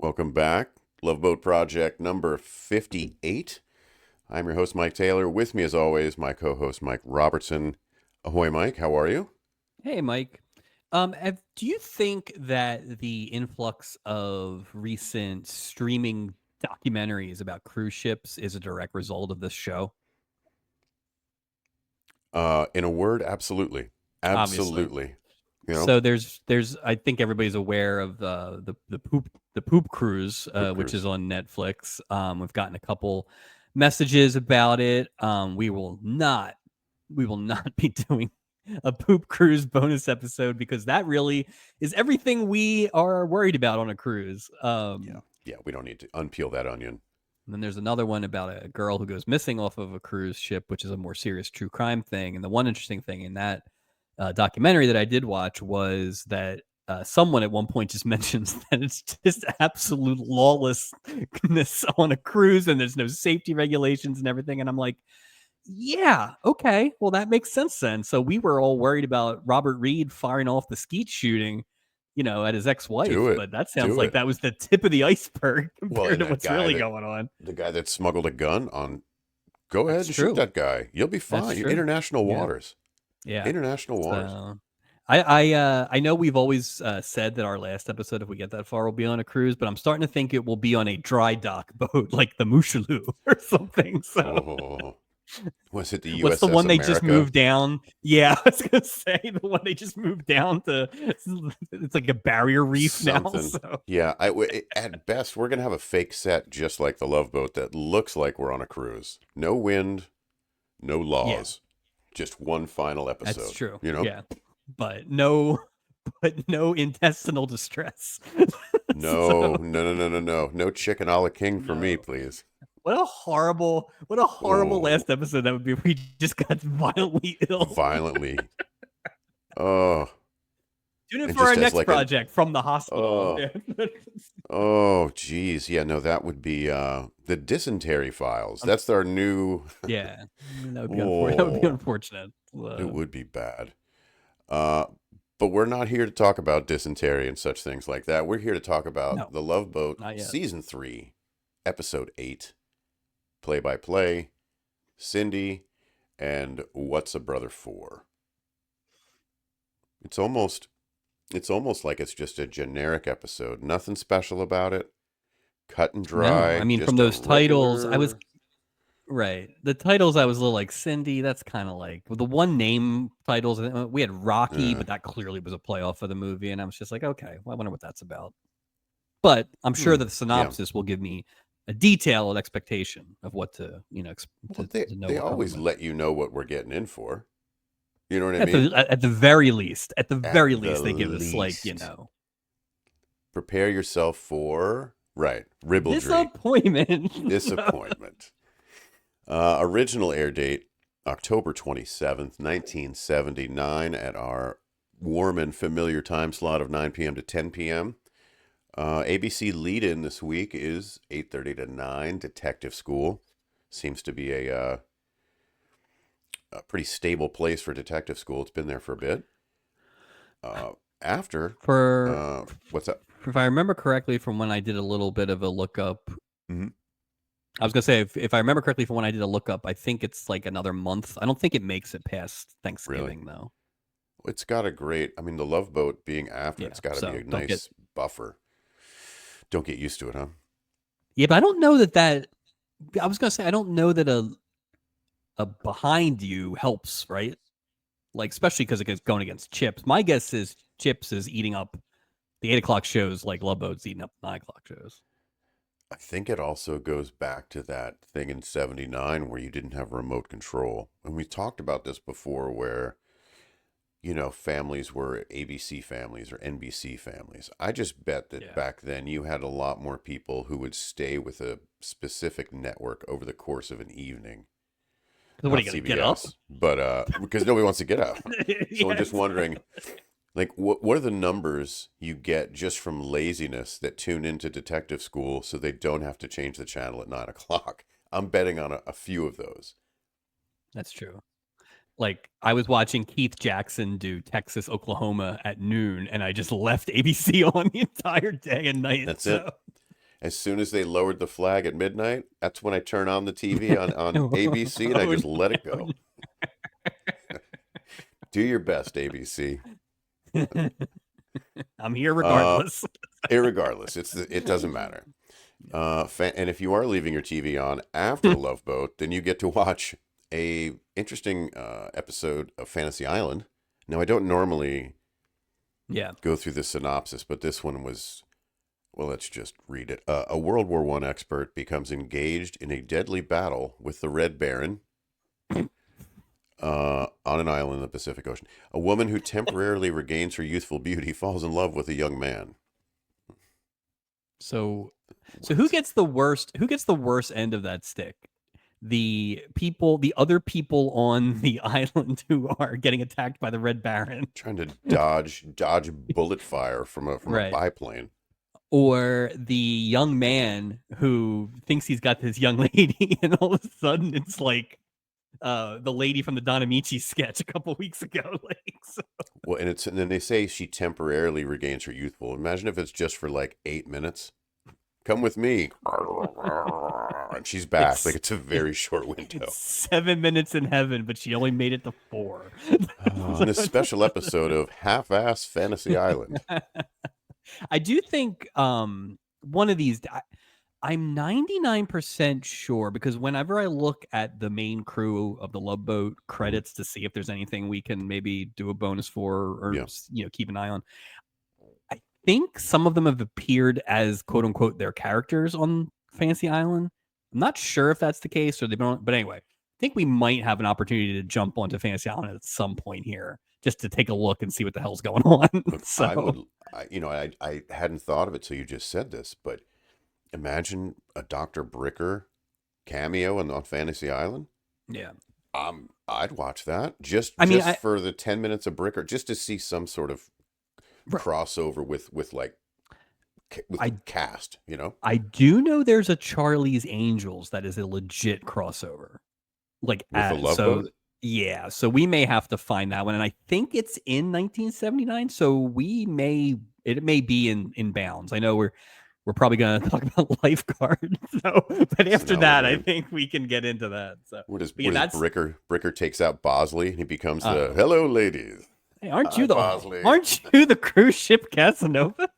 Welcome back. Love Boat Project number 58. I'm your host, Mike Taylor. With me, as always, my co-host, Mike Robertson. Ahoy, Mike. How are you? Hey, Mike. Do you think that the influx of recent streaming documentaries about cruise ships is a direct result of this show? In a word, absolutely. Obviously. Absolutely. You know, So there's I think everybody's aware of the poop cruise, Poop which is Cruise. on Netflix. We've gotten a couple messages about it. We will not be doing a poop cruise bonus episode because that really is everything we are worried about on a cruise. Yeah, we don't need to unpeel that onion. And then there's another one about a girl who goes missing off of a cruise ship, which is a more serious true crime thing. And the one interesting thing in that documentary that I did watch was that someone at one point just mentions that it's just absolute lawlessness on a cruise and there's no safety regulations and everything. And I'm like, yeah, okay, well, that makes sense then. So we were all worried about Robert Reed firing off the skeet shooting, at his Do ex-wife, it. but that sounds Do like it. that was the tip of the iceberg Well, compared and to what's really going on. the guy that smuggled a gun on, go ahead That's and shoot true. that guy. You'll be That's fine. You're true. international Yeah. waters. Yeah. International waters. So I know we've always said that our last episode, if we get that far, will be on a cruise, but I'm starting to think it will be on a dry dock boat like the Mushaloo or something. So Oh, was it the what's the USS one they just America? moved down? Yeah, I was gonna say the one they just moved down to. It's like a barrier reef now. Something. So Yeah, at best we're gonna have a fake set just like the Love Boat that looks like we're on a cruise. No wind, no yeah, laws, just one final that's episode. true. You know, Yeah, but no, intestinal distress. no, So no, no, no, no, no, no chicken a la king for me, no. please. What a horrible Oh, last episode that would be if we just got violently ill. violently. Oh, Tune in and for our just as next like an project from the hospital. oh, Yeah. oh, geez, yeah, no, that would be the dysentery files. That's our new. Yeah, that would be unfortunate. That would be Oh, unfortunate. it would be bad. Uh, but we're not here to talk about dysentery and such things like that. We're here to talk about No, The Love Boat, not yet. Season 3, Episode 8, Play by Play, Cindy, and What's a Brother For? It's almost like it's just a generic episode. Nothing special about it. Cut and No, I dry. mean from Just a those titles, I was regular. right. The titles, I was a little like Cindy. That's kind of like well, the one name titles. We had Rocky, Uh, but that clearly was a playoff of the movie, and I was just like, okay, well, I wonder what that's about. But I'm sure that the yeah. synopsis will give me a detailed expectation of what to Well, to know they we're going always with. let you know what we're getting in for. You know what I At mean? the very least, At the they give us like least. Prepare yourself for, right, ribaldry, disappointment. disappointment. Original air date, October 27th, 1979, at our warm and familiar time slot of 9 p.m. to 10 p.m. ABC lead-in this week is 8:30 to 9, Detective School. Seems to be a pretty stable place for Detective School. It's been there for a bit. After, For what's up? if I remember correctly from when I did a little bit of a lookup, Mhm. I was gonna say if I remember correctly from when I did a lookup, I think it's like another month. I don't think it makes it past Really? Thanksgiving though. It's got a great, I mean, the Love Boat being after, Yeah, it's got to be so a don't get nice buffer. Don't get used to it, huh? yeah, but I don't know that. I was gonna say I don't know that a behind you helps, right? Like especially because it's going against Chips. My guess is Chips is eating up the 8 o'clock shows like Love Boat's eating up the 9 o'clock shows. I think it also goes back to that thing in 79 where you didn't have remote control. And we talked about this before where, families were ABC families or NBC families. I just bet that Yeah. back then you had a lot more people who would stay with a specific network over the course of an evening. So what are Not you gonna get up? CBS, but because nobody wants to get up. So I'm Yeah, just wondering, like, what are the numbers you get just from laziness that tune into Detective School so they don't have to change the channel at 9 o'clock? I'm betting on a few of those. that's true. Like I was watching Keith Jackson do Texas, Oklahoma at noon, and I just left ABC on the entire day and night. That's it. So As soon as they lowered the flag at midnight, that's when I turn on the TV on ABC and I Oh, just let it no. go. Do your best, ABC. I'm here Uh, regardless. Irregardless, it doesn't matter. And if you are leaving your TV on after Love Boat, then you get to watch a interesting episode of Fantasy Island. Now, I don't normally Yeah. go through the synopsis, but this one was, well, let's just read it. A World War I expert becomes engaged in a deadly battle with the Red Baron on an island in the Pacific Ocean. A woman who temporarily regains her youthful beauty falls in love with a young man. So who gets the worst? Who gets the worst end of that stick? The other people on the island who are getting attacked by the Red Baron, Trying to dodge bullet fire from a right? biplane. Or the young man who thinks he's got this young lady, and all of a sudden it's like the lady from the Don Amici sketch a couple weeks ago. Like, so. Well, and then they say she temporarily regains her youthful. Imagine if it's just for like 8 minutes. Come with me, and she's back. Like it's a very short window. It's 7 minutes in heaven, but she only made it to 4. On this special episode of Half-Ass Fantasy Island. I do think one of these. I'm 99% sure, because whenever I look at the main crew of the Love Boat credits to see if there's anything we can maybe do a bonus for, or Yeah. keep an eye on, I think some of them have appeared as quote unquote their characters on Fantasy Island. I'm not sure if that's the case, or they don't. But anyway, I think we might have an opportunity to jump onto Fantasy Island at some point here, just to take a look and see what the hell's going on. Look, So I hadn't thought of it till you just said this, but imagine a Dr. Bricker cameo on Fantasy Island. yeah, I'd watch that just for the 10 minutes of Bricker, just to see some sort of crossover with the cast. I do know there's a Charlie's Angels that is a legit crossover, like with the Love Boat. Yeah, so we may have to find that one, and I think it's in 1979. So it may be in bounds. I know we're probably going to talk about Lifeguard. So, but after that, I think we can get into that. So, what is Bricker takes out Bosley and he becomes the hello ladies. Hey, aren't you the cruise ship Casanova?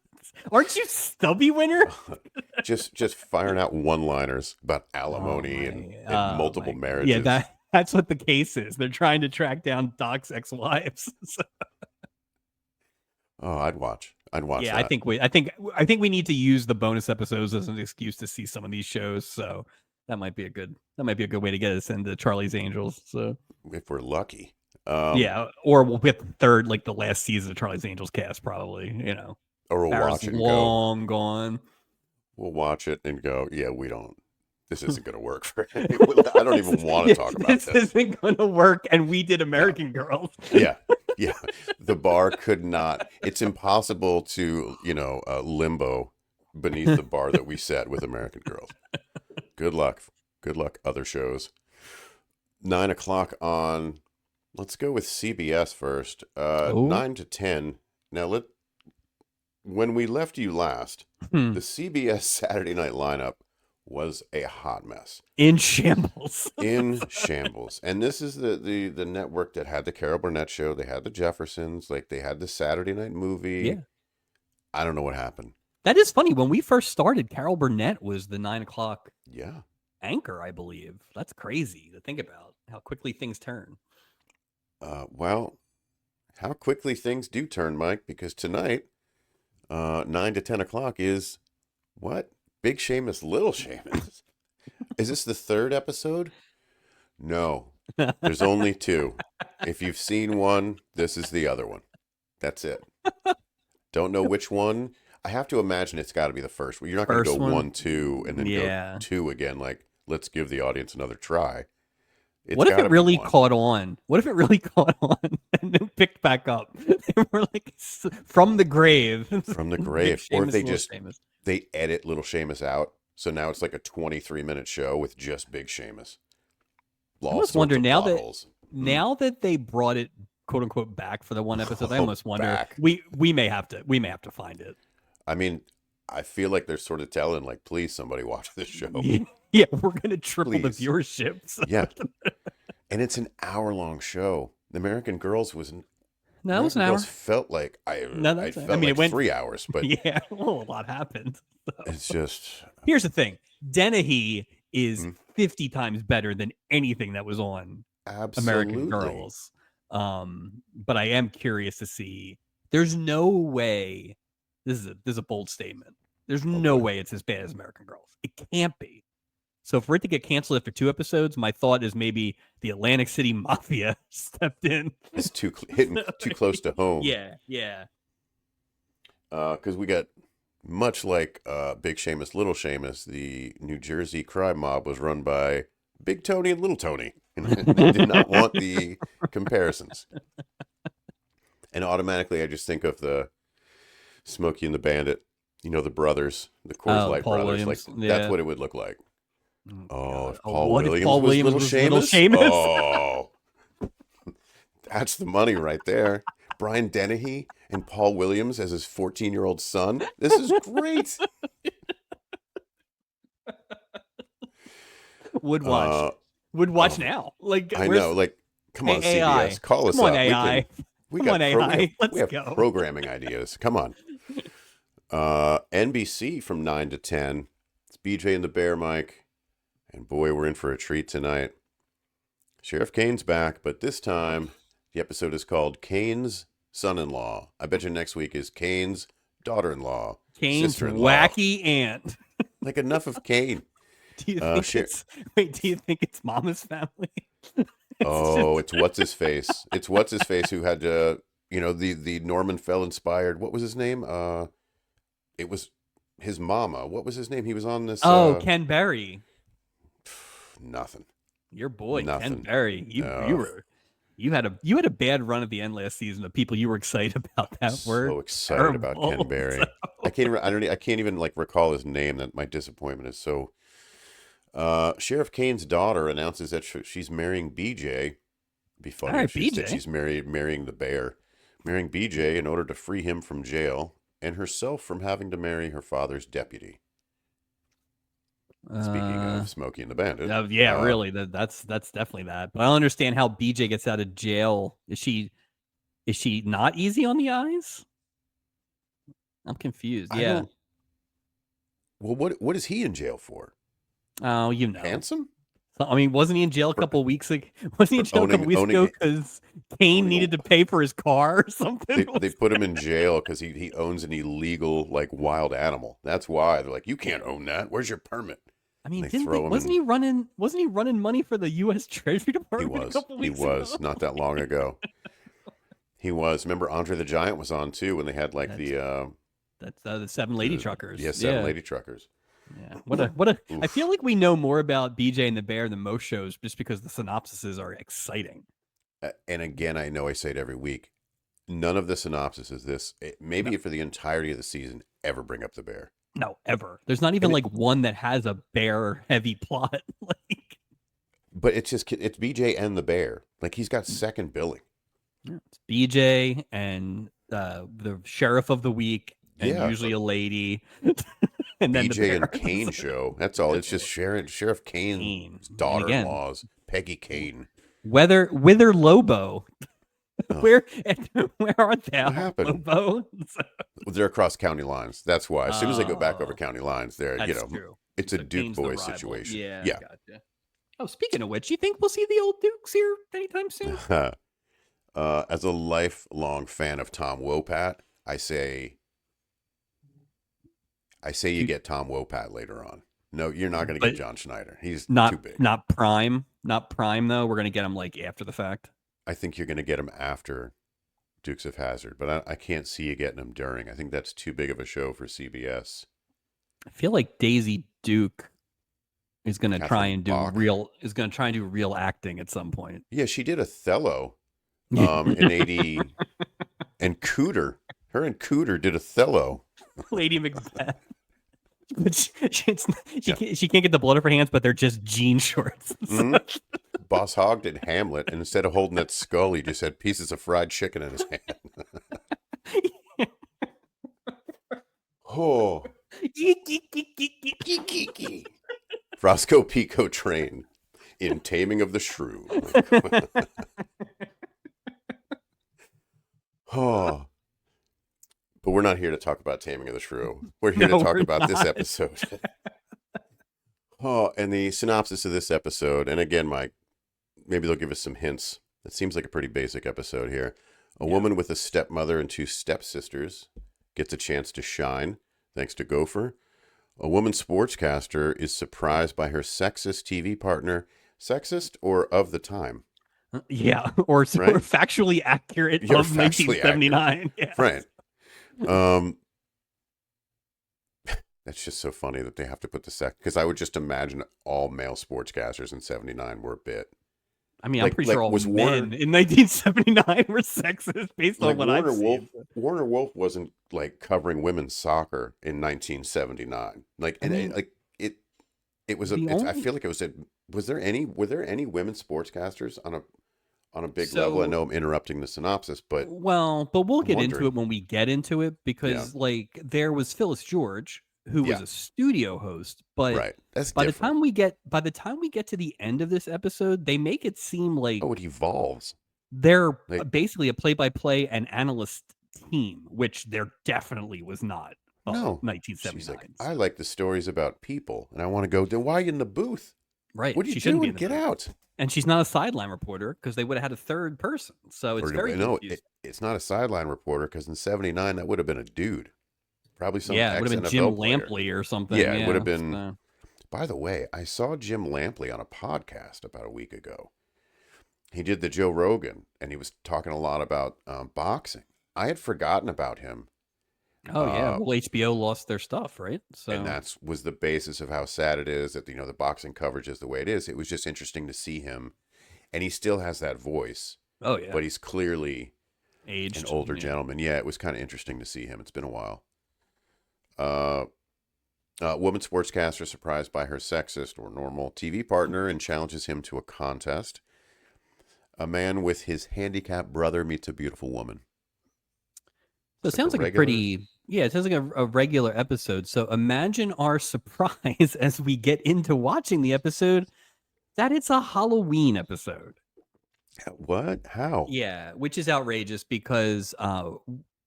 Aren't you Stubby Winner? just firing out one-liners about alimony and multiple marriages. Yeah, that's what the case is. They're trying to track down Doc's ex-wives. So. Oh, I'd watch. Yeah, that. I think we need to use the bonus episodes as an excuse to see some of these shows. So that might be a good way to get us into Charlie's Angels. So if we're lucky. Yeah, or we'll get the third, like the last season of Charlie's Angels cast, probably. Or we'll watch it and long gone. We'll watch it and go, yeah, we don't. This isn't going to work for anyone. I don't even want to talk about this. This isn't going to work, and we did American Girls. Yeah. The bar could not. It's impossible to, limbo beneath the bar that we set with American Girls. Good luck. Good luck, other shows. 9 o'clock on, let's go with CBS first. 9 to 10. Now, when we left you last, the CBS Saturday night lineup was a hot mess. In shambles. In shambles. And this is the network that had the Carol Burnett show. They had the Jeffersons. Like, they had the Saturday night movie. Yeah. I don't know what happened. That is funny. When we first started, Carol Burnett was the 9 o'clock anchor, I believe. That's crazy to think about, how quickly things turn. Well, how quickly things do turn, Mike, because tonight, 9 to 10 o'clock is what? Big Seamus, Little Seamus. Is this the third episode? No, there's only 2. If you've seen one, this is the other one. That's it. Don't know which one. I have to imagine it's got to be the first one. You're not going to go 1, 2, and then go 2 again. Like, let's give the audience another try. What if it really caught on? What if it really caught on and then picked back up? They were like from the grave. From the grave. Or if they edit Little Seamus out. So now it's like a 23-minute show with just Big Seamus. I almost wonder now that they brought it quote unquote back for the one episode. I almost wonder we may have to find it. I mean, I feel like they're sort of telling, like, please, somebody watch this show. Yeah, we're gonna triple the Please. viewership. So. Yeah. And it's an hour-long show. No, it was American an Girls hour. felt like No, I that's. I felt mean, like it went. 3 hours, but Yeah, well, a lot happened. So. it's just Here's the thing: Dennehy is mm, 50 times better than anything that was on American absolutely. Girls. But I am curious to see. There's no way. This is a bold statement. There's Oh no boy. way it's as bad as American Girls. It can't be. So for it to get canceled after 2 episodes, my thought is maybe the Atlantic City Mafia stepped in. It's hitting too close to home. Yeah. Because we got much like Big Seamus, Little Seamus, the New Jersey crime mob was run by Big Tony and Little Tony. And they did not want the comparisons. And automatically I just think of the Smokey and the Bandit, the brothers, the Coors Light Paul brothers. Like, Williams. that's Yeah. what it would look like. Oh, God. if Paul What if Williams Paul was Williams Little was Little Seamus? Seamus? Oh, that's the money right there. Brian Dennehy and Paul Williams as his 14-year-old son. This is great. Would watch. Would watch now. Like I where's know. Like, come on, Hey, AI. CBS, call us Come on, up. AI. We Come got on, AI. Let's we have go. programming ideas. Come on. NBC from 9 to 10. It's BJ and the Bear Mike. And boy, we're in for a treat tonight. Sheriff Kane's back, but this time the episode is called Kane's Son-in-Law. I bet you next week is Kane's Daughter-in-law. Kane's Sister-in-law. wacky aunt. Like, enough of Kane. Do you think it's Mama's Family? It's what's-his-face. It's what's-his-face who had, the Norman Fell inspired, what was his name? It was his mama. What was his name? He was on this. Ken Berry. Nothing. Your boy, Nothing. Ken Berry. You had a bad run at the end last season of people you were excited about that word. So excited about Ken Berry. I can't even like recall his name. That my disappointment is so. Sheriff Kane's daughter announces that she's marrying BJ. It'd be funny if she said she's marrying the bear, marrying BJ in order to free him from jail and herself from having to marry her father's deputy. Speaking of Smokey and the Bandit. Really, that's definitely that. But I don't understand how BJ gets out of jail. Is she not easy on the eyes? I'm confused. Yeah. Well, what is he in jail for? Oh, handsome. I mean, wasn't he in jail a couple weeks ago? Wasn't he in jail a couple weeks ago because Kane needed to pay for his car or something? They put him in jail because he owns an illegal wild animal. That's why they're like, you can't own that. Where's your permit? I mean, wasn't he running money for the U.S. Treasury Department? He was not that long ago. He was. Remember, Andre the Giant was on too when they had the 7 lady truckers. Yeah, 7 lady truckers. Yeah. What a I feel like we know more about BJ and the Bear than most shows just because the synopsises are exciting. And again, I know I say it every week. None of the synopsises maybe for the entirety of the season ever bring up the bear. No, ever. There's not even one that has a bear heavy plot. But it's BJ and the bear. Like, he's got second billing. Yeah, it's BJ and the sheriff of the week and usually a lady. And then BJ and Kane show. That's all. It's just Sheriff Kane's daughter-in-laws, Peggy Kane. Wither Lobo. Where are they? What happened? Lobo? They're across county lines. That's why. As soon as they go back over county lines, true. It's a Duke boy situation. Yeah. Gotcha. Oh, speaking of which, you think we'll see the old Dukes here anytime soon? As a lifelong fan of Tom Wopat, I say you get Tom Wopat later on. No, you're not going to get John Schneider. He's too big. Not prime though. We're going to get him after the fact. I think you're going to get him after Dukes of Hazzard, but I can't see you getting him during. I think that's too big of a show for CBS. I feel like Daisy Duke is going to try and do real acting at some point. Yeah, she did Othello in 80 and Cooter. Her and Cooter did Othello. Lady Macbeth. But she can't get the blood off her hands, but they're just jean shorts. Mm-hmm. Boss Hogg did Hamlet, and instead of holding that skull, he just had pieces of fried chicken in his hand. Oh, Roscoe Pico train in Taming of the Shrew. Oh, but we're not here to talk about Taming of the Shrew. We're here to No, talk we're about this not. episode. Oh, and the synopsis of this episode, and again, Mike, maybe they'll give us some hints. It seems like a pretty basic episode here. A Yeah. woman with a stepmother and two stepsisters gets a chance to shine thanks to Gopher. A woman sportscaster is surprised by her sexist TV partner. Sexist or of the time, Yeah, or right? factually accurate You're of factually accurate. 1979. Yes. Right. Um, that's just so funny that they have to put the sex, because I would just imagine all male sportscasters in '79 were a bit I mean, I'm pretty sure all was men Warner in 1979 were sexist based on like what I've seen. Warner Wolf wasn't like covering women's soccer in 1979. Like I and mean, it was the I only feel like it was a were there any women sportscasters on a big level? I so know I'm interrupting the synopsis, but well, but we'll I'm get into wondering. it when we get into it Yeah. because like there was Phyllis George who was Yeah. a studio host, but Right. That's by the different. time we get to the end of this episode, they make it seem like Oh, it evolves. they're Like basically a play-by-play and analyst team, which there definitely was not of no. She's like, 1979's. I like the stories about people and I want to go, then why in the booth? Right. What are you She shouldn't be doing? in the Get booth. out. And she's not a sideline reporter because they would have had a third person. So it's very No, confusing. it's not a sideline reporter because in '79 that would have been a dude, probably some Yeah, it would ex have been Jim NFL player. Lampley or something. Yeah, it would Yeah. have been. So, By the way, I saw Jim Lampley on a podcast about a week ago. He did the Joe Rogan, and he was talking a lot about boxing. I had forgotten about him, oh yeah. Well, HBO lost their stuff, right? and So that was the basis of how sad it is that the boxing coverage is the way it is. It was just interesting to see him, and he still has that voice, oh yeah. but he's clearly an Aged. older Yeah. gentleman. Yeah, it was kind of interesting to see him. It's been a while. Uh, woman sportscaster surprised by her sexist or normal TV partner and challenges him to a contest. A man with his handicapped brother meets a beautiful woman. So it It's like sounds like a regular. pretty yeah, it sounds like a regular episode. So imagine our surprise as we get into watching the episode that it's a Halloween episode. What? How? Yeah, which is outrageous because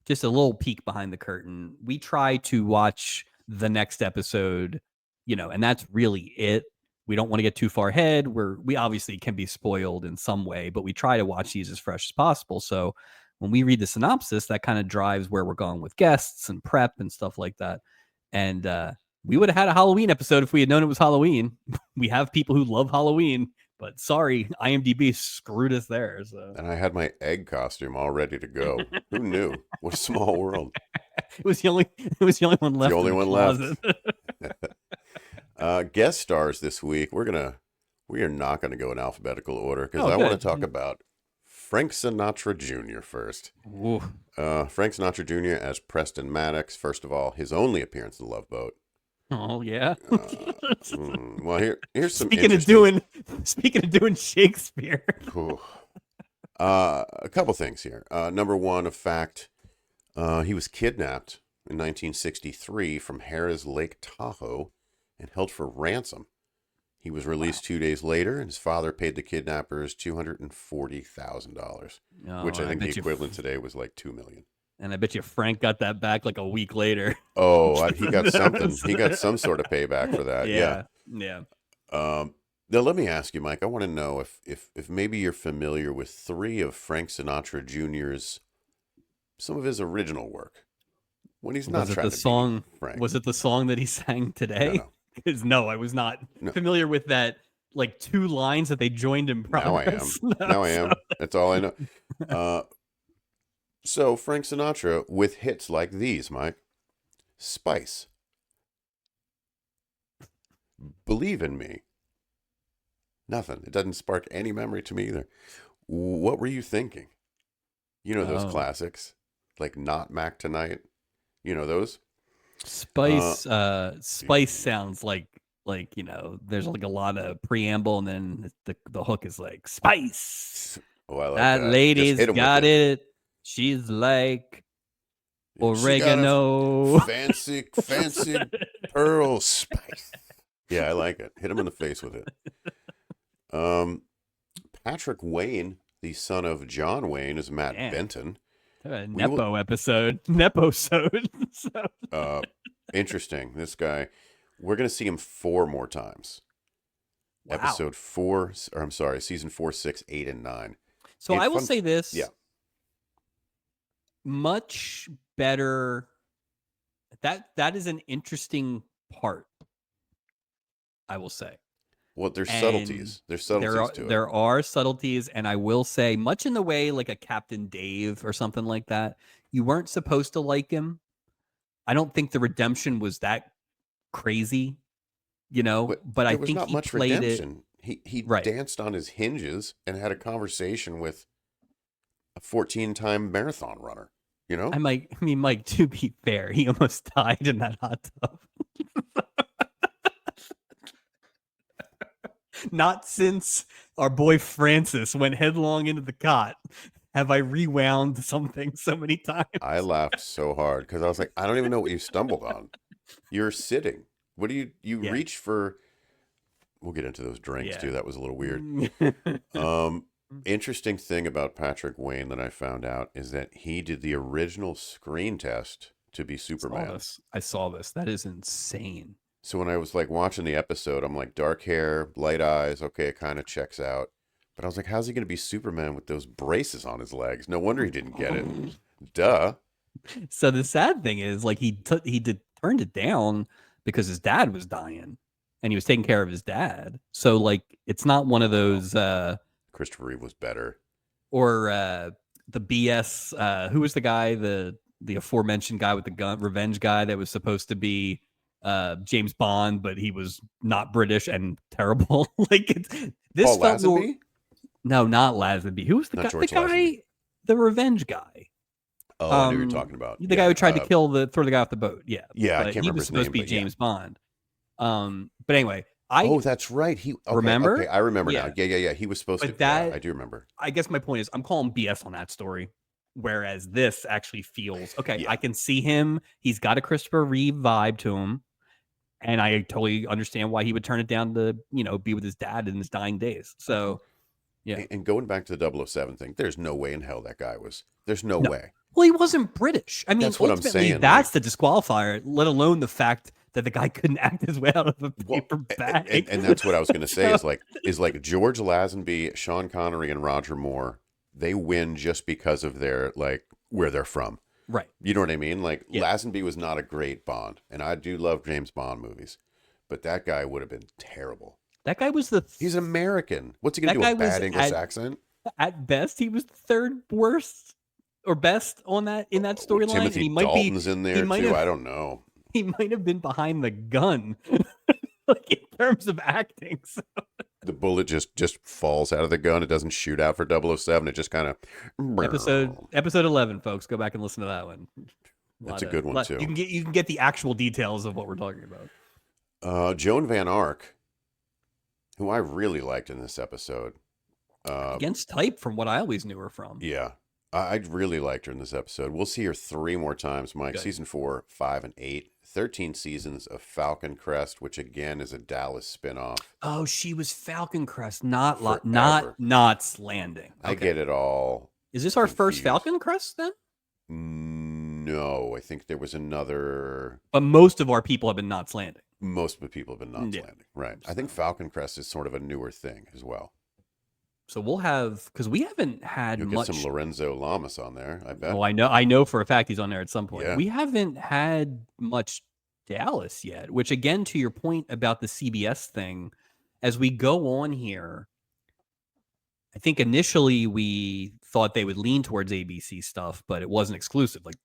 just a little peek behind the curtain. We try to watch the next episode, and that's really it. We don't want to get too far ahead. We obviously can be spoiled in some way, but we try to watch these as fresh as possible. So when we read the synopsis, that kind of drives where we're going with guests and prep and stuff like that. And we would have had a Halloween episode if we had known it was Halloween. We have people who love Halloween. But sorry, IMDb screwed us there. So And I had my egg costume all ready to go. Who knew? What a small world. it was the only one left. The only in one closet. left. Guest stars this week. We are not going to go in alphabetical order because I good. want to talk about Frank Sinatra Jr. first. Ooh. Frank Sinatra Jr. as Preston Maddox. First of all, his only appearance in Love Boat. Oh yeah. Well, here's some. Speaking of doing Shakespeare. A couple things here. Number one, a fact. He was kidnapped in 1963 from Harrah's Lake Tahoe and held for ransom. He was released 2 days later, and his father paid the kidnappers $240,000, which I think the equivalent today was like $2 million. And I bet you Frank got that back like a week later. Oh, he got something. He got some sort of payback for that. Yeah. Now let me ask you, Mike. I want to know if maybe you're familiar with three of Frank Sinatra Jr.'s some of his original work when he's not trying to be Frank. Was it the song that he sang today? No, I was not familiar with that. Like 2 lines that they joined in progress. Now I am. That's all I know. So Frank Sinatra with hits like these, Mike. Spice. Believe in Me. Nothing. It doesn't spark any memory to me either. What were you thinking? You know those classics, like Not Mac Tonight. You know those? Spice. Spice sounds like there's like a lot of preamble, and then the hook is like Spice. Oh, I like that lady's got it. She's like oregano. Fancy pearl spice. Yeah, I like it. Hit him in the face with it. Um, Patrick Wayne, the son of John Wayne, is Matt Man, Benton. a We will. Nepo episode. Nepo-sode. So, Uh, Interesting. This guy, we're gonna see him 4 more times. wow. Episode 4, or I'm sorry, season 4, 6, 8, and 9. So And I will fun. say Yeah. this, much better. That is an interesting part, I will say. Well, there's And subtleties. There's there subtleties are to it. there are subtleties, and I will say, much in the way like a Captain Dave or something like that, you weren't supposed to like him. I don't think the redemption was that crazy, But but I there was think not he much played it redemption. He right. danced on his hinges and had a conversation with a 14-time marathon runner. You know? I mean, Mike, to be fair, he almost died in that hot tub. Not since our boy Francis went headlong into the cot have I rewound something so many I times. laughed so hard because I was like, I don't even know what you stumbled on. You're sitting. What do you Yeah. reach for? We'll get into those drinks Yeah. too. That was a little weird. Um, Interesting thing about Patrick Wayne that I found out is that he did the original screen test to be Superman. I saw this. That is insane. So when I was like watching the episode, I'm like, dark hair, light eyes. Okay, it kind of checks out. But I was like, how's he going to be Superman with those braces on his legs? No wonder he didn't get it. Duh. So the sad thing is, like, turned it down because his dad was dying, and he was taking care of his dad. So like, it's not one of Oh, those Christopher Reeve was better. or the BS. Who was the guy, the aforementioned guy with the gun, revenge guy that was supposed to be James Bond, but he was not British and terrible. Like this Paul felt more. Lazenby? No, not Lazenby. Who was the Not guy? The George Lazenby. guy, the revenge guy. Oh, I knew you were talking about. The guy Yeah. who tried to throw the guy off the boat. Yeah, Yeah, I but can't he remember was his supposed to name, be but yeah. James Bond. But anyway, I Oh, that's right. He okay, okay. remember. I remember now. Yeah, Yeah. He was supposed to. but Yeah, I that do remember. I guess my point is I'm calling BS on that story. Whereas this actually feels okay. Yeah. I can see him. He's got a Christopher Reeve vibe to him. And I totally understand why he would turn it down to, be with his dad in his dying days. So, yeah. And going back to the 007 thing, there's no way in hell that guy was. There's no No. way. Well, he wasn't British. I mean, That's what I'm ultimately, saying. that's Like, the disqualifier, let alone the fact that the guy couldn't act his way out of a well, paper bag. and that's what I was going to say So, is like George Lazenby, Sean Connery, and Roger Moore. They win just because of their like where they're from. right. You know what I mean? Like Yeah. Lazenby was not a great Bond, and I do love James Bond movies, but that guy would have been terrible. That guy was He's an American. What's he gonna that do? A guy was bad English accent? at best, he was the third worst or best on that in that Well, storyline. And Timothy Dalton's in he there might too. have, I don't know. he might have been behind the gun, like in terms of acting. So, The bullet just falls out of the gun. It doesn't shoot out for 007. It just kind of. episode 11, folks, go back and listen to that one. That's a good one too. You can get the actual details of what we're talking about. Joan Van Ark, who I really liked in this episode. Against type, from what I always knew her from. Yeah, I really liked her in this episode. We'll see her 3 more times, Mike. Good. Season 4, 5, and 8. 13 seasons of Falcon Crest, which again is a Dallas spinoff. Oh, she was Falcon Crest, not Forever. Knots Landing. I get it all. Is this our first confused. Falcon Crest then? No, I think there was another. But most of our people have been Knots Landing. Most of the people have been Knots Yeah. Landing, right? I think Falcon Crest is sort of a newer thing as well. So we'll have, because we haven't had You'll much. get some Lorenzo Lamas on there, I bet. Oh, I know for a fact he's on there at some point. Yeah. We haven't had much Dallas yet, which again, to your point about the CBS thing, as we go on here, I think initially we thought they would lean towards ABC stuff, but it wasn't exclusive. Like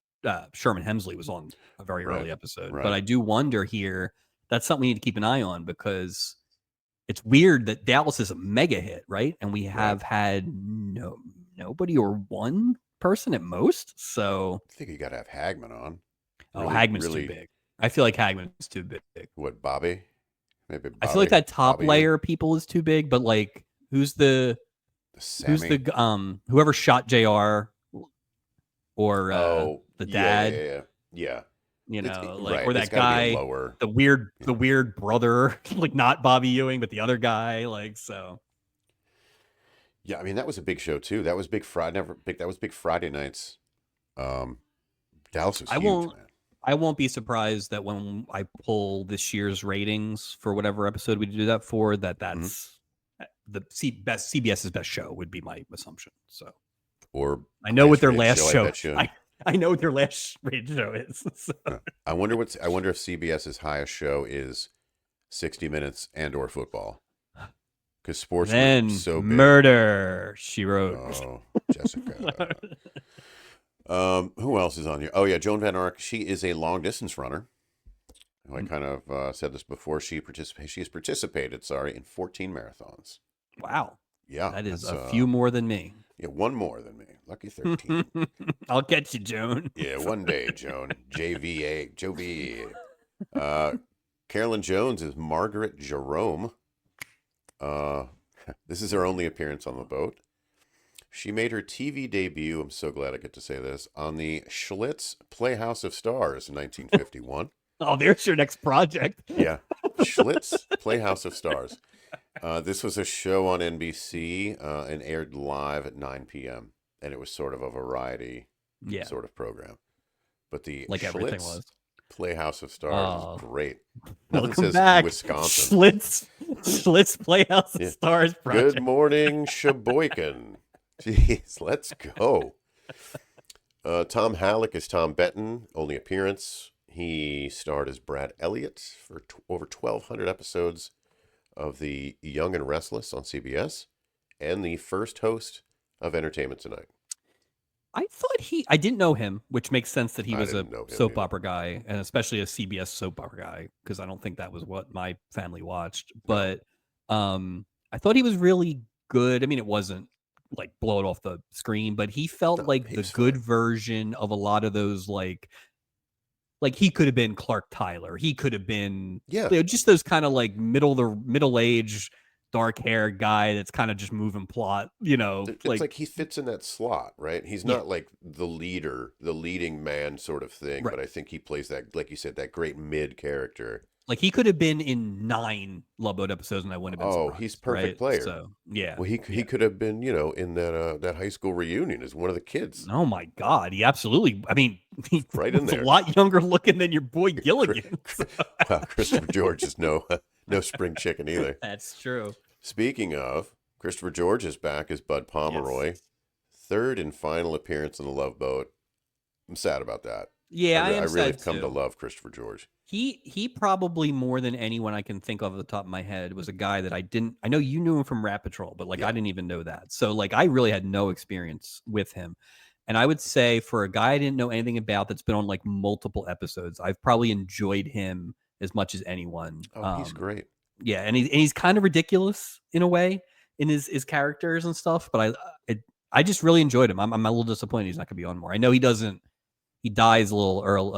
Sherman Hemsley was on a very early episode. right. But I do wonder here, that's something we need to keep an eye on, because it's weird that Dallas is a mega hit, right? And we have had nobody or one person at most. So I think you got to have Hagman on. Hagman's too big. I feel like Hagman's too big. What, Bobby? Maybe Bobby, I feel like that top Bobby, layer of people is too big, but like whoever shot JR or the dad. Yeah. like, right. or It's that got to be a guy, lower. the weird brother, like not Bobby Ewing, but the other guy, like so. Yeah, I mean that was a big show too. That was big Friday. Never big. That was big Friday nights. Um, Dallas was I huge, won't man. I won't be surprised that when I pull this year's ratings for whatever episode we do that for, Hmm. that's the best CBS's best show would be my assumption. So Or I know what highest their rated last show, I show. bet you. I know what their last rated show is. So. I wonder what's. I wonder if CBS's highest show is 60 Minutes and or football because sports were Then so big. Murder, She Wrote. Oh, Jessica. Who else is on here? Oh yeah, Joan Van Ark. She is a long distance runner. I kind of said this before. She's participated. Sorry, in 14 marathons. Wow, Yeah, that is that's a few more than me. yeah, one more than me. Lucky 13. I'll catch you, Joan. Yeah, one day, Joan. JVA, Jovi. Uh, Carolyn Jones is Margaret Jerome. Uh, this is her only appearance on the boat. She made her TV debut, I'm so glad I get to say this, on the Schlitz Playhouse of Stars in 1951. Oh, there's your next project. Yeah, Schlitz Playhouse of Stars. This was a show on NBC and aired live at 9 p.m. And it was sort of a variety Yeah, sort of program. But the like everything Schlitz was. Playhouse of Stars is Oh, great. Nothing welcome says back, Wisconsin. Schlitz Playhouse of Yeah. Stars Good project. morning, Sheboygan. Jeez, let's go. Tom Halleck is Tom Benton, only appearance. He starred as Brad Elliott for over 1,200 episodes of The Young and Restless on CBS, and the first host of Entertainment Tonight. I didn't know him, which makes sense that he I was a didn't know him soap either. opera guy, and especially a CBS soap opera guy, because I don't think that was what my family watched. No, But I thought he was really good. I mean, it wasn't like blow it off the screen, but he felt no, like he the was good fine. version of a lot of those like he could have been Clark Tyler. He could have been Yeah, just those kind of like middle age, dark hair guy that's kind of just moving plot. it's Like like he fits in that slot, right? He's yeah, not like the leader, the leading man sort of thing, right. but I think he plays that, like you said, that great mid character. Like he could have been in 9 Love Boat episodes, and I wouldn't have been Oh, he's surprised, perfect right? player. So yeah, Well, he yeah. could have been, in that high school reunion as one of the kids, Oh my God, he absolutely. I mean, he right in was a there. lot younger looking than your boy Gilligan. So. Wow, Christopher George is no no spring chicken either. That's true. Speaking of, Christopher George is back as Bud Yes. Pomeroy, third and final appearance on the Love Boat. I'm sad about that. Yeah, I I am really sad have come to too. love Christopher George. He probably more than anyone I can think of at the top of my head was a guy that I know you knew him from Rat Patrol, but like I Yeah. didn't even know that. So like I really had no experience with him. And I would say for a guy I didn't know anything about that's been on like multiple episodes, I've probably enjoyed him as much as anyone. Oh, he's great. Yeah, and he's kind of ridiculous in a way in his characters and stuff, but I just really enjoyed him. I'm a little disappointed he's not going to be on more. I know he dies a little early,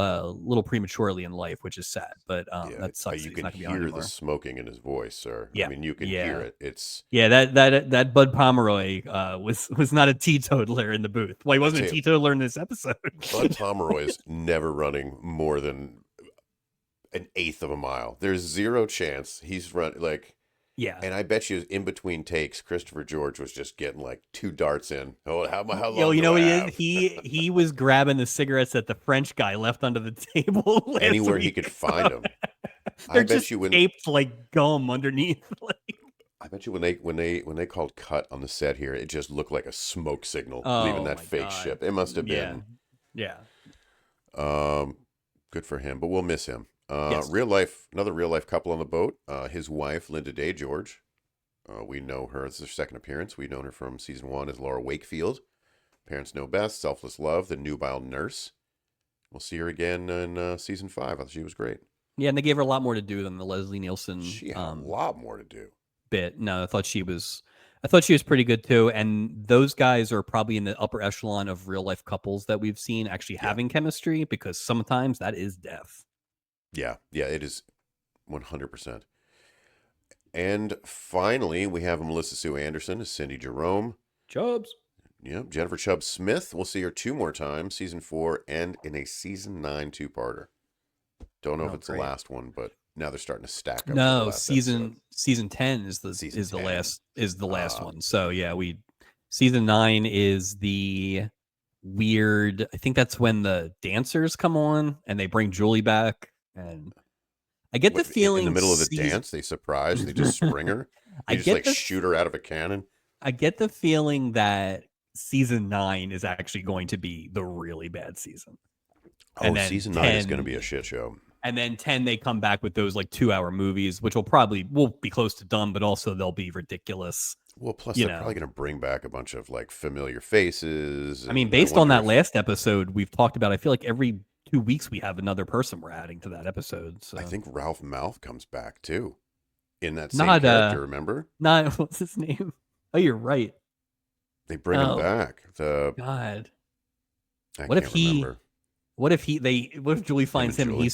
little prematurely in life, which is sad. But Yeah, that sucks you that he's can not going to be on hear the anymore. smoking in his voice, sir. I Yeah, mean, you can hear yeah, it. It's yeah. That Bud Pomeroy was not a teetotaler in the booth. Well, he I wasn't tell a you, teetotaler in this episode. Bud Pomeroy is never running more than an eighth of a mile. There's zero chance he's run like. Yeah. And I bet you in between takes, Christopher George was just getting like 2 darts in. Oh, how Yo, long you do know I what he is? have? He was grabbing the cigarettes that the French guy left under the table last Anywhere he week. could find them. I They're bet just you when taped like gum underneath. I bet you when they called cut on the set here, it just looked like a smoke signal leaving Oh that my fake God. ship. It must have Yeah. been Yeah. um good for him, but we'll miss him. Yes. Another real life couple on the boat. His wife, Linda Day George. We know her as her second appearance. We've known her from season 1 as Laura Wakefield. Parents Know Best, Selfless Love, The Nubile Nurse. We'll see her again in season 5. I thought she was great. Yeah, and they gave her a lot more to do than the Leslie Nielsen She had a lot more to do. bit. No, I thought she was pretty good too. And those guys are probably in the upper echelon of real life couples that we've seen actually Yeah. having chemistry, because sometimes that is death. Yeah, it is 100%. And finally, we have Melissa Sue Anderson as Cindy Jerome. Chubbs. Yeah, Jennifer Chubb Smith. We'll see her 2 more times, season 4 and in a season 9 two-parter. Don't know if Oh, it's the great. last one, but now they're starting to stack up to the No, last episode. season 10 Season is the 10. last one. So yeah, season 9 is the weird. I think that's when the dancers come on and they bring Julie back. And I get the In the feeling middle of the dance, they surprise. They just spring her. I They just get like the shoot her out of a cannon. I get the feeling that season 9 is actually going to be the really bad season. Oh, And then season 9 is going to 10 be a shit show. and then 10 they come back with those like 2-hour movies, which will be close to done, but also they'll be ridiculous. Well, plus You they're probably know, going to bring back a bunch of like familiar faces, I mean, and I based on wonder that if last episode we've talked about, I feel like every 2 weeks we have another person we're adding to that episode. I So think Ralph Malph comes back too in that same not character. Remember, not what's his name? Oh, you're right. they bring him Oh back. God. I What if can't remember. what if Julie Him finds and him and Julie,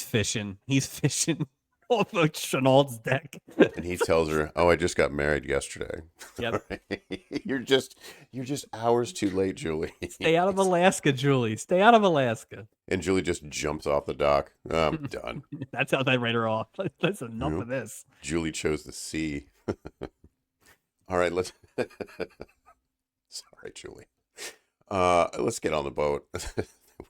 he's fishing off of Chenault's deck. and he tells her, "Oh, I just got married yesterday." Yep. you're just hours too late, Julie. Stay out of Alaska, Julie. Stay out of Alaska. And Julie just jumps off the dock. I'm done. That's how they write her off. That's enough You know, of this. Julie chose the sea. All right, let's. Sorry, Julie. Let's get on the boat. Well,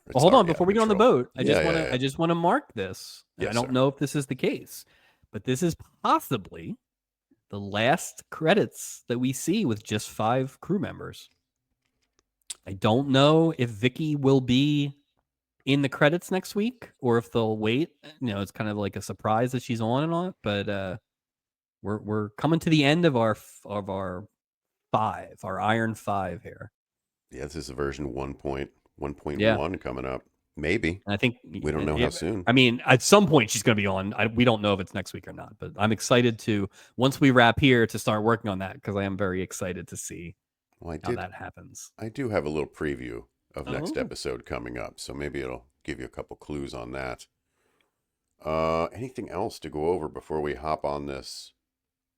It's hold on already out before of we get on the control. boat. Yeah. I just want to mark this. And I Yes, don't sir. know if this is the case, but this is possibly the last credits that we see with just 5 crew members. I don't know if Vicky will be in the credits next week or if they'll wait. You know, it's kind of like a surprise that she's on and on. But we're coming to the end of our 5, our Iron 5 here. Yeah, this is a version 1.1 Yeah. coming up. Maybe. And I think We don't know how soon. I mean, at some point she's going to be on. We don't know if it's next week or not, but I'm excited to once we wrap here to start working on that because I am very excited to see Well, how that happens. I do have a little preview of next Oh. episode coming up, so maybe it'll give you a couple clues on that. Anything else to go over before we hop on this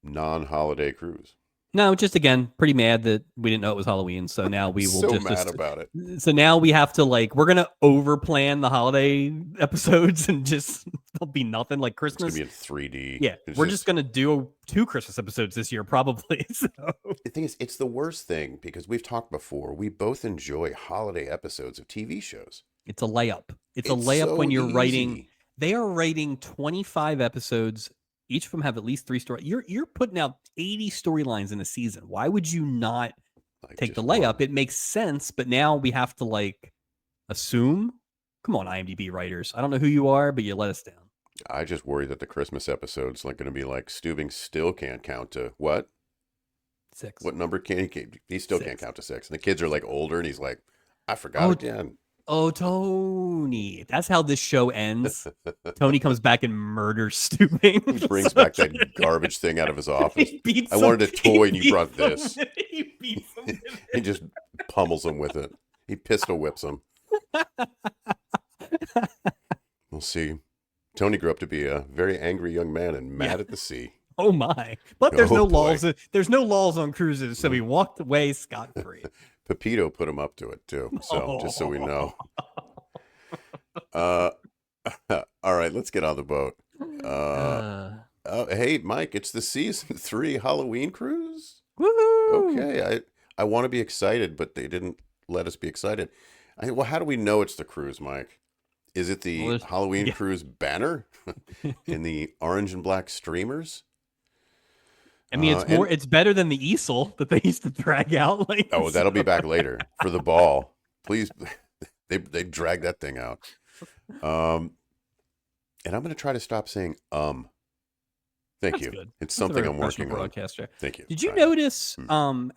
non-holiday cruise? No, just again, pretty mad that we didn't know it was Halloween. So now we will So mad about it. So now we have to we're gonna over plan the holiday episodes and just there'll be nothing like It's Christmas. gonna be in 3D. Yeah, we're just gonna do 2 Christmas episodes this year, probably. So The thing is, it's the worst thing because we've talked before. We both enjoy holiday episodes of TV shows. it's a layup. It's a It's layup so when you're writing. easy. They are writing 25 episodes. Each of them have at least 3 stories. You're putting out 80 storylines in a season. Why would you not Like take the just layup? one. It makes sense, but now we have to assume. Come on, IMDb writers. I don't know who you are, but you let us down. I just worry that the Christmas episode's like going to be like Steubing still can't count to what? 6. What number can he? He still can't 6. count to 6. And the kids are like older, and he's like, I forgot again. Oh, Tony. That's how this show ends. Tony comes back and murders Steubing. He brings back that garbage thing out of his office. I wanted a toy, and you brought this. He beats him with it. He just pummels him with it. He pistol whips him. We'll see. Tony grew up to be a very angry young man and mad at the sea. Oh my! But there's Oh, no boy. laws. There's no laws on cruises, so he walked away scot free. Pepito put him up to it too. So just so we know. All right, let's get on the boat. Hey, Mike, it's the season 3 Halloween cruise. Woohoo! Okay, I want to be excited, but they didn't let us be excited. Well, how do we know it's the cruise, Mike? Is it the Halloween cruise banner in the orange and black streamers? I mean, it's better than the easel that they used to drag out. Oh, that'll be back later for the ball. Please, they drag that thing out. And I'm going to try to stop saying Thank That's you. good. It's That's a something very I'm working on. broadcaster. Thank you. Did you Trying. notice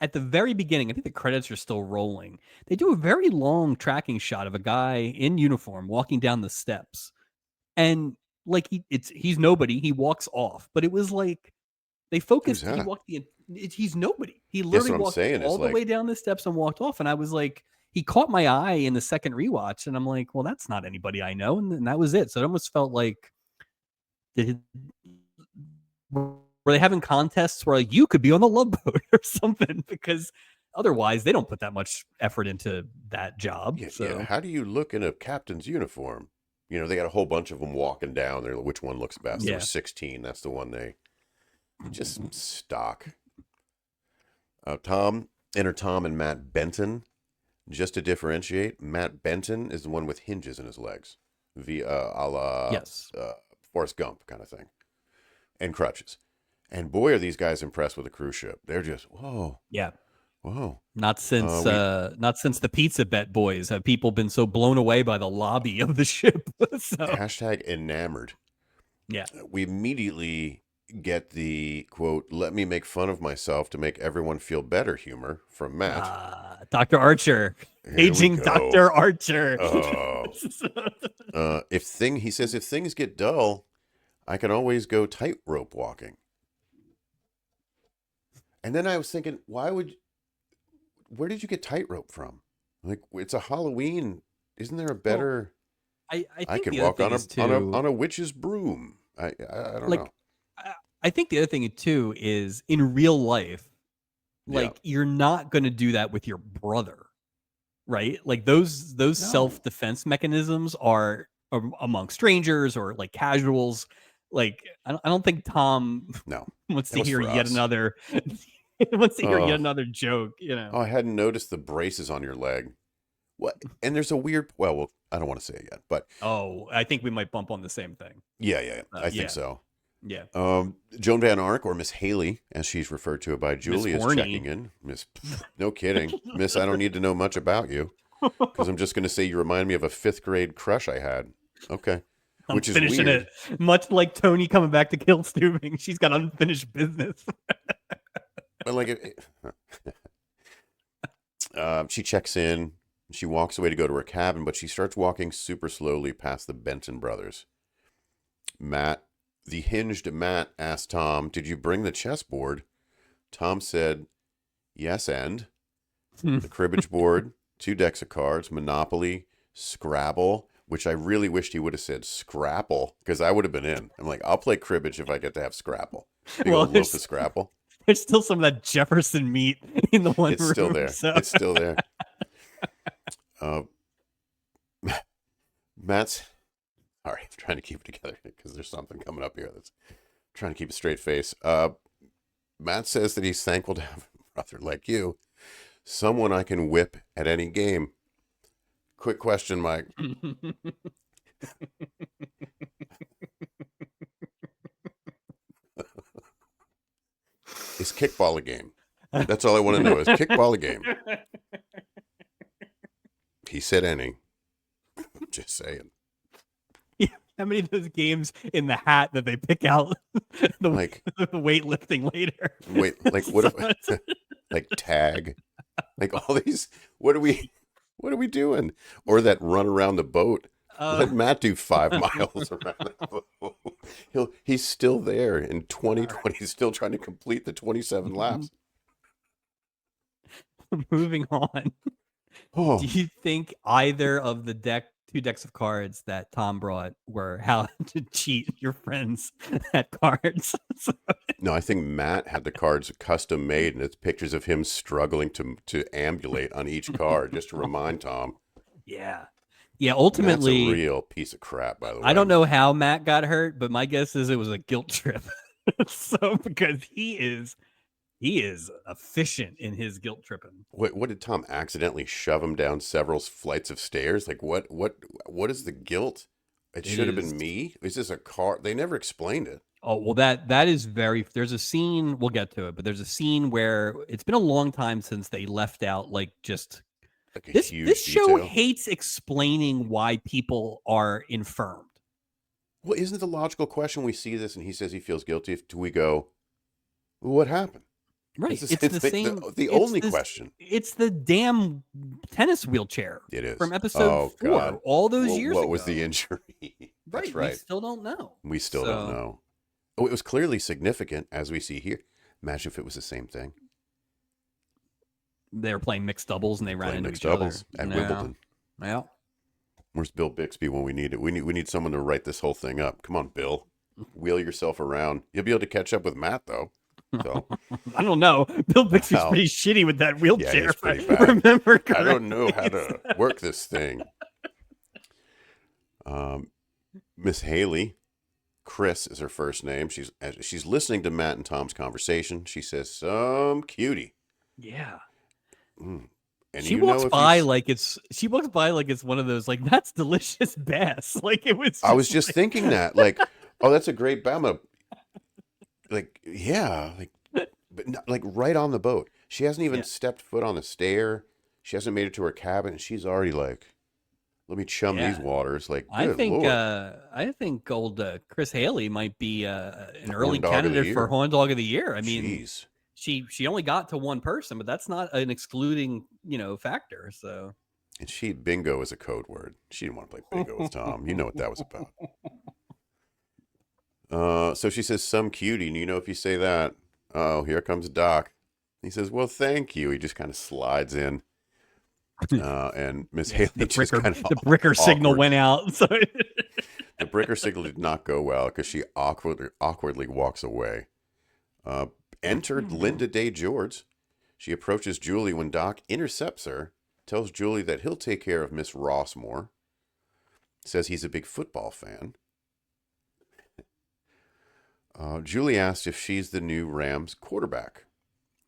at the very beginning, I think the credits are still rolling. They do a very long tracking shot of a guy in uniform walking down the steps. And he's nobody. He walks off. But it was like they focused. Who's that? He's nobody. He That's literally what I'm walked saying, all is the like- way down the steps and walked off. And I was like, he caught my eye in the second rewatch. And I'm like, well, that's not anybody I know. And that was it. So it almost felt like were they having contests where you could be on the Love Boat or something? Because otherwise they don't put that much effort into that job. Yeah, So yeah. How do you look in a captain's uniform? You know, they got a whole bunch of them walking down there. Which one looks best? There were Yeah. 16. That's the one they Mm-hmm. just stock. Enter Tom and Matt Benton. Just to differentiate, Matt Benton is the one with hinges in his legs, a la Yes. Forrest Gump kind of thing, and crutches. And boy, are these guys impressed with the cruise ship. They're just, whoa, Yeah. whoa. Not since We the Pizza Bet boys have people been so blown away by the lobby of the ship. So hashtag enamored. yeah. We immediately get the quote, "Let me make fun of myself to make everyone feel better" humor from Matt. Dr. Archer. Here we Paging go. Dr. Archer. He says, if things get dull, I can always go tightrope walking. And then I was thinking, where did you get tightrope from? Like, it's a Halloween. Isn't there a better? I I think could the other walk thing on is on too, a witch's broom. I don't know. like, I think the other thing too is in real life, Yeah. like you're not going to do that with your brother, right? Like those No. self-defense mechanisms are among strangers or like casuals. Like I don't think Tom No. wants That to was hear for yet us. another wants to hear yet Oh, another joke, you oh, know. I hadn't noticed the braces on your leg. What? And there's a weird. Well, I don't want to say it yet, but Oh, I think we might bump on the same thing. yeah, I think Yeah, so. yeah. Joan Van Ark, or Miss Haley, as she's referred to by Miss Julie, is checking Horny. in. Miss, no kidding. Miss, I don't need to know much about you because I'm just going to say you remind me of a fifth grade crush I had. Okay. I'm Which is finishing weird. it. Much like Tony coming back to kill Stubing, she's got unfinished business. But like, she checks in. She walks away to go to her cabin, but she starts walking super slowly past the Benton brothers. The hinged Matt asked Tom, "Did you bring the chessboard?" Tom said, "Yes, and the cribbage board, 2 decks of cards, Monopoly, Scrabble," which I really wished he would have said Scrapple because I would have been in. I'm like, I'll play cribbage if I get to have Scrapple. Big Well, old loaf of Scrapple. there's still some of that Jefferson meat in the one It's room. still there. So. It's still there. Uh, Matt's. Sorry, I'm trying to keep it together because there's something coming up here that's trying to keep a straight face. Matt says that he's thankful to have a brother like you, someone I can whip at any game. Quick question, Mike. Is kickball a game? That's all I want to know. Is kickball a game? He said any. Just saying. How many of those games in the hat that they pick out the weightlifting later? Wait, like what if like tag? Like all these what are we doing? Or that run around the boat. Let Matt do 5 miles around the boat. He's still there in 2020. He's still trying to complete the 27 laps. Moving on. Oh. Do you think either of the 2 decks of cards that Tom brought were how to cheat your friends at cards? No, I think Matt had the cards custom made, and it's pictures of him struggling to ambulate on each card, just to remind Tom. Yeah. Ultimately, Matt's a real piece of crap, by the way. I don't know how Matt got hurt, but my guess is it was a guilt trip. So because he is efficient in his guilt tripping. What did Tom accidentally shove him down several flights of stairs? Like what is the guilt? It should have been me. Is this a car? They never explained it. Oh, well, that is there's a scene, we'll get to it, but there's a scene where it's been a long time since they left out like just like a this huge show detail. hates explaining why people are infirmed. Well, isn't the logical question, we see this and he says he feels guilty, do we go, well, what happened? Right. It's the same. The only question. It's the damn tennis wheelchair. It is. From episode 4, God. all those years ago. What was the injury? That's right. We still don't know. We still don't know. Oh, it was clearly significant, as we see here. Imagine if it was the same thing. They were playing mixed doubles and they ran into each other at Wimbledon. Yeah. Where's Bill Bixby when we need it? We need someone to write this whole thing up. Come on, Bill. Wheel yourself around. You'll be able to catch up with Matt, though. So. I don't know. Bill Bixby's pretty shitty with that wheelchair. Yeah, he's pretty bad. Remember? I don't know how to work this thing. Miss Haley, Chris is her first name. She's listening to Matt and Tom's conversation. She says, "Some cutie." Yeah. Mm. And She you know walks if you, by like it's one of those like that's delicious bass. Like it was I was just just thinking that, like, oh, that's a great Bama. Like, yeah, like, but not, like right on the boat. She hasn't even yeah. stepped foot on the stair. She hasn't made it to her cabin, and she's already like, "Let me chum these Yeah. waters." Like, good lord, I think old Chris Haley might be an horn early dog of the candidate for year. Horn Dog of the Year. I mean, Jeez. she only got to one person, but that's not an excluding, factor. So And bingo is a code word. She didn't want to play bingo with Tom. You know what that was about. So she says, "Some cutie." And you know, if you say that, oh, here comes Doc. He says, "Well, thank you." He just kind of slides in. And Miss yeah, Haley just kind of the bricker signal awkward. went out. So The breaker signal did not go well because she awkwardly walks away. Uh, Entered Linda Day George. She approaches Julie when Doc intercepts her, tells Julie that he'll take care of Miss Rossmore, says he's a big football fan. Julie asks if she's the new Rams quarterback.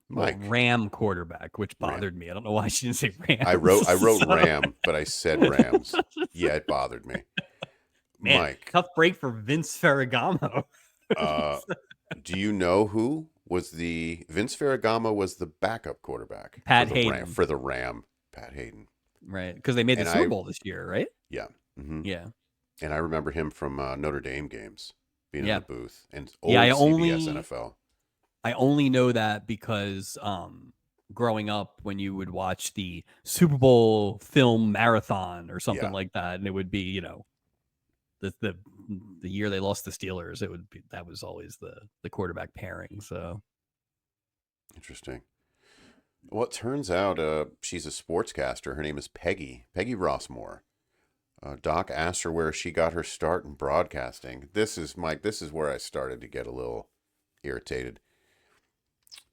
well, Mike. Ram quarterback, which Ram. bothered me. I don't know why she didn't say I Rams. wrote So, Ram, but I said Rams. Yeah, it bothered me. man, Mike, tough break for Vince Ferragamo. uh, do you know who was the Vince Ferragamo was the backup quarterback Pat Hayden, For the Ram, Pat Hayden. right? Because they made the And Super I Bowl this year, right? yeah. Hmm. Yeah, And I remember him from Notre Dame games, being in yeah, the booth, and yeah. old CBS NFL. I only know that because growing up, when you would watch the Super Bowl film marathon or something Yeah, like that, and it would be the the the year they lost the Steelers, it would be that was always the quarterback pairing. So interesting. Well, it turns out she's a sportscaster. Her name is Peggy Rossmore. Doc asked her where she got her start in broadcasting. This is Mike. This is where I started to get a little irritated.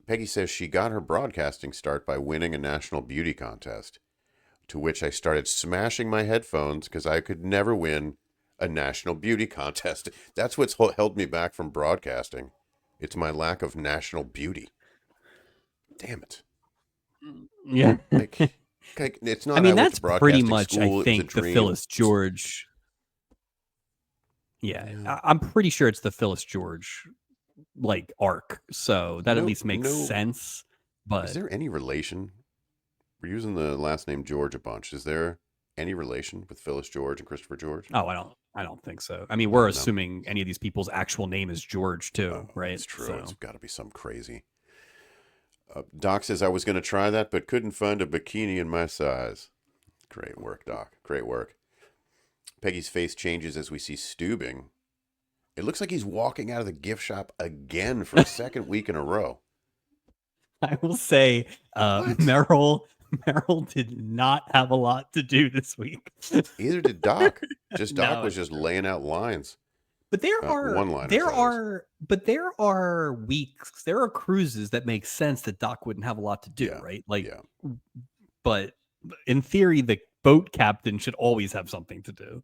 Peggy says she got her broadcasting start by winning a national beauty contest, to which I started smashing my headphones because I could never win a national beauty contest. That's what's held me back from broadcasting. It's my lack of national beauty. Damn it. yeah, Like it's I not I mean went that's to pretty broadcasting much I school. It was a think the dream. Phyllis George. Yeah, Yeah. I'm pretty sure it's the Phyllis George like arc, so that at No, least makes no. sense. Is But there any relation? We're using the last name George a bunch. Is there any relation with Phyllis George and Christopher George? oh, I don't think so. I mean, we're No. assuming any of these people's actual name is George Oh, too, right? that's true. It's So got to be some crazy. Doc says I was going to try that, but couldn't find a bikini in my size. Great work, Doc. Great work. Peggy's face changes as we see Steubing. It looks like he's walking out of the gift shop again for a second week in a row. I will say, What? Merrill did not have a lot to do this week. Either did Doc. Just Doc No, was it's just true. laying out lines. But One-liners, that is. there are weeks, there are cruises that make sense that Doc wouldn't have a lot to do, Yeah. right? Like, Yeah. but in theory, the boat captain should always have something to do.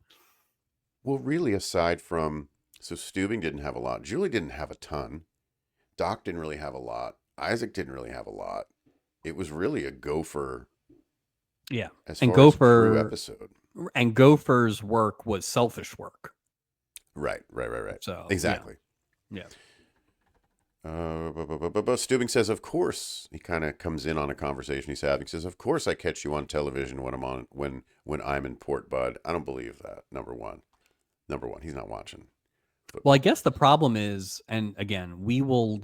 Well, really, aside from so Steubing didn't have a lot. Julie didn't have a ton. Doc didn't really have a lot. Isaac didn't really have a lot. It was really a gopher Yeah, as and far as crew episode. Gopher's work was selfish work. Right. So Exactly. yeah. But Steubing says, of course. He kind of comes in on a conversation he's having. He says, of course I catch you on television when I'm in Port Bud. I don't believe that. Number one, he's not watching Well, I football. guess the problem is, and again, we will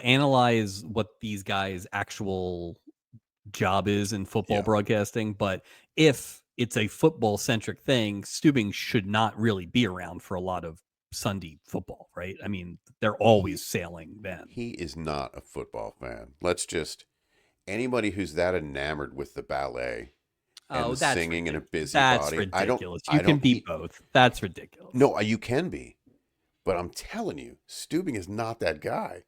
analyze what these guys' actual job is in football Yeah. broadcasting, but if it's a football centric thing, Steubing should not really be around for a lot of Sunday football, right? I mean, they're always sailing then. He is not a football fan. Anybody who's that enamored with the ballet and Oh, the that's singing and a that's busybody, ridiculous. You I can don't, be both. That's ridiculous. no, you can be, but I'm telling you, Steubing is not that guy.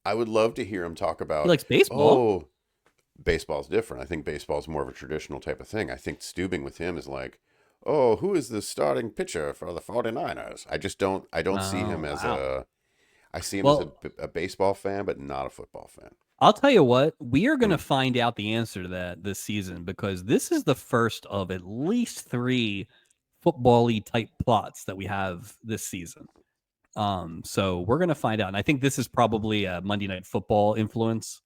I would love to hear him talk He about, likes baseball. oh, baseball's different. I think baseball's more of a traditional type of thing. I think Steubing with him is like, oh, who is the starting pitcher for the 49ers? I don't see him Oh, as wow. I see him as Well, a baseball fan, but not a football fan. I'll tell you what, we are going to Hmm. find out the answer to that this season because this is the first of at least three football-y type plots that we have this season. So we're going to find out. And I think this is probably a Monday Night Football influence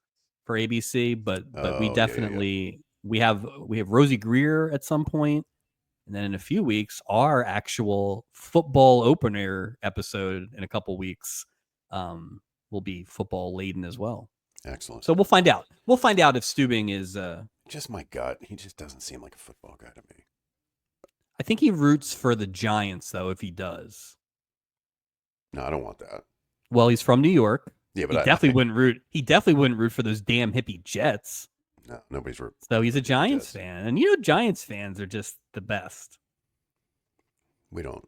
for ABC, but we Oh, yeah, yeah, yeah. definitely we have Rosie Greer at some point, and then in a few weeks, our actual football opener episode in a couple weeks will be football laden as well. Excellent. So we'll find out. We'll find out if Stubing is. Just my gut. He just doesn't seem like a football guy to me. I think he roots for the Giants, though. If he does, No, I don't want that. well, he's from New York. Yeah, He but definitely wouldn't root. He definitely wouldn't root for those damn hippie Jets. no, nobody's So he's a rooting for the Giants Jets. fan, and you know Giants fans are just the best. We don't.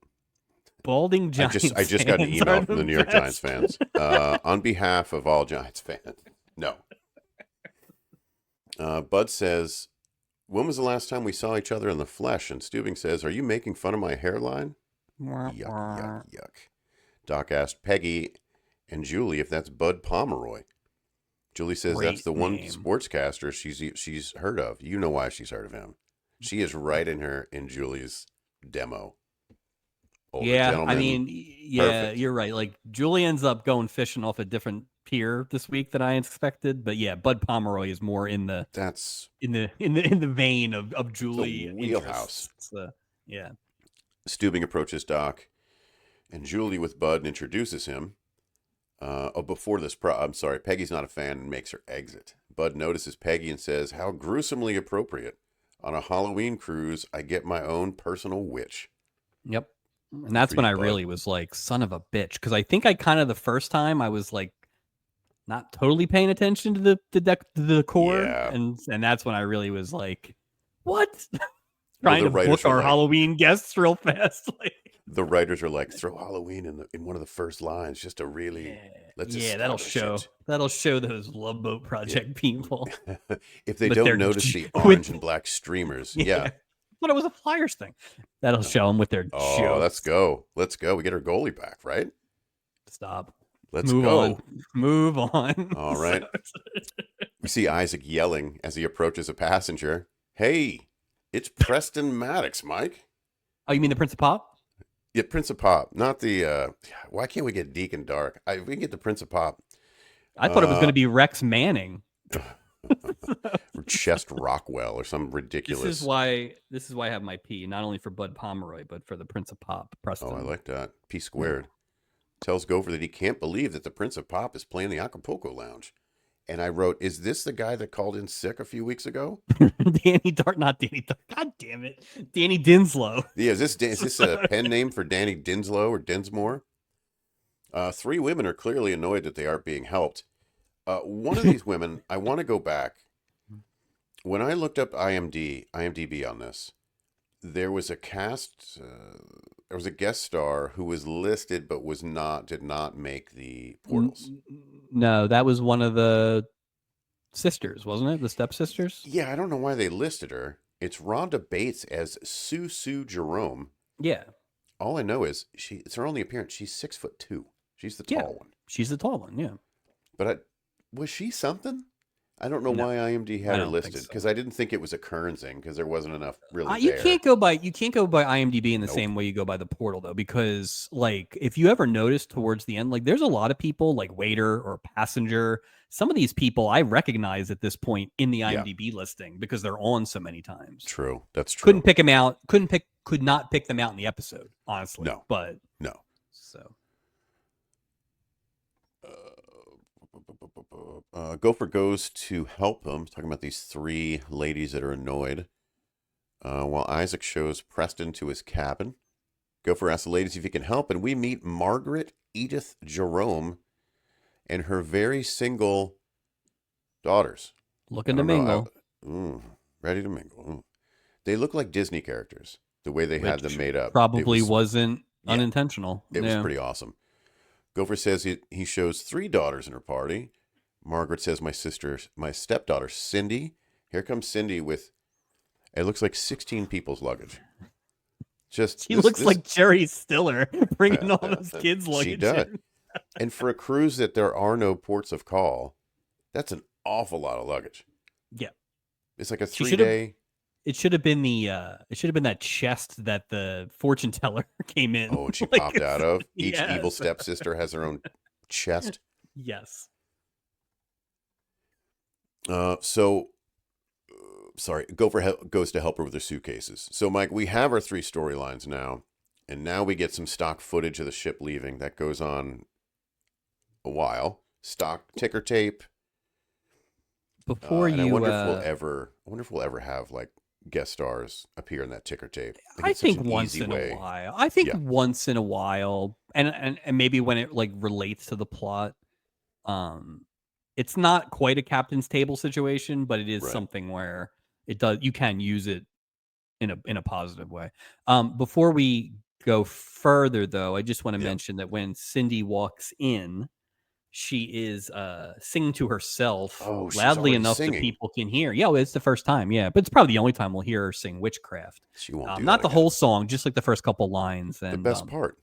Balding I Giants just got an fans are email from the the New York Giants best. fans. On behalf of all Giants fans, no. Bud says, "When was the last time we saw each other in the flesh?" And Stubing says, "Are you making fun of my hairline?" Yuck, yuck, yuck. Doc asked Peggy and Julie if that's Bud Pomeroy. Julie says that's Great the one name. sportscaster she's heard of. You know why she's heard of him. She is right in Julie's demo. Older Yeah, I gentleman, mean, yeah, perfect. you're right. Like Julie ends up going fishing off a different pier this week than I expected, but yeah, Bud Pomeroy is more in the That's vein of the Julie wheelhouse. interests. So yeah, Stubing approaches Doc and Julie with Bud and introduces him. Before this, I'm sorry, Peggy's not a fan and makes her exit. Bud notices Peggy and says, "How gruesomely appropriate. On a Halloween cruise, I get my own personal witch." yep. And Good for that's when you, I Bud. really was like, son of a bitch. Because I think I kind of the first time I was like not totally paying attention to the decor. Yeah. And that's when I really was like, what? Well, Trying the to writers book are our like, Halloween guests real fast. Like, throw Halloween in one of the first lines just to yeah, really let's yeah, establish it. that'll show those Love Boat Yeah. Project people If they with don't their notice the with orange and black streamers, yeah. yeah. But it was a Flyers thing. That'll No. show them with their Oh, let's jokes. go. Let's go. We get our goalie back, right? Stop. Let's Move on. go. Move on. All So, right. We see Isaac yelling as he approaches a passenger. "Hey, it's Preston Maddox, Mike." oh, you mean the Prince of Pop? Yeah, Prince of Pop, not the. Why can't we get Deacon Dark? We can get the Prince of Pop. I thought it was going Uh, to be Rex Manning. or Chest Rockwell or some This is ridiculous. why I have my P, not only for Bud Pomeroy, but for the Prince of Pop, Oh, I Preston. like that. P Yeah. squared tells Gopher that he can't believe that the Prince of Pop is playing the Acapulco Lounge. And I wrote, "Is this the guy that called in sick a few weeks ago?" Danny Dart, not Danny Dart. God damn it. Danny Dinslow. Yeah, is this a pen name for Danny Dinslow or Dinsmore? Three women are clearly annoyed that they aren't being helped. One of these women, I want to go back. When I looked up IMDb on this, there was a there was a guest star who was listed but did not make the portals. No, that was one of the sisters, wasn't it? The stepsisters? Yeah, I don't know why they listed her. It's Rhonda Bates as Sue Jerome. Yeah. All I know is it's her only appearance. She's 6'2". She's the Yeah. tall one. She's the tall one. Yeah. But was she something? I don't know No, why IMDb I had her don't think listed so. because I didn't think it was a Kearns thing because there wasn't enough really You there. can't go by IMDb in the Nope. same way you go by the portal though, because like if you ever notice towards the end, like there's a lot of people like waiter or passenger. Some of these people I recognize at this point in the Yeah, IMDb listing because they're on so many times. true. That's Couldn't true. pick them out. Could not pick them out in the episode, honestly. No, But no. so Gopher goes to help him, talking about these three ladies that are annoyed, while Isaac shows Preston to his cabin. Gopher asks the ladies if he can help, and we meet Margaret Edith Jerome and her very single daughters. I looking to don't know. mingle, Ready to mingle. They look like Disney characters, the way they had them which made up. probably wasn't Yeah, unintentional. it was Yeah. pretty awesome. Gopher says he shows three daughters in her party. Margaret says, my stepdaughter, Cindy. Here comes Cindy with, it looks like 16 people's luggage. Just She looks this like Jerry Stiller bringing all those kids' she luggage does. in. And for a cruise that there are no ports of call, that's an awful lot of luggage. Yeah, It's like a she three should have. day. It should have been the. It should have been that chest that the fortune teller came in. Oh, and she Like, popped out of. Each evil yes, stepsister has their own chest. yes. So sorry, Gopher goes to help her with her suitcases. So, Mike, we have our three storylines now, and now we get some stock footage of the ship leaving. That goes on a while. Stock ticker tape. Before And I you, wonder if we'll ever have like guest stars appear in that ticker tape. Like I it's such think an once easy in a way. while. I think Yeah, once in a while, and maybe when it like relates to the plot. Um, it's not quite a captain's table situation, but it is right. something where it does. You can use it in a positive way. Before we go further, though, I just want to Yeah. mention that when Cindy walks in, she is singing to herself Oh, she's loudly already enough so singing. people can hear. Yeah, well, it's the first time. Yeah, but it's probably the only time we'll hear her sing Witchcraft. She won't do that Not the again. whole song, just like the first couple lines. The And best part.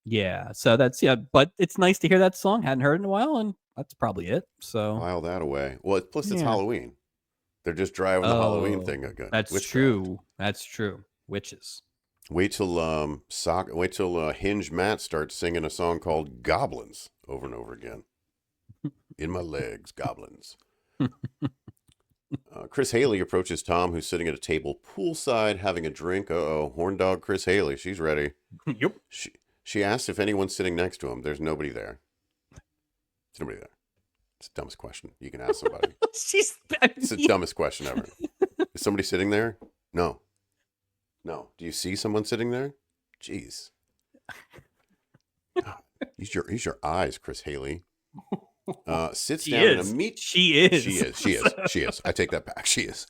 yeah, so that's but it's nice to hear that song. Hadn't heard it in a while, and that's probably it. So File that away. Well, plus it's yeah. Halloween. They're just driving the Halloween Oh, thing again. that's Witchcraft. true. That's true. Witches. Wait till Hinge Matt starts singing a song called Goblins over and over again. In my legs, goblins. Chris Haley approaches Tom, who's sitting at a table poolside having a drink. Uh-oh, horn dog Chris Haley. She's ready. Yep. She asks if anyone's sitting next to him. There's nobody there. There's nobody there. It's the dumbest question you can ask somebody. It's the dumbest question ever. Is somebody sitting there? No. No. Do you see someone sitting there? Jeez. God, use your eyes, Chris Haley. Sits She down in a is. meet. She is. She is. I take that back. She is.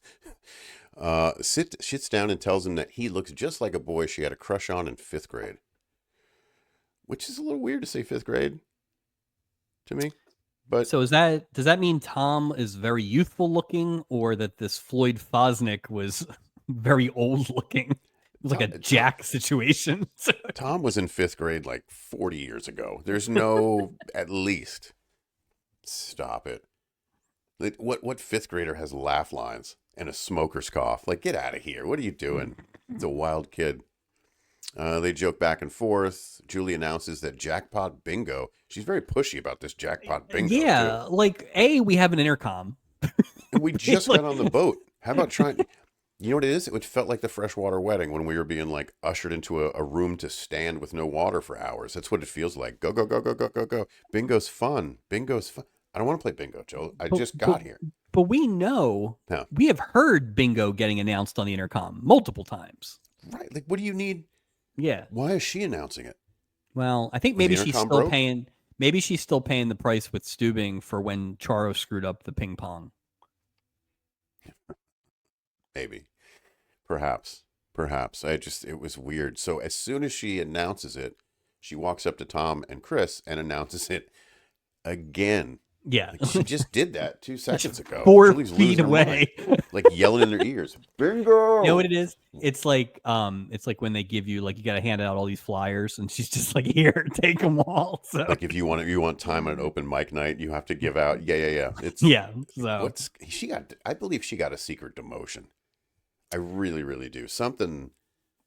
Sits down and tells him that he looks just like a boy she had a crush on in 5th grade. Which is a little weird to say 5th grade to me. But So does that mean Tom is very youthful looking, or that this Floyd Fosnick was very old looking? It was like a Jack situation. Tom was in 5th grade like 40 years ago. There's no at least. Stop it. Like, what 5th grader has laugh lines and a smoker's cough? Like, get out of here. What are you doing? It's a wild kid. They joke back and forth. Julie announces that jackpot bingo. She's very pushy about this jackpot bingo, Yeah, too. like we have an intercom. And we just Like- got on the boat. How about trying? You know what it is? It felt like the freshwater wedding when we were being like ushered into a room to stand with no water for hours. That's what it feels like. Go, go, go, go, go, go, go. Bingo's fun. Bingo's fun. I don't want to play bingo, Joe. I just got here. But we know, Yeah. we have heard bingo getting announced on the intercom multiple times. Right. Like, what do you need? Yeah. Why is she announcing it? Well, I think Was the maybe she's intercom still broke? paying. Maybe she's still paying the price with Steubing for when Charo screwed up the ping pong. Maybe. Perhaps. Perhaps. It was weird. So as soon as she announces it, she walks up to Tom and Chris and announces it again. Yeah, Like she just did that 2 seconds ago. 4 Julie's feet losing her away. mind. Like yelling in their ears. Bingo! You know what it is? It's like when they give you, like, you got to hand out all these flyers, and she's just like, here, take them all. So Like if you want time on an open mic night, you have to give out. Yeah. It's yeah. So I believe she got a secret demotion. I really, really do. Something.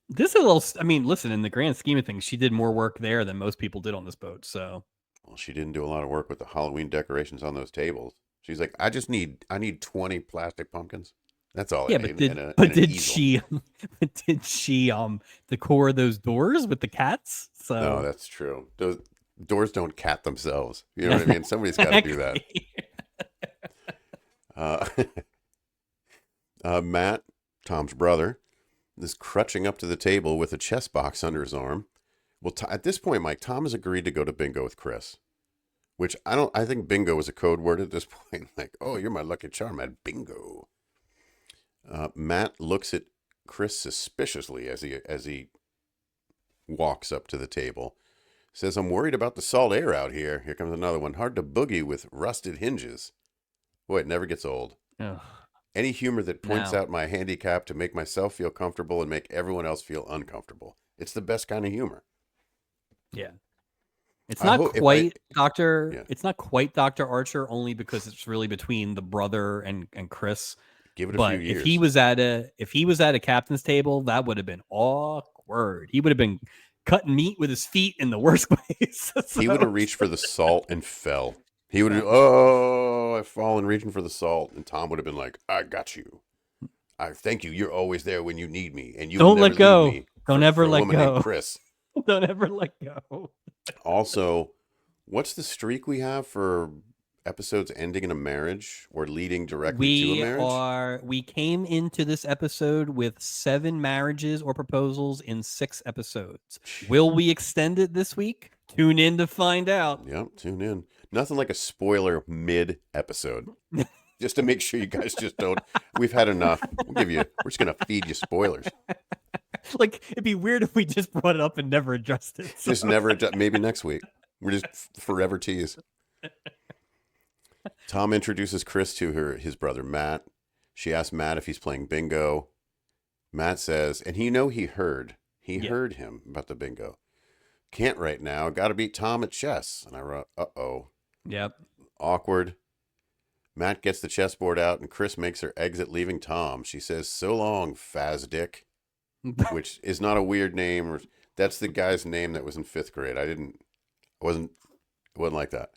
this is a little. I mean, listen, in the grand scheme of things, she did more work there than most people did on this boat. So Well, she didn't do a lot of work with the Halloween decorations on those tables. She's like, I need 20 plastic pumpkins. That's all yeah, I but need. And did an easel. she did she decor those doors with the cats? So No, that's true. Those doors don't cat themselves. You know what I mean? Somebody's got to do that. Matt, Tom's brother, is crutching up to the table with a chess box under his arm. Well, at this point, Mike, Tom has agreed to go to bingo with Chris, which I think bingo is a code word at this point. Like, oh, you're my lucky charm at bingo. Matt looks at Chris suspiciously as he walks up to the table. Says, I'm worried about the salt air out here. Here comes another one. Hard to boogie with rusted hinges. Boy, it never gets old. Ugh. Any humor that points No. out my handicap to make myself feel comfortable and make everyone else feel uncomfortable. It's the best kind of humor. Yeah. It's I not hope if I quite Doctor. yeah, It's not quite Doctor Archer, only because it's really between the brother and Chris. give it a few But years. if he was at a captain's table, that would have been awkward. He would have been cutting meat with his feet in the worst ways. He would have So reached for the salt and fell. He would have, exactly. oh, I've fallen reaching for the salt. And Tom would have been like, I got you. I thank you. You're always there when you need me. And you will Don't never let leave go. me Don't for ever a let woman named go. Chris. Don't ever let go. Also, what's the streak we have for episodes ending in a marriage or leading directly to a marriage? We came into this episode with 7 marriages or proposals in 6 episodes. Will we extend it this week? Tune in to find out. Yep, tune in. Nothing like a spoiler mid episode. Just to make sure you guys just don't. We've had enough. We're just going to feed you spoilers. Like, it'd be weird if we just brought it up and never addressed it. So. Just never, maybe next week. We're just forever tease. Tom introduces Chris to his brother Matt. She asks Matt if he's playing bingo. Matt says, and he heard. He Yeah. heard him about the bingo. Can't right now. Got to beat Tom at chess. And I wrote, uh-oh. Yep. Awkward. Matt gets the chessboard out, and Chris makes her exit, leaving Tom. She says, so long, Fazdick, which is not a weird name. That's the guy's name that was in 5th grade. It wasn't like that.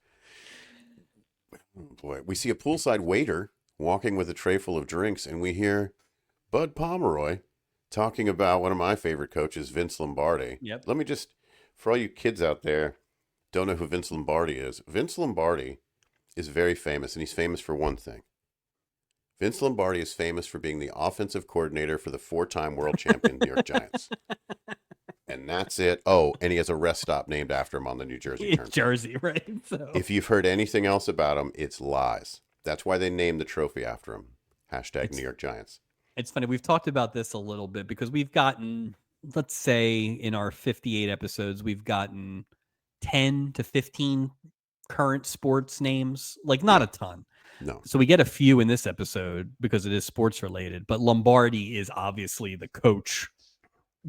Boy, we see a poolside waiter walking with a tray full of drinks, and we hear Bud Pomeroy talking about one of my favorite coaches, Vince Lombardi. Yep. Let me just, for all you kids out there, don't know who Vince Lombardi is. Vince Lombardi is very famous, and he's famous for one thing. Vince Lombardi is famous for being the offensive coordinator for the 4-time world champion New York Giants. And that's it. Oh, and he has a rest stop named after him on the New Jersey Turnpike. Jersey, right? So. If you've heard anything else about him, it's lies. That's why they named the trophy after him. New York Giants. It's funny. We've talked about this a little bit because we've gotten, let's say in our 58 episodes, we've gotten 10 to 15 current sports names, like not a ton. No. So we get a few in this episode because it is sports related, but Lombardi is obviously the coach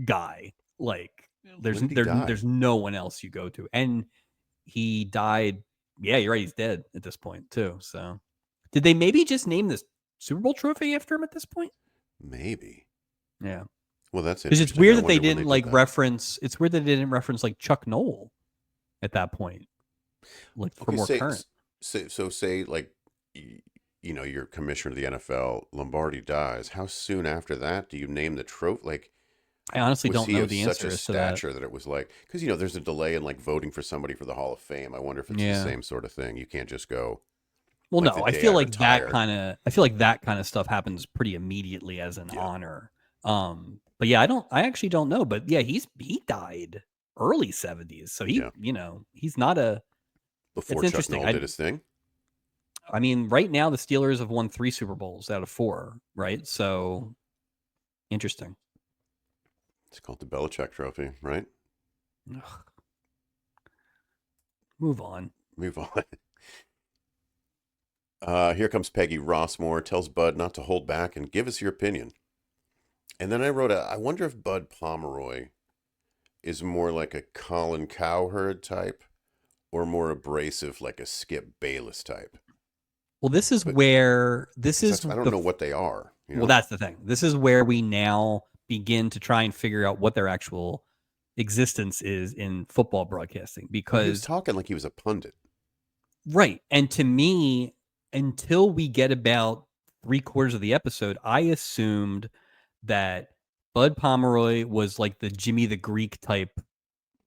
guy. Like there's no one else you go to. And he died. Yeah, you're right. He's dead at this point too. So did they maybe just name this Super Bowl trophy after him at this point? Maybe. Yeah. Well, that's because interesting. it's weird that they didn't reference. It's weird that they didn't reference like Chuck Noll at that point, like for more current. Say like, you're commissioner of the NFL. Lombardi dies. How soon after that do you name the trophy? Like, I honestly don't know the answer to that. Stature that it was like, because there's a delay in like voting for somebody for the Hall of Fame. I wonder if it's the same sort of thing. You can't just go. Well, like, no, I feel like that kind of stuff happens pretty immediately as an honor. But yeah, I actually don't know. But yeah, he died early 70s, so he's not a. Before Chuck Noll did his thing. I mean, right now the Steelers have won 3 Super Bowls out of 4, right? So interesting. It's called the Belichick Trophy, right? Ugh. Move on. Here comes Peggy Rossmore, tells Bud not to hold back and give us your opinion. And then I wrote, I wonder if Bud Pomeroy is more like a Colin Cowherd type or more abrasive like a Skip Bayless type. Well, this is where this is. I don't know what they are. Well, that's the thing. This is where we now begin to try and figure out what their actual existence is in football broadcasting, because he was talking like he was a pundit. Right. And to me, until we get about 3/4 of the episode, I assumed that Bud Pomeroy was like the Jimmy the Greek type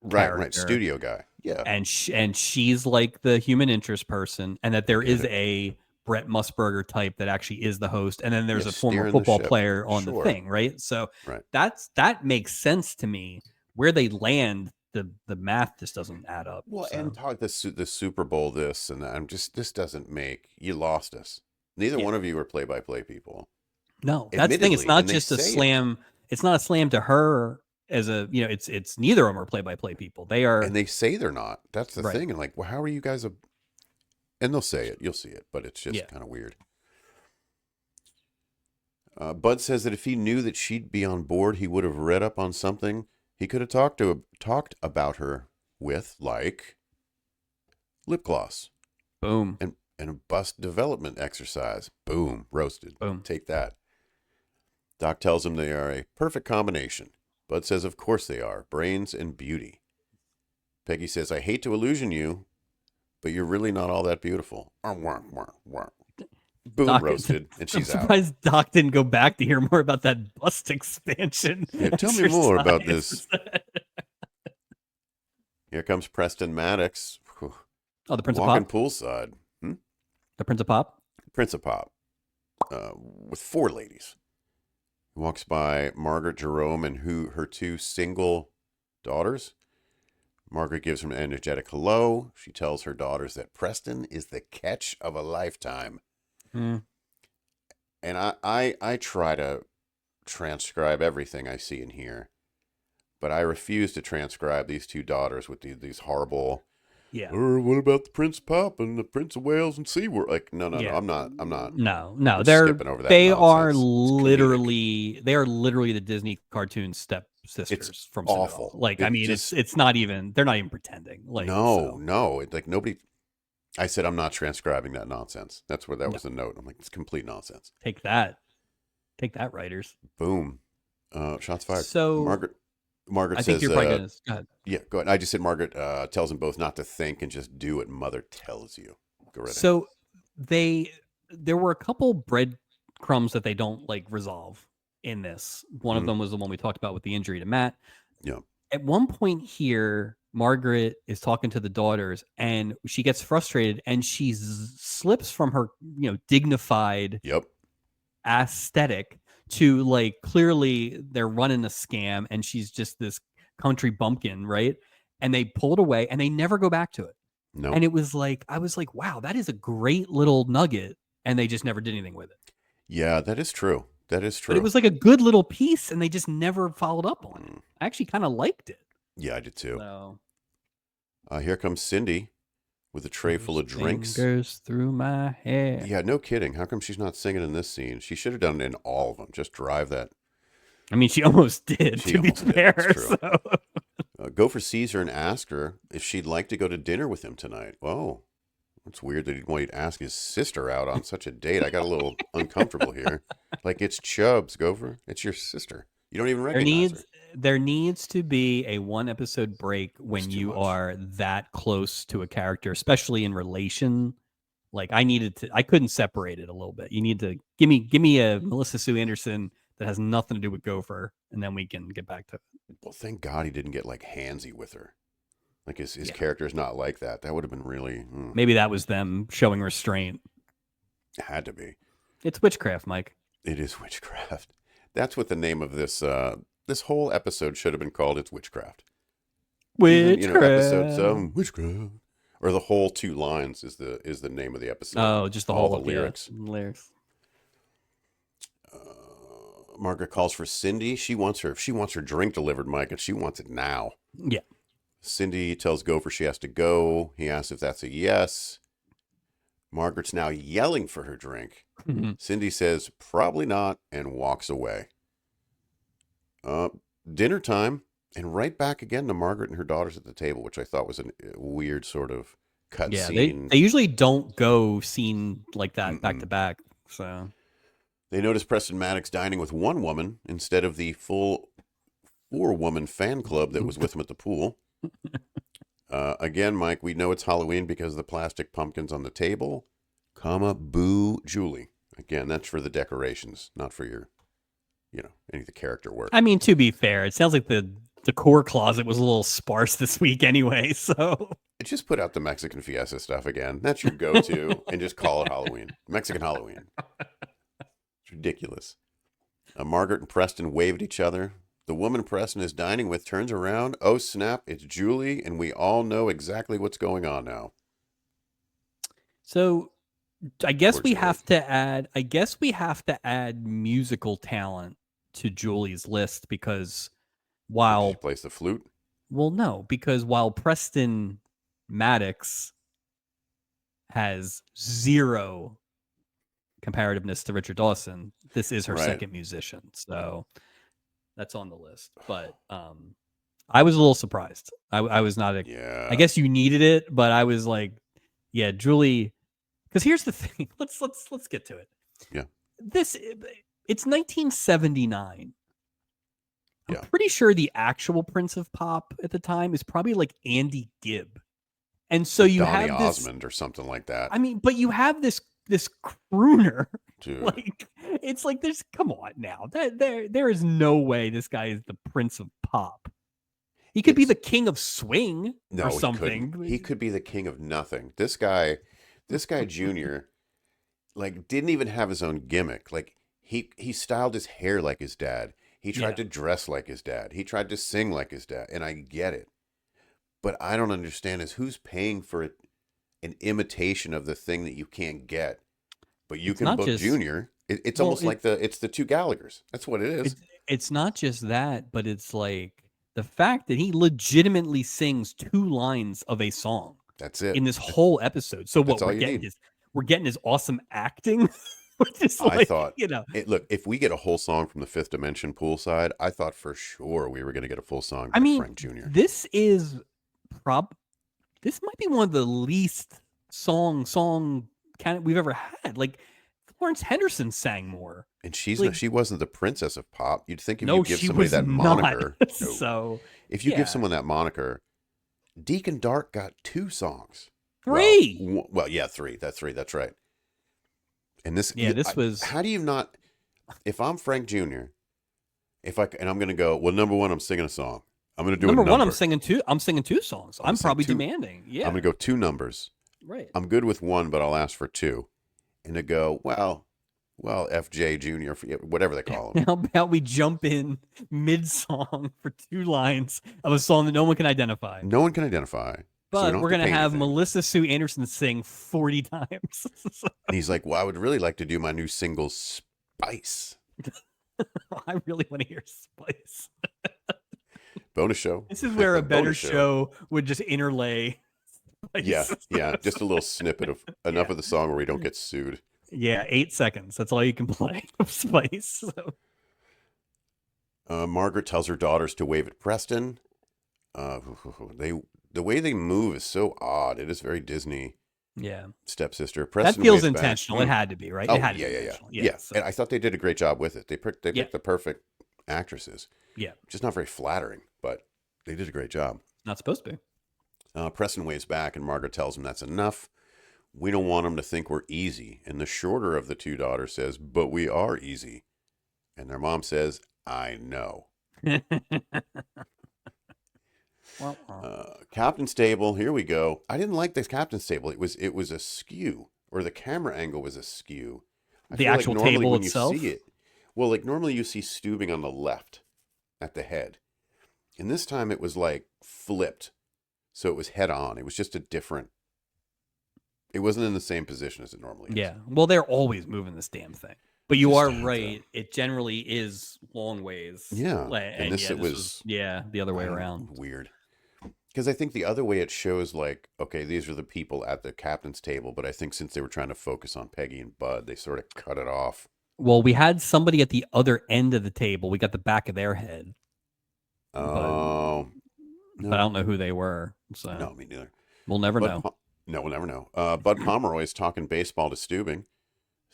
character. Right. Studio guy. Yeah. And she's like the human interest person, and that there is a Brett Musburger type that actually is the host, and then there's a former football player on the thing, right? So that makes sense to me. Where they land, the math just doesn't add up. Well, and talk the Super Bowl this and that. This doesn't make, you lost us. Neither one of you are play-by-play people. No, that's the thing. It's not just a slam. It's not a slam to her as a, it's neither of them are play-by-play people. They are, and they say they're not. That's the thing. And like, well, how are you guys and they'll say it. You'll see it, but it's just kind of weird. Bud says that if he knew that she'd be on board, he would have read up on something he could have talked about her with like lip gloss Boom. and a bust development exercise. Boom, roasted. Boom. Take that. Doc tells him they are a perfect combination. Bud says, of course they are. Brains and beauty. Peggy says, I hate to illusion you, but you're really not all that beautiful. Boom, Doc, roasted, and I'm she's out. surprised Doc didn't go back to hear more about that bust expansion Yeah, tell me more about this. exercise. Here comes Preston Maddox. Oh, the Prince of Walking Pop? poolside. The Prince of Pop? Prince of Pop. With four ladies. He walks by Margaret Jerome and her two single daughters. Margaret gives him an energetic hello. She tells her daughters that Preston is the catch of a lifetime. Mm. And I try to transcribe everything I see and hear, but I refuse to transcribe these two daughters with these horrible. Yeah. Or what about the Prince of Pop and the Prince of Wales and SeaWorld? Like, no, Yeah. I'm not. No. We're They're skipping over that they are nonsense. It's comedic. literally the Disney cartoon step sisters It's from Cinderella. awful. Like, I It mean, just it's not even they're not even pretending. Like, so no. Like nobody. I said I'm not transcribing that nonsense. That's where that no. was the note. I'm like, it's complete nonsense. Take that, writers. Boom. Shots fired. So Margaret I think says, you're probably gonna go ahead. yeah, go ahead. I just said Margaret tells them both not to think and just do what Mother tells you. Go right ahead. So there were a couple breadcrumbs that they don't like resolve in this. One of them was the one we talked about with the injury to Matt. Yeah. At one point here, Margaret is talking to the daughters and she gets frustrated and she slips from her, dignified Yep. aesthetic to like clearly they're running a scam and she's just this country bumpkin, right? And they pull it away and they never go back to it. No. And it was like, I was like, wow, that is a great little nugget. And they just never did anything with it. Yeah, that is true. That is true. But it was like a good little piece and they just never followed up on it. I actually kind of liked it. Yeah, I did too. So Here comes Cindy with a tray full of drinks. Fingers through my hair. Yeah, no kidding. How come she's not singing in this scene? She should have done it in all of them. Just drive that. I mean, she almost did, She to be almost did, fair. that's true. So. Gopher sees her and asks her if she'd like to go to dinner with him tonight. Oh, it's weird that he'd want to ask his sister out on such a date. I got a little uncomfortable here. Like, it's Chubbs, Gopher. It's your sister. You don't even recognize her. There needs to be a 1-episode break when you much. are that close to a character, especially in relation. Like I couldn't separate it a little bit. You need to give me a Melissa Sue Anderson that has nothing to do with Gopher, and then we can get back to it. Well, thank God he didn't get like handsy with her. Like his character is not like that. That would have been really. Maybe that was them showing restraint. It had to be. It's witchcraft, Mike. It is witchcraft. That's what the name of this this whole episode should have been called. It's witchcraft. Witchcraft. Even, episode 7, witchcraft, or the whole 2 lines is the name of the episode. Oh, just all the lyrics. Lyrics. Margaret calls for Cindy. She wants her drink delivered, Mike, and she wants it now. Yeah. Cindy tells Gopher she has to go. He asks if that's a yes. Margaret's now yelling for her drink. Mm-hmm. Cindy says probably not and walks away. Dinner time, and right back again to Margaret and her daughters at the table, which I thought was a weird sort of cut scene. They usually don't go scene like that back to back. So they notice Preston Maddox dining with one woman instead of the full 4-woman fan club that was with him at the pool. Again, Mike, we know it's Halloween because of the plastic pumpkins on the table, boo Julie. Again, that's for the decorations, not for your, any of the character work. I mean, to be fair, it sounds like the core closet was a little sparse this week anyway, so. Just put out the Mexican Fiesta stuff again. That's your go-to, and just call it Halloween. Mexican Halloween. It's ridiculous. Margaret and Preston wave at each other. The woman Preston is dining with turns around. Oh, snap, it's Julie, and we all know exactly what's going on now. So I guess we have to add musical talent to Julie's list because while she plays the flute. Well, no, because while Preston Maddox has zero comparativeness to Richard Dawson, this is her second musician. So that's on the list. But I was a little surprised. I was not. I Yeah. guess you needed it, but I was like, yeah, Julie. Because here's the thing. Let's get to it. Yeah. This it's 1979. I'm Yeah. pretty sure the actual Prince of Pop at the time is probably like Andy Gibb. And so Like you Donny have this, Osmond or something like that. I mean, but you have this crooner. Dude. Like it's like there's come on now. That there is no way this guy is the Prince of Pop. He could be It's the king of swing or no, he couldn't. He something. could be the king of nothing. This guy Junior, like didn't even have his own gimmick. Like he styled his hair like his dad. He Yeah. tried to dress like his dad. He tried to sing like his dad, and I get it. But I don't understand is who's paying for it, an imitation of the thing that you can't get, but you It's can not book just Junior. It's well, almost like it's the two Gallaghers. That's what it is. it's not just that, but it's like the fact that he legitimately sings 2 lines of a song That's it. in this whole episode. So That's what all you need. we're getting his awesome acting, which is I like, thought, you know, look, if we get a whole song from the Fifth Dimension poolside, I thought for sure we were going to get a full song I by mean, Frank Jr. this is prob this might be one of the least song kind we've ever had. Like Florence Henderson sang more. And Like she wasn't the princess of pop. You'd think if you no, give she somebody was that not. moniker, no. So If you give yeah, someone that moniker, Deacon Dark got 2 songs. 3. Well, yeah, 3. That's 3. That's right. And this, Yeah, this was how do you not? If I'm Frank Jr., and I'm going to go, well, number one, I'm singing a song. I'm going to do number a one. number. I'm singing 2 songs. I'm gonna I'm sing probably 2. demanding. I'm Yeah, going to go 2 numbers. right. I'm good with 1, but I'll ask for 2. And to go, well, FJ Jr., whatever they call him. How about we jump in mid song for 2 lines of a song that no one can identify? No one can identify. So we But don't we're have to gonna pay have anything. Melissa Sue Anderson sing 40 times. And he's like, well, I would really like to do my new single, Spice. I really want to hear Spice. Bonus show. This is where a better Bonus show would just interlay Yeah, Spice. yeah. Just a little snippet of enough Yeah. of the song where we don't get sued. Yeah, 8 seconds. That's all you can play of Spice. So. Margaret tells her daughters to wave at Preston. The way they move is so odd. It is very Disney. Yeah, Stepsister. that Preston feels waves intentional. back. It had to be, right? Oh It had to yeah, be yeah, yeah, intentional. yeah. So. And I thought they did a great job with it. They picked Yeah. the perfect actresses. Yeah, Just not very flattering, but they did a great job. not supposed to be. Preston waves back, and Margaret tells him that's enough. We don't want him to think we're easy. And the shorter of the 2 daughters says, but we are easy. And their mom says, I know. Captain's table, here we go. I didn't like this captain's table. It was askew, or the camera angle was askew. I The feel actual like normally table when itself? you see it, well, like normally you see Steubing on the left at the head. And this time it was like flipped. So it was head on. It was just it wasn't in the same position as it normally is. Yeah. Well, they're always moving this damn thing. But you Just are to have right. It generally is long ways. Yeah. And And this, yeah, it was the other way I don't know, around. weird. Because I think the other way it shows like, okay, these are the people at the captain's table, but I think since they were trying to focus on Peggy and Bud, they sort of cut it off. Well, we had somebody at the other end of the table. We got the back of their head. Oh, But I don't know who they were. So no, me neither. we'll never know. No, we'll never know. Bud Pomeroy's talking baseball to Steubing.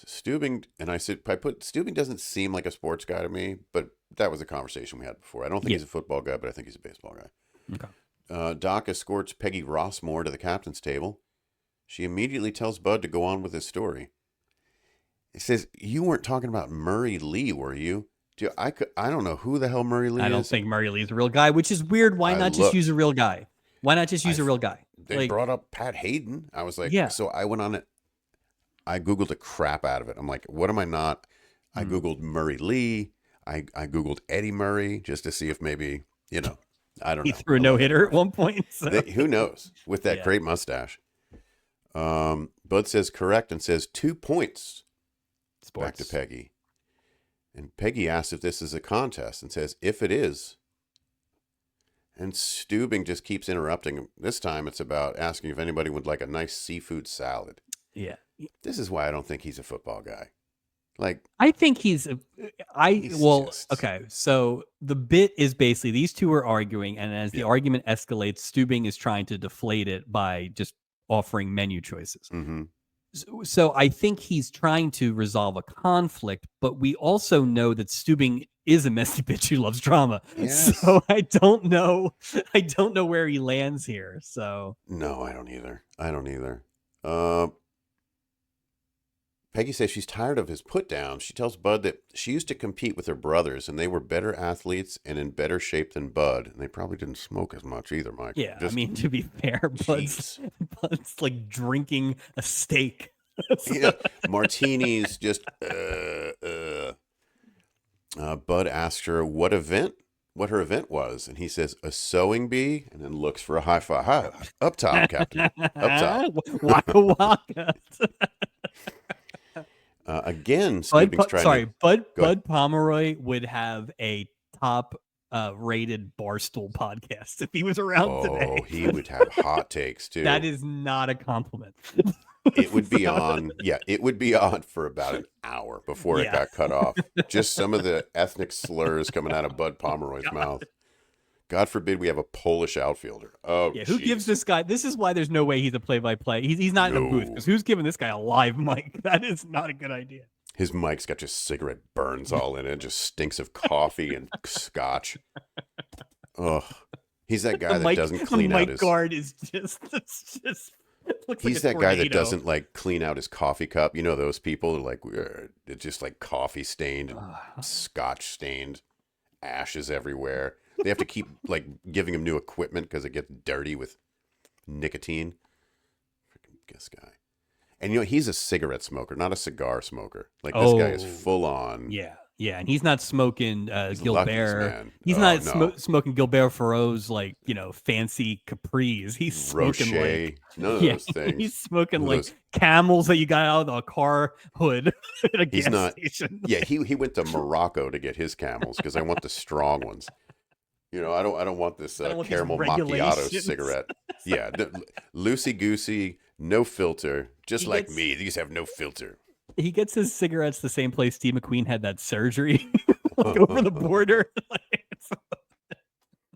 Steubing, and Steubing doesn't seem like a sports guy to me, but that was a conversation we had before. I don't think he's a football guy, but I think he's a baseball guy. Okay. Doc escorts Peggy Rossmore to the captain's table. She immediately tells Bud to go on with his story. It says, you weren't talking about Murray Lee, were you? Dude, I don't know who the hell Murray Lee is. I don't think Murray Lee's a real guy, which is weird. Why not just use a real guy? Why not just use a real guy? They brought up Pat Hayden. I was like, yeah. So I went on it. I Googled the crap out of it. I'm like, what am I not? I Googled Murray Lee. I Googled Eddie Murray just to see if maybe, I don't know. He threw a no-hitter at one point. So. Who knows? With that great mustache. Bud says correct and says 2 points. Sports. Back to Peggy. And Peggy asks if this is a contest and says, if it is. And Steubing just keeps interrupting. This time it's about asking if anybody would like a nice seafood salad. Yeah. This is why I don't think he's a football guy. Like I think he's just okay. So the bit is basically these two are arguing, and as the yeah. argument escalates, Steubing is trying to deflate it by just offering menu choices. Mm-hmm. So I think he's trying to resolve a conflict, but we also know that Steubing is a messy bitch who loves drama. Yes. So I don't know. I don't know where he lands here. So No, I don't either. I don't either. Uh, Peggy says she's tired of his put down. She tells Bud that she used to compete with her brothers and they were better athletes and in better shape than Bud. And they probably didn't smoke as much either, Mike. yeah, I Just, mean to be fair, jeez. Bud's like drinking a steak. Yeah. Martinis, just, Bud asks her what her event was. And he says, a sewing bee, and then looks for a high five. Hi, up top, Captain. Up top. Waka waka. Again, Stubing's trying to go ahead. Bud Pomeroy would have a top rated Barstool podcast if he was around today. Oh, he would have hot takes too. That is not a compliment. It would be on, yeah, it would be on for about an hour before it Yeah. got cut off. Just some of the ethnic slurs coming out of Bud Pomeroy's mouth. God forbid we have a Polish outfielder. Oh, Yeah, who jeez. gives this guy? This is why there's no way he's a play-by-play. He's not in a booth, No. because who's giving this guy a live mic? That is not a good idea. His mic's got just cigarette burns all in it. Just stinks of coffee and scotch. Ugh. He's that guy that doesn't clean the out mic his guard is just it's just looks He's like a that guy that tornado. doesn't like clean out his coffee cup. You know those people like it's just like coffee stained, and scotch stained, ashes everywhere. They have to keep like giving him new equipment because it gets dirty with nicotine. Freaking this guy. And you know he's a cigarette smoker, not a cigar smoker. Like this guy is full on. Yeah, and he's not smoking He's the luckiest Gilbert. man. He's Oh, not no. smoking Gilbert Farrow's like fancy capris. He's smoking Rocher, like none of those things. he's smoking None of like those- Camels that you got out of the car hood at a He's gas not. station. Yeah, he went to Morocco to get his Camels because I want the strong ones. You know, I don't want this I don't want these caramel macchiato regulations. cigarette. Yeah, loosey goosey, no filter, just He like gets- me. These have no filter. He gets his cigarettes the same place Steve McQueen had that surgery, like over the border.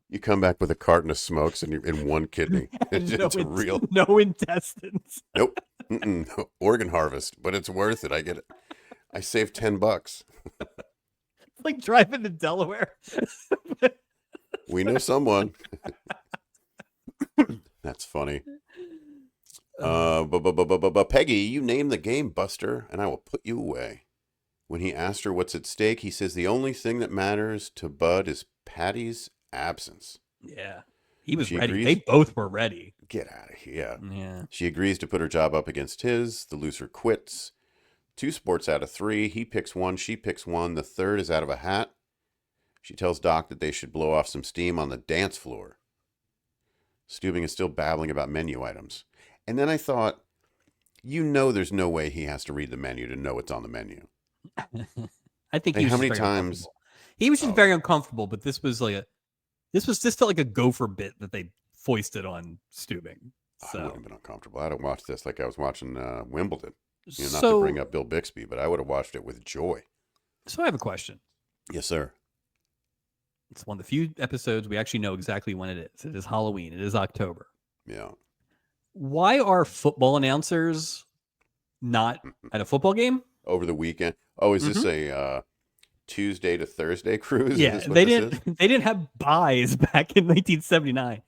You come back with a carton of smokes and you're in one kidney. It's a real no intestines. nope. No, organ harvest, but it's worth it. I get it. I saved $10. Like driving to Delaware. We know someone. That's funny. Peggy, you name the game, Buster, and I will put you away. When he asked her what's at stake, he says the only thing that matters to Bud is Patty's absence. Yeah, he was She ready. agrees? They both were ready. Get out of here. Yeah. She agrees to put her job up against his. The loser quits. 2 sports out of 3. He picks one. She picks one. The third is out of a hat. She tells Doc that they should blow off some steam on the dance floor. Steubing is still babbling about menu items. And then I thought, there's no way he has to read the menu to know what's on the menu. I think Hey, he was how just many very times- uncomfortable. He was just Oh. very uncomfortable, but this was just felt like a gopher bit that they foisted on Steubing. I So, wouldn't have been uncomfortable. I'd have watched this like I was watching Wimbledon. Not so, to bring up Bill Bixby, but I would have watched it with joy. so I have a question. Yes, sir. It's one of the few episodes we actually know exactly when it is. It is Halloween. It is October. Yeah. Why are football announcers not at a football game? Over the weekend. Oh, is this a Tuesday to Thursday cruise? Is Yeah, this what they this didn't. is? They didn't have buys back in 1979.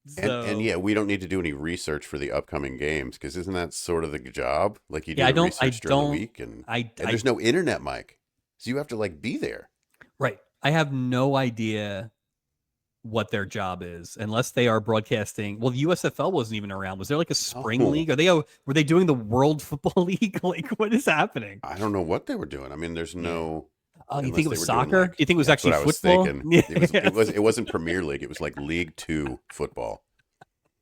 So, And yeah, we don't need to do any research for the upcoming games because isn't that sort of the job? Like you do Yeah, I the don't- research I during the don't- week, and I there's no internet, Mike, so you have to like be there. right. I have no idea what their job is unless they are broadcasting. Well, the USFL wasn't even around. Was there like a spring Oh. league? Were they doing the World Football League? Like, what is happening? I don't know what they were doing. I mean, there's no. Oh, you unless think it they was were doing, soccer? like- You think it was That's actually what I was football? thinking. Yeah. It wasn't Premier League. It was like League 2 football.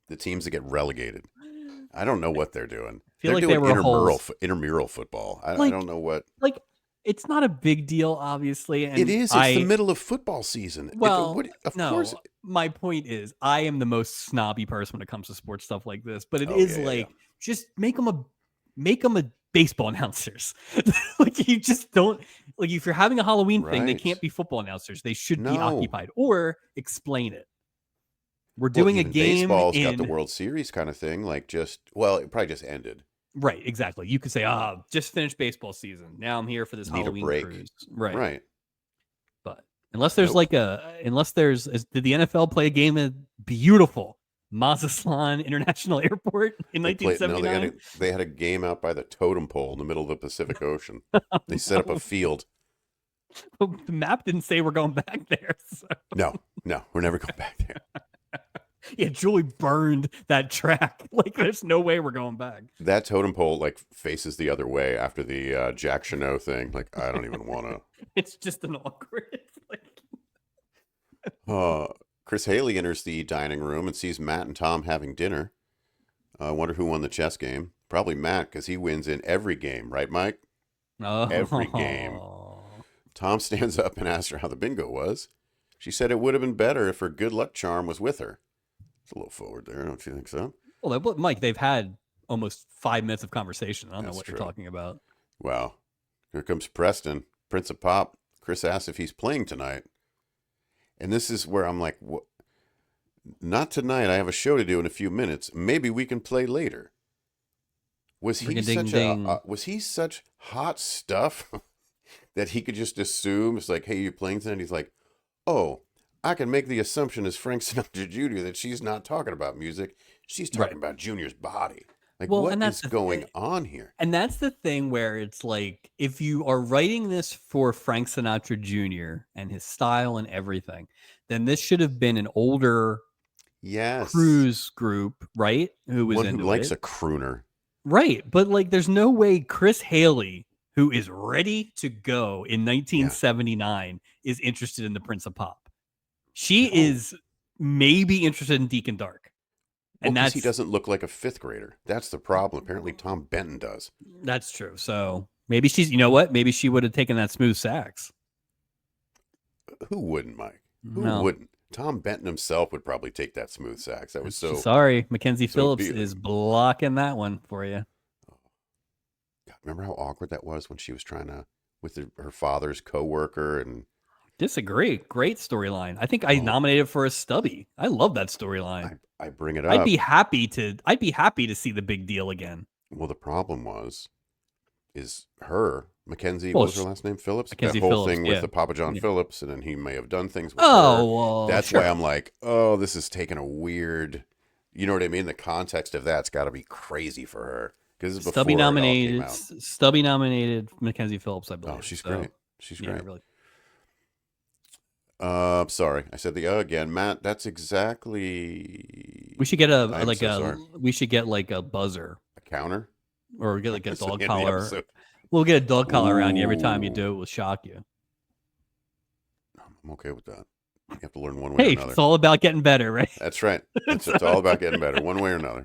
The teams that get relegated. I don't know what they're doing. Feel They're like doing they were intramural football. I Like- don't know what. Like, it's not a big deal, obviously. And It is. It's the middle of football season. Well, of no, course. my point is, I am the most snobby person when it comes to sports stuff like this. But it Oh, is yeah, like, just make them a baseball announcers. Like you just don't like if you're having a Halloween thing, they can't Right. be football announcers. They should be No. occupied or explain it. We're Well, doing a even game baseball's got the in World Series kind of thing. Like well, it probably just ended. right, exactly. You could say, just finished baseball season. Now I'm here for this Need a Halloween break. cruise. Right. Right. But unless there's Nope. like did the NFL play a game at beautiful Mazatlan International Airport in They played. No, 1979? they had a game out by the totem pole in the middle of the Pacific Ocean. They set up a No. field. The map didn't say we're going back there. So. No, we're never going back there. Yeah, Julie burned that track. Like, there's no way we're going back. That totem pole like faces the other way after the Jack Chanot thing. Like, I don't even want to. It's just an awkward. It's like... Chris Haley enters the dining room and sees Matt and Tom having dinner. I wonder who won the chess game. Probably Matt, because he wins in every game, right, Mike? Oh. Every game. Tom stands up and asks her how the bingo was. She said it would have been better if her good luck charm was with her. It's a little forward there, don't you think so? Well, Mike, they've had almost 5 minutes of conversation. I don't know what true. you're talking about. Wow. Here comes Preston, Prince of Pop. Chris asks if he's playing tonight. And this is where I'm like, what? Not tonight. I have a show to do in a few minutes. Maybe we can play later. Was he such hot stuff that he could just assume it's like, hey, you're playing tonight? He's like, oh, I can make the assumption as Frank Sinatra Jr. that she's not talking about music. She's talking about Junior's body. Like, Well, what and that's is going on here? And that's the thing where it's like, if you are writing this for Frank Sinatra Jr. and his style and everything, then this should have been an older cruise group, right? Who was one into who likes it. a crooner. Right. But like, there's no way Chris Haley, who is ready to go in 1979, is interested in the Prince of Pop. She is maybe interested in Deacon Dark. And because he doesn't look like a fifth grader. That's the problem. Apparently Tom Benton does. That's true. So maybe she's, you know what? Maybe she would have taken that smooth sax. Who wouldn't, Mike? Who wouldn't? Tom Benton himself would probably take that smooth sax. That was so... Sorry, Mackenzie Phillips is blocking that one for you. God, remember how awkward that was when she was trying to... with her father's co-worker and... Disagree. Great storyline. I think I nominated for a stubby. I love that storyline. I bring it up. I'd be happy to see the big deal again. Well, the problem is Mackenzie, what was her last name? Phillips? Mackenzie that whole Phillips, thing with the Papa John Phillips, and then he may have done things with her. Well, that's why I'm like, oh, this is taking a weird, you know what I mean? The context of that's got to be crazy for her. Because before Stubby it all came out. Stubby nominated Mackenzie Phillips, I believe. Oh, she's great. She's great. Really. Sorry, I said the again, Matt. That's exactly. We should get we should get like a buzzer, a counter, or get like a dog collar. We'll get a dog collar around you every time you do it. Will shock you. I'm okay with that. You have to learn one way or another. It's all about getting better, right? That's right. It's all about getting better, one way or another.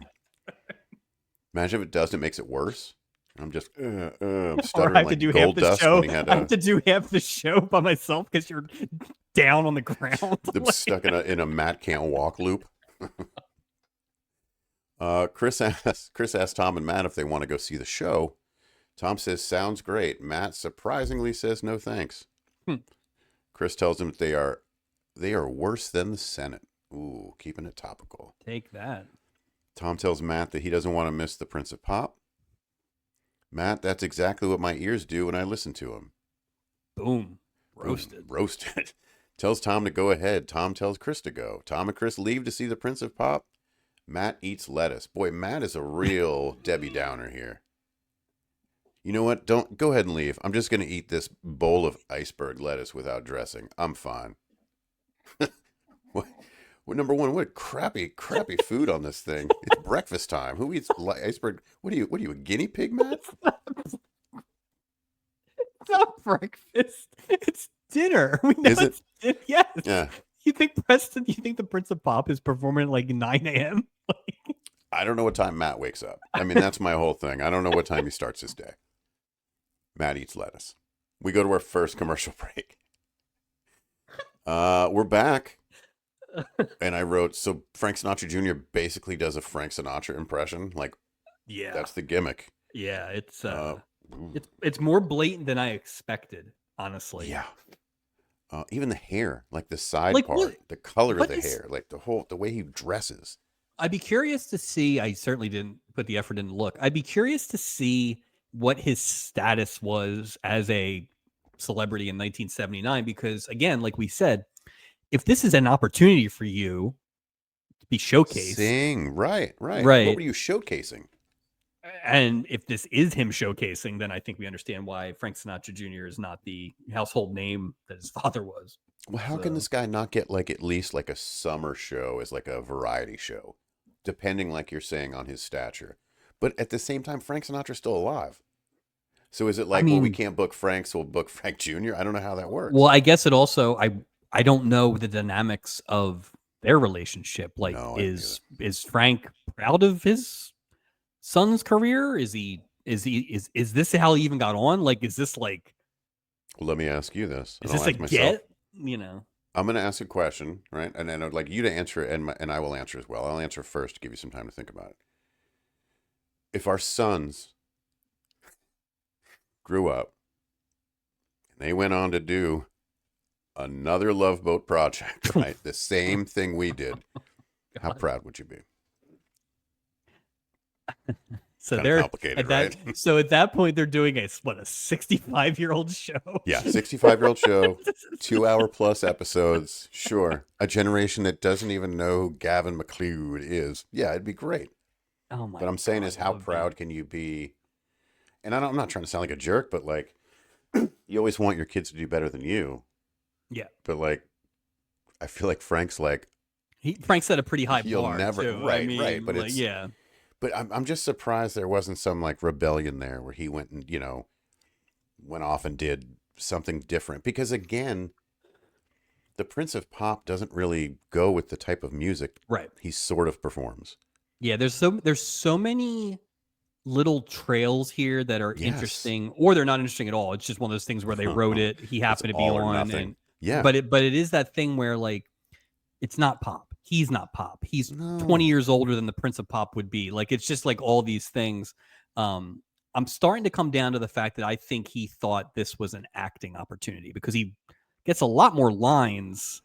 Imagine if it doesn't, it makes it worse. I'm just I'm stuttering I have to do half the show. I have to do half the show by myself because you're down on the ground. I'm stuck in a Matt can't walk loop. Chris asked Tom and Matt if they want to go see the show. Tom says sounds great. Matt surprisingly says no thanks. Chris tells him that they are worse than the Senate. Ooh, keeping it topical. Take that. Tom tells Matt that he doesn't want to miss the Prince of Pop. Matt, that's exactly what my ears do when I listen to him. Boom. Roasted. Roasted. Tells Tom to go ahead. Tom tells Chris to go. Tom and Chris leave to see the Prince of Pop. Matt eats lettuce. Boy, Matt is a real Debbie Downer here. You know what? Don't go ahead and leave. I'm just going to eat this bowl of iceberg lettuce without dressing. I'm fine. Well, number one, what crappy food on this thing. It's breakfast time. Who eats iceberg? What are you, a guinea pig, Matt? It's not breakfast. It's dinner. We know it's dinner. Yes. Yeah. You think the Prince of Pop is performing at like 9 a.m.? I don't know what time Matt wakes up. I mean, that's my whole thing. I don't know what time he starts his day. Matt eats lettuce. We go to our first commercial break. We're back. And I wrote, so Frank Sinatra Jr. basically does a Frank Sinatra impression. Like, yeah, that's the gimmick. Yeah, Uh, ooh, it's more blatant than I expected, honestly. yeah. Even the hair, like the side Like part, the color of what the is hair, like the way he dresses. I'd be curious to see. I certainly didn't put the effort in to look. I'd be curious to see what his status was as a celebrity in 1979 because again, like we said, if this is an opportunity for you to be showcased, Sing, right, right. What right? were you showcasing? And if this is him showcasing, then I think we understand why Frank Sinatra Jr. is not the household name that his father was. Well, how can So, this guy not get like at least like a summer show as like a variety show, depending like you're saying on his stature? But at the same time, Frank Sinatra's still alive. So is it I like, well, we mean, can't book Frank, so we'll book Frank Jr.? I don't know how that well, works. I guess it also I don't know the dynamics of their relationship. Like, No, I don't either. is Frank proud of his son's career? Is this how he even got on? Like, Well, let me ask you this, is and I'll this a ask myself. get? You know, I'm going to ask a question, right? And I'd like you to answer it, and I will answer as well. I'll answer first to give you some time to think about it. If our sons grew up and they went on to do another Love Boat project, right? The same thing we did, how God. proud would you be? So Kind of they're complicated, at right? that. So at that point, they're doing a 65-year-old show. Yeah, 65-year-old show, 2 hour plus episodes. Sure. A generation that doesn't even know who Gavin McLeod is. Yeah, it'd be great. Oh But my I'm saying God, is, that how would be proud can you be? And I'm not trying to sound like a jerk, but like, you always want your kids to do better than you. yeah. But like, I feel like Frank's like, Frank set a pretty high you'll bar never, too. I right, right. mean, But like, it's, yeah, but I'm just surprised there wasn't some like rebellion there where he went and, went off and did something different. Because again, the Prince of Pop doesn't really go with the type of music right. he sort of performs. Yeah, there's so many little trails here that are Yes. interesting, or they're not interesting at all. It's just one of those things where they wrote it. He It's happened to be all or on, nothing. and Yeah. but it is that thing where like it's not pop. He's not pop. He's 20 No. years older than the Prince of Pop would be. Like it's just like all these things. Um, I'm starting to come down to the fact that I think he thought this was an acting opportunity because he gets a lot more lines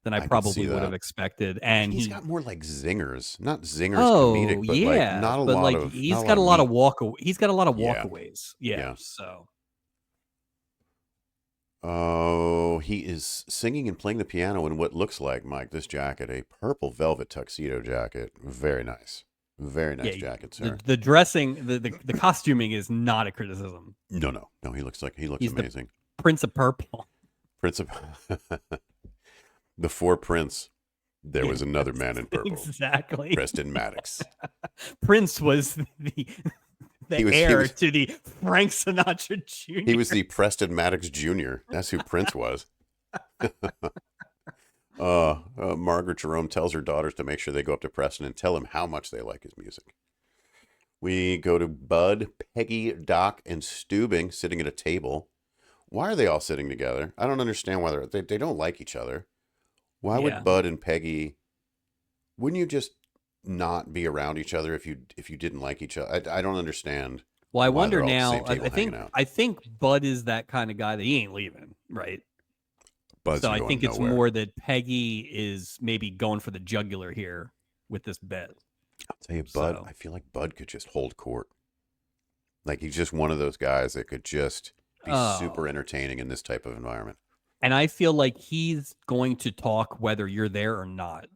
than I I could see probably would have that. expected. And And he's got more like zingers, not zingers comedic, oh but like yeah, but like not a lot of meat. he's got a lot of Yeah. walkaways. Yeah. Yeah. So Oh, he is singing and playing the piano in what looks like, Mike, this jacket, a purple velvet tuxedo jacket. Very nice. Very yeah, nice jacket, the sir. the dressing, the costuming is not a criticism. No, no. No, he looks He's the amazing. Prince of Purple. Prince of the Four Prince. There Yeah, was another man in purple. exactly. Preston Maddox. Prince was He the was he heir was to the Frank Sinatra he was Jr. the Preston Maddox Jr. That's who Prince was. Margaret Jerome tells her daughters to make sure they go up to Preston and tell him how much they like his music. We go to Bud, Peggy, Doc, and Steubing sitting at a table. Why are they all sitting together? I don't understand why they don't like each other. Why would Yeah. Bud and Peggy? Wouldn't you just not be around each other if you didn't like each other? I don't understand Well, I why wonder they're all at the now. same table hanging out. I think Bud is that kind of guy that he ain't leaving, right? Bud's So I going think it's nowhere. more that Peggy is maybe going for the jugular here with this bet. I'll tell you, Bud. So I feel like Bud could just hold court. Like he's just one of those guys that could just be super oh, entertaining in this type of environment. and I feel like he's going to talk whether you're there or not.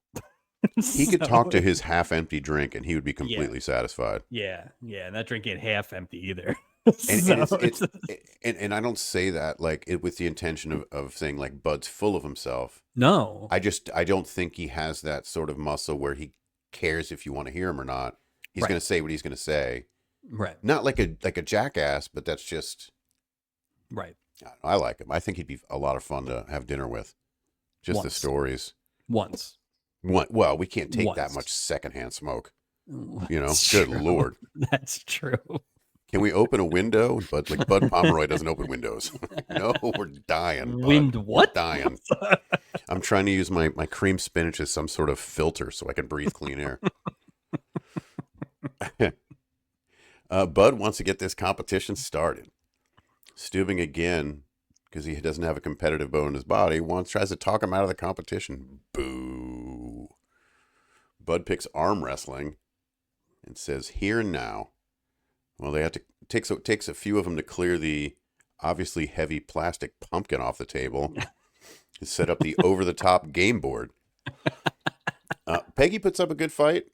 He could So talk to his half-empty drink and he would be yeah, completely satisfied. yeah. And that drink ain't half empty either. And So it's and I don't say that like it with the intention of saying like Bud's full of himself. no, I don't think he has that sort of muscle where he cares if you want to hear him or not. He's right, going to say what he's going to say. right, Not like a jackass, but that's just right. I don't know, I like him. I think he'd be a lot of fun to have dinner with. Just the Once, stories. once, Well, we can't take that much once. secondhand smoke. That's Good true. Lord. That's true. Can we open a window? But like Bud Pomeroy doesn't open windows. No, we're dying, Wind Bud. We're what? dying. I'm trying to use my cream spinach as some sort of filter so I can breathe clean air. Bud wants to get this competition started. Steubing again, because he doesn't have a competitive bone in his body, tries to talk him out of the competition. Boo. Bud picks arm wrestling and says, "Here and now." Well, they have to takes a few of them to clear the obviously heavy plastic pumpkin off the table to set up the over-the-top game board. Peggy puts up a good fight,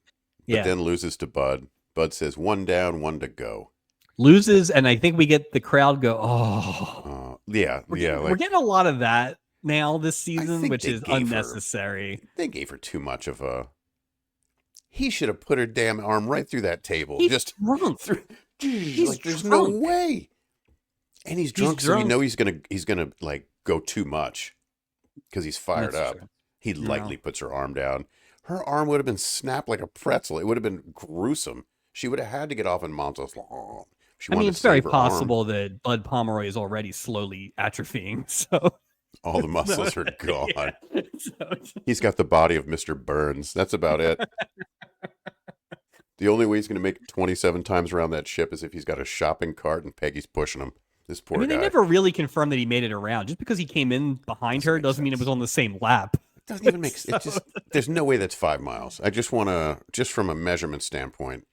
but Yeah. then loses to Bud. Bud says, "One down, one to go." Loses, and I think we get the crowd go, oh. Yeah. We're getting a lot of that now this I season, think which they is gave her unnecessary. They gave her too much of a. He should have put her damn arm right through that table. He's Just drunk. through. He's like, there's drunk. no way. And he's drunk, so you know he's gonna like go too much because he's fired That's up. true. He lightly puts her arm down. Her arm would have been snapped like a pretzel. It would have been gruesome. She would have had to get off in Montos. I mean, it's very possible that Bud Pomeroy is already slowly atrophying. So all the muscles are gone. Yeah. He's got the body of Mr. Burns. That's about it. The only way he's going to make it 27 times around that ship is if he's got a shopping cart and Peggy's pushing him. This poor guy. They never really confirmed that he made it around. Just because he came in behind her doesn't mean it was on the same lap. It doesn't even make sense. There's no way that's 5 miles. I just want to, just from a measurement standpoint.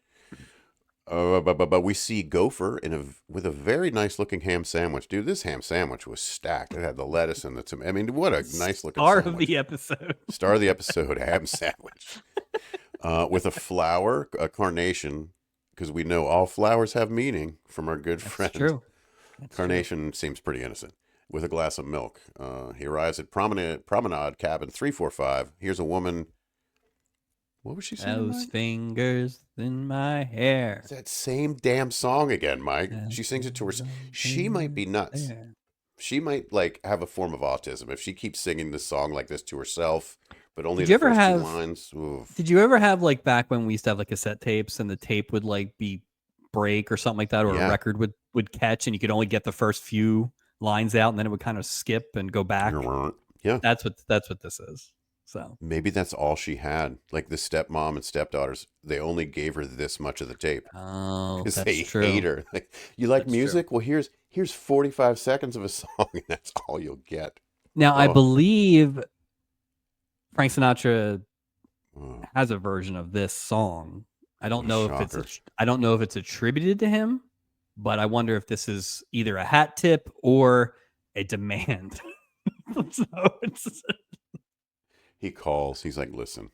But we see Gopher with a very nice looking ham sandwich. Dude, this ham sandwich was stacked. It had the lettuce and the tomato. I mean, what a nice looking Star sandwich. of the episode. Star of the episode, ham sandwich. With a flower, a carnation, because we know all flowers have meaning from our good friend. True. Carnation seems pretty innocent. With a glass of milk. He arrives at Promenade Cabin 345. Here's a woman. What was she saying? Those fingers in my hair. It's that same damn song again, Mike. She sings it to herself. She might be nuts. She might like have a form of autism if she keeps singing this song like this to herself, but only the first 2 lines. Oof. Did you ever have like back when we used to have like cassette tapes and the tape would like be break or something like that, or a record would catch and you could only get the first few lines out and then it would kind of skip and go back? Yeah, that's what this is. So maybe that's all she had. Like the stepmom and stepdaughters, they only gave her this much of the tape. Oh, because they hate her. Like, you like music? True. Well, here's 45 seconds of a song, and that's all you'll get. Now, I believe Frank Sinatra has a version of this song. I don't know if it's attributed to him, but I wonder if this is either a hat tip or a demand. He calls. He's like, "Listen,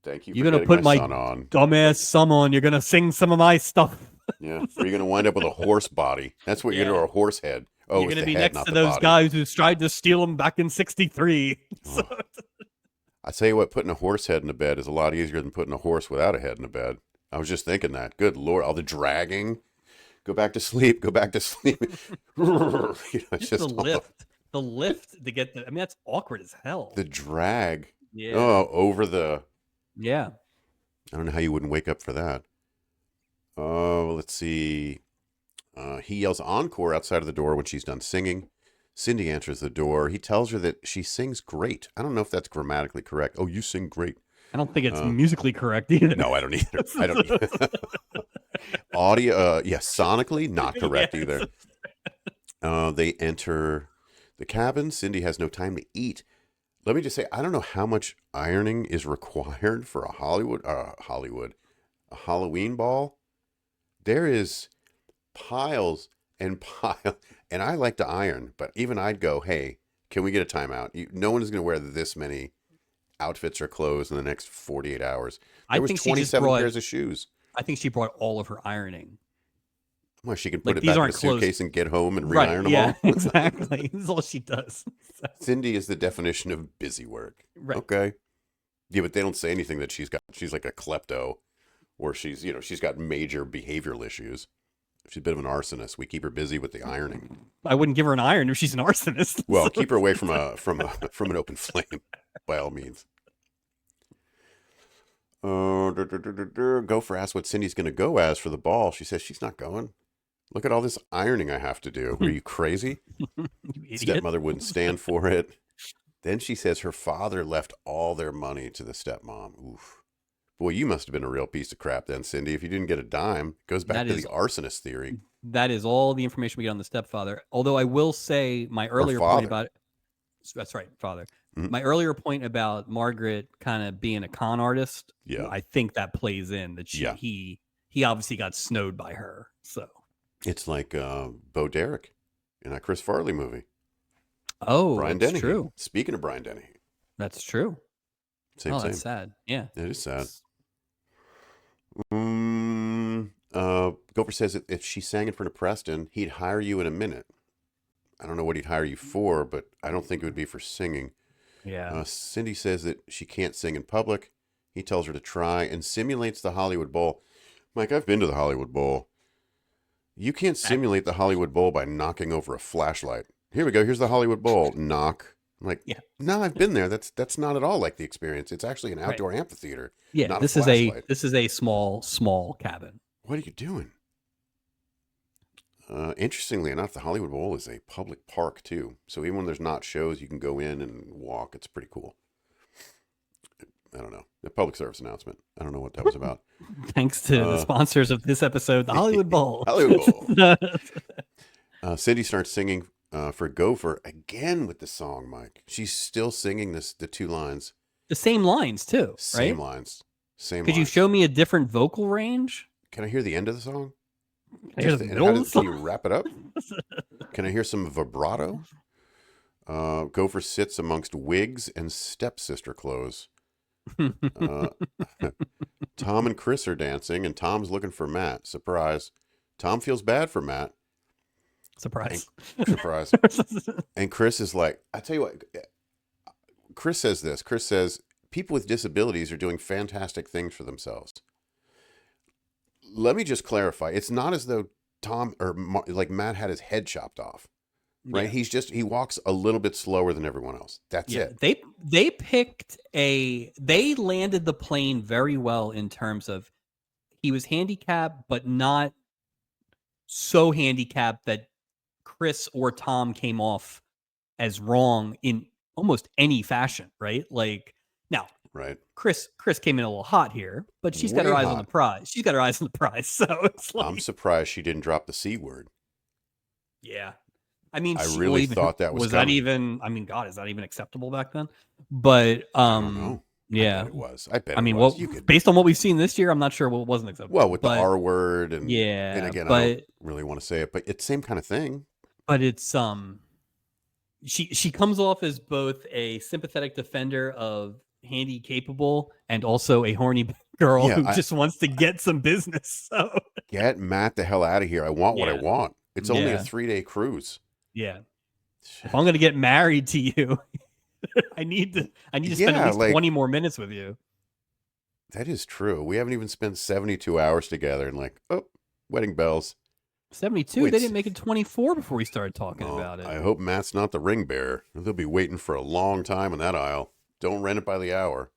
thank you. You're gonna put my son on. Dumbass son on. You're gonna sing some of my stuff. Yeah, or you're gonna wind up with a horse body. That's what you're gonna do, a horse head. Oh, you're gonna be next to those guys who tried to steal them back in '63. So. I tell you what, putting a horse head in the bed is a lot easier than putting a horse without a head in the bed. I was just thinking that. Good Lord, all the dragging. Go back to sleep. Go back to sleep. It's just the lift to get I mean, that's awkward as hell. The drag. Yeah. Oh, over the. Yeah. I don't know how you wouldn't wake up for that. Oh, let's see. He yells encore outside of the door when she's done singing. Cindy answers the door. He tells her that she sings great. I don't know if that's grammatically correct. Oh, you sing great. I don't think it's musically correct either. No, I don't either. I don't either. Audio, sonically not correct either. They enter the cabin. Cindy has no time to eat. Let me just say, I don't know how much ironing is required for a Halloween ball. There is piles and piles, and I like to iron, but even I'd go, hey, can we get a timeout? No one is going to wear this many outfits or clothes in the next 48 hours. There was 27 pairs of shoes. I think she brought all of her ironing. Well, she can put it back in a suitcase and get home and re-iron them all. Exactly. That's all she does. Cindy is the definition of busy work. Right. Okay. Yeah, but they don't say anything that she's like a klepto, or she's got major behavioral issues. She's a bit of an arsonist. We keep her busy with the ironing. I wouldn't give her an iron if she's an arsonist. Well, keep her away from an open flame, by all means. Gopher asks what Cindy's going to go as for the ball. She says she's not going. Look at all this ironing I have to do. Are you crazy? You stepmother wouldn't stand for it. Then she says her father left all their money to the stepmom. Oof. Boy, you must have been a real piece of crap then, Cindy. If you didn't get a dime, it goes back That to is the arsonist theory. that is all the information we get on the stepfather. Although I will say my Or earlier point father. about it, that's right, father. Mhm. My earlier point about Margaret kind of being a con artist, Yeah. I think that plays in that Yeah. he obviously got snowed by her. So It's like Bo Derek in that Chris Farley movie. oh, Brian it's Dennehy. true. Speaking of Brian Dennehy. That's true. Same, Oh, that's same. sad. Yeah. It is sad. It's- Gopher says that if she sang in front of Preston, he'd hire you in a minute. I don't know what he'd hire you for, but I don't think it would be for singing. Yeah. Cindy says that she can't sing in public. He tells her to try and simulates the Hollywood Bowl. Mike, I've been to the Hollywood Bowl. You can't simulate the Hollywood Bowl by knocking over a flashlight. Here we go. Here's the Hollywood Bowl. Knock. I'm like, Yeah. no, I've been there. That's not at all like the experience. It's actually an Right. outdoor amphitheater. Yeah. not This a is flashlight. this is a small cabin. What are you doing? Interestingly enough, the Hollywood Bowl is a public park too. So even when there's not shows, you can go in and walk. It's pretty cool. I don't know. A public service announcement. I don't know what that was about. Thanks to the sponsors of this episode, the Hollywood Bowl. Hollywood Bowl. Cindy starts singing for Gopher again with the song, Mike. She's still singing the two lines. The same lines too, Same right? lines. Same Could you lines. show me a different vocal range? Can I hear the end of the song? Can I hear the middle of the Can you song? wrap it up? Can I hear some vibrato? Gopher sits amongst wigs and stepsister clothes. Tom and Chris are dancing, and Tom's looking for Matt. Surprise. Tom feels bad for Matt. Surprise. Surprise. And Chris is like, I tell you what, Chris says this. Chris says, people with disabilities are doing fantastic things for themselves. Let me just clarify. It's not as though Tom or like Matt had his head chopped off, right? Yeah. He walks a little bit slower than everyone else. That's Yeah. it. They landed the plane very well in terms of he was handicapped, but not so handicapped that Chris or Tom came off as wrong in almost any fashion, right? Like now, Right. Chris came in a little hot here, but she's got Way her eyes on hot. the prize. She's got her eyes on the prize. So it's like, I'm surprised she didn't drop the C word. yeah. I mean, I really thought that was that coming. even, I mean, God, is that even acceptable back then? But, I don't know. yeah. I bet it was. I bet I mean, it was. well, You could, based on what we've seen this year, I'm not sure what wasn't acceptable. well, with the but, R word and again, I don't but really want to say it, but it's same kind of thing. it's she comes off as both a sympathetic defender of handy capable and also a horny girl who just wants to get some business. So get Matt the hell out of here. I want what I want. It's only a Yeah. 3-day cruise. yeah, if I'm gonna get married to you, I need to spend at least 20 more minutes with you. That is true. We haven't even spent 72 hours together and like, oh, wedding bells. 72. Wait, They didn't make it 24 before we started talking Oh, about it. I hope Matt's not the ring bearer. They'll be waiting for a long time in that aisle. Don't rent it by the hour.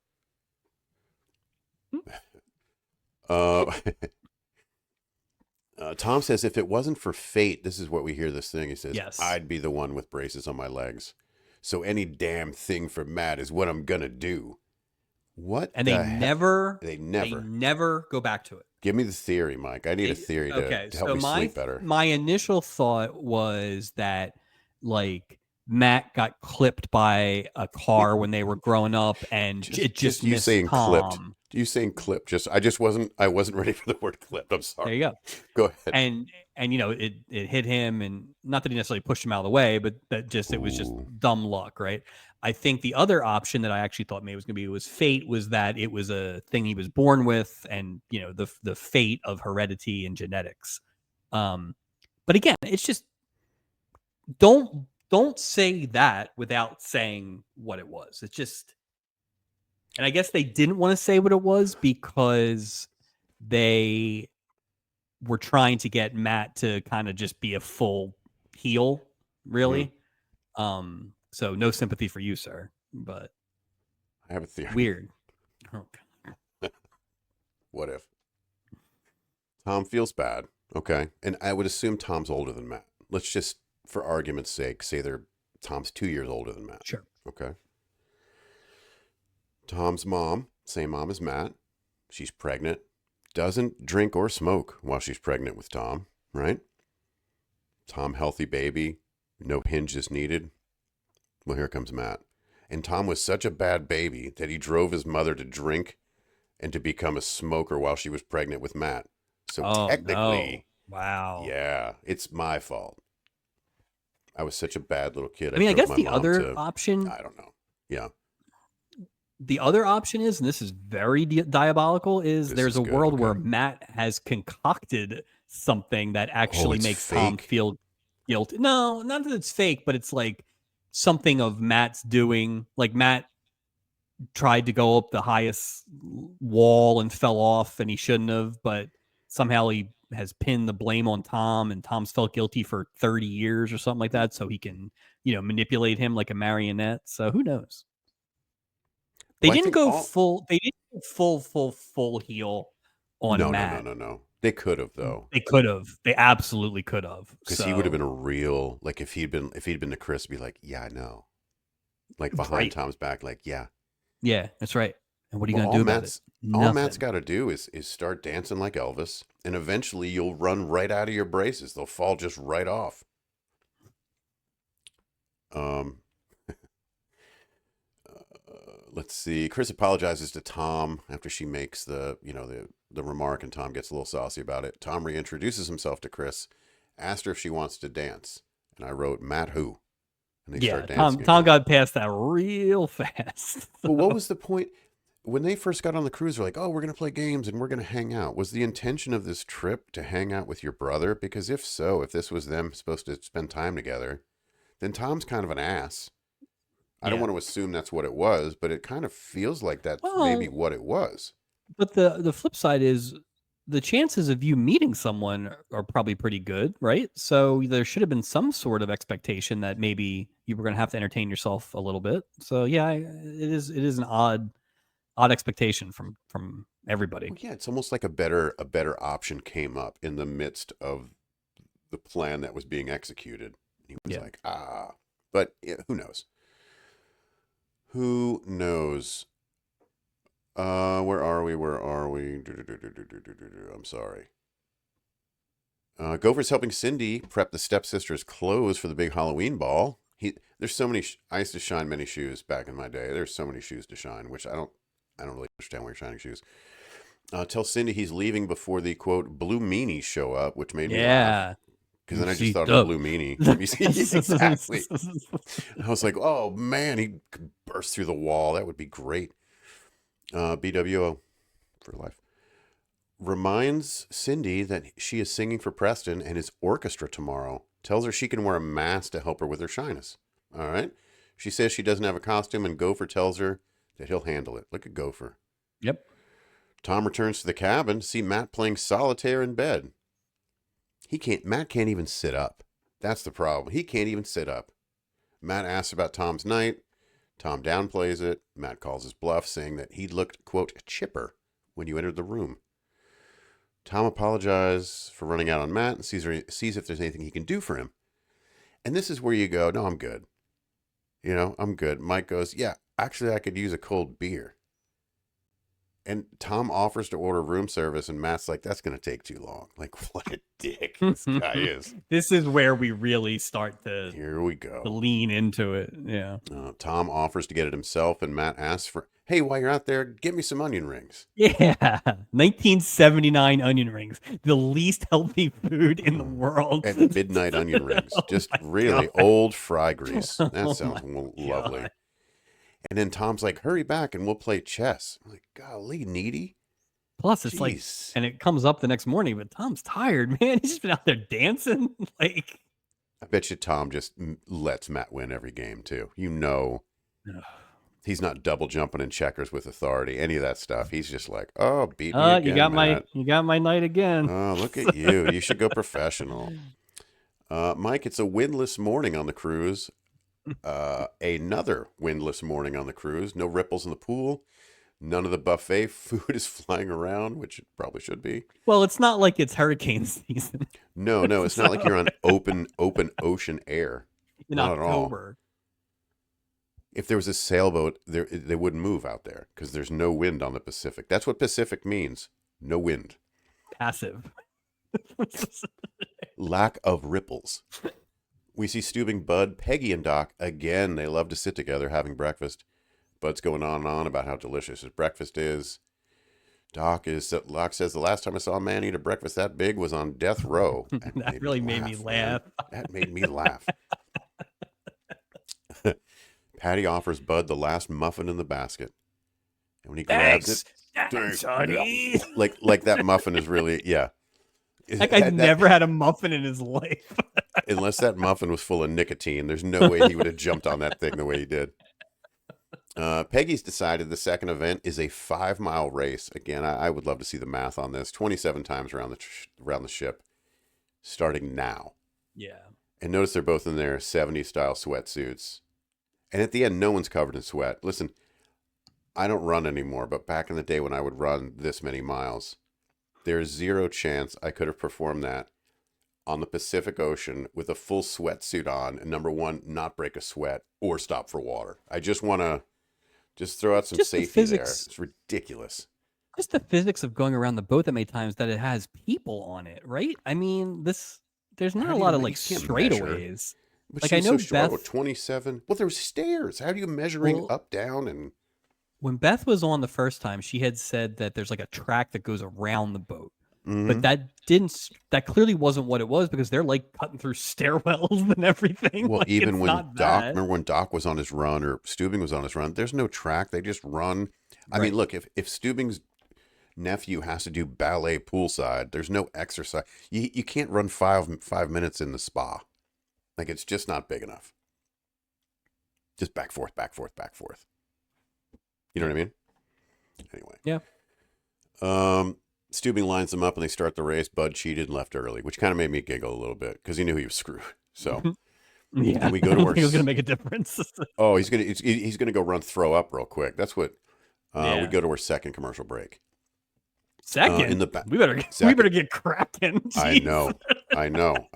Tom says, if it wasn't for fate, this is what we hear this thing. He says, Yes. I'd be the one with braces on my legs. So any damn thing for Matt is what I'm going to do. What? And the they hell? never They never go back to it. Give me the theory, Mike. I need a theory to help me sleep better. My initial thought was that like Matt got clipped by a car when they were growing up, and it just you missed saying Tom. clipped. You saying clip? I wasn't ready for the word clipped. I'm sorry. There you go. Go ahead. And you know it hit him, and not that he necessarily pushed him out of the way, but that just it was just dumb luck, right? I think the other option that I actually thought maybe was going to be was fate, was that it was a thing he was born with, and you know the fate of heredity and genetics. But again, it's just don't say that without saying what it was. It's just, and I guess they didn't want to say what it was because they were trying to get Matt to kind of just be a full heel, really. So no sympathy for you, sir. But I have a theory. Weird. What if Tom feels bad? Okay, and I would assume Tom's older than Matt. Let's just, for argument's sake, say Tom's 2 years older than Matt. Sure. Okay. Tom's mom, same mom as Matt. She's pregnant. Doesn't drink or smoke while she's pregnant with Tom, right? Tom, healthy baby. No hinges needed. Well, here comes Matt. And Tom was such a bad baby that he drove his mother to drink and to become a smoker while she was pregnant with Matt. So Oh no! technically, Wow. yeah, it's my fault. I was such a bad little kid. I I mean, I drove guess my mom to, I don't know. Yeah, the other option is, and this is very diabolical, is this there's is a good. world where Okay. Matt has concocted something that Oh, actually it's makes Tom fake. feel guilty. No, not that it's fake, but it's like something of Matt's doing. Like Matt tried to go up the highest wall and fell off, and he shouldn't have, but somehow he has pinned the blame on Tom, and Tom's felt guilty for 30 years or something like that, so he can, manipulate him like a marionette. So who knows? They Well, I didn't think go all. full. They didn't go full heel on No, no, no, Matt. no, no. They could have though, They could have. They absolutely could have. because he would have been So a real like if he'd been to Chris, be like, yeah, I know, like behind right, Tom's back, like, yeah. yeah, that's right. And what are you Well, gonna do about it? all Matt's Nothing. got to do is start dancing like Elvis, and eventually you'll run right out of your braces. They'll fall just right off. Um, let's see. Chris apologizes to Tom after she makes the remark, and Tom gets a little saucy about it. Tom reintroduces himself to Chris, asked her if she wants to dance, and I wrote Matt who, and they Yeah, start Tom. dancing Tom again. got past that real fast. But what was the point? When they first got on the cruise, they're like, oh, we're going to play games and we're going to hang out. Was the intention of this trip to hang out with your brother? Because if so, if this was them supposed to spend time together, then Tom's kind of an ass. I don't Yeah. want to assume that's what it was, but it kind of feels like that's maybe Well, what it was. but the flip side is the chances of you meeting someone are probably pretty good, right? So there should have been some sort of expectation that maybe you were going to have to entertain yourself a little bit. So yeah, it is an odd expectation from everybody. Well, yeah, it's almost like a better option came up in the midst of the plan that was being executed. He was Yeah. like, ah, but yeah, who knows? Who knows? Where are we? Where are we? I'm sorry. Gopher's helping Cindy prep the stepsister's clothes for the big Halloween ball. There's so many. I used to shine many shoes back in my day. There's so many shoes to shine, which I don't really understand why you're shining shoes. Tell Cindy he's leaving before the quote blue meanies show up, which made me laugh Yeah. because You then I just see thought of a the blue meanie. Have you seen exactly? I was like, oh man, he could burst through the wall. That would be great. BWO for life. Reminds Cindy that she is singing for Preston and his orchestra tomorrow. Tells her she can wear a mask to help her with her shyness. All right. She says she doesn't have a costume, and Gopher tells her that he'll handle it. Look at Gopher. Yep. Tom returns to the cabin to see Matt playing solitaire in bed. Matt can't even sit up. That's the problem. He can't even sit up. Matt asks about Tom's night. Tom downplays it. Matt calls his bluff, saying that he looked, quote, chipper when you entered the room. Tom apologizes for running out on Matt and sees if there's anything he can do for him. And this is where you go, no, I'm good. I'm good. Mike goes, yeah, actually, I could use a cold beer. And Tom offers to order room service, and Matt's like, that's going to take too long. Like, what a dick this guy is. This is where we really start to Here we go. lean into it. Yeah. Tom offers to get it himself, and Matt asks for, hey, while you're out there, get me some onion rings. Yeah. 1979 onion rings, the least healthy food in the Mm. world. At midnight onion rings. Oh Just my really God. old fry grease. That Oh sounds my lovely. God. And then Tom's like, hurry back and we'll play chess. I'm like, golly, needy. Plus, it's like, Jeez. and it comes up the next morning, but Tom's tired, man. He's just been out there dancing. Like, I bet you Tom just lets Matt win every game, too. He's not double jumping in checkers with authority, any of that stuff. He's just like, oh, beat me you again, got Matt. my night again. Oh, look at you. You should go professional. Mike, it's a windless morning on the cruise. Another windless morning on the cruise. No ripples in the pool. None of the buffet food is flying around, which it probably should be. Well, it's not like it's hurricane season. No, it's So, not like you're on open ocean air. in Not at all. October. If there was a sailboat, they wouldn't move out there because there's no wind on the Pacific. That's what Pacific means. No wind. Passive. Lack of ripples. We see Steubing, Bud, Peggy, and Doc. Again, they love to sit together having breakfast. Bud's going on and on about how delicious his breakfast is. Locke says, the last time I saw a man eat a breakfast that big was on death row. That really made me laugh. That made me laugh. Patty offers Bud the last muffin in the basket. And when he grabs it, thanks, honey. like that muffin is really, yeah. That guy's never had a muffin in his life. Unless that muffin was full of nicotine, there's no way he would have jumped on that thing the way he did. Peggy's decided the second event is a 5-mile race. Again, I would love to see the math on this. 27 times around the ship, starting now. Yeah. And notice they're both in their 70s style sweatsuits. And at the end, no one's covered in sweat. Listen, I don't run anymore, but back in the day when I would run this many miles, there's zero chance I could have performed that on the Pacific Ocean with a full sweatsuit on. And number one, not break a sweat or stop for water. I just want to throw out some safety there. It's ridiculous. Just the physics of going around the boat that many times that it has people on it, right? I mean, there's not a lot of like straightaways. But like I know so Beth 27. Well, there's stairs. How do you measuring up, down, and when Beth was on the first time, she had said that there's like a track that goes around the boat. Mm-hmm. But that clearly wasn't what it was because they're like cutting through stairwells and everything. Well, like, even when remember when Doc was on his run or Steubing was on his run, there's no track. They just run. I mean, look, if Steubing's nephew has to do ballet poolside, there's no exercise. You can't run 5 minutes in the spa. Like, it's just not big enough. Just back, forth, back, forth, back, forth. You know what I mean? Anyway. Yeah. Steubing lines them up and they start the race. Bud cheated and left early, which kind of made me giggle a little bit because he knew he was screwed. So, yeah, and we go to our. He was going to make a difference. Oh, he's gonna go throw up real quick. That's what. We go to our second commercial break. Second, in the back. We better get cracking. Jeez. I know.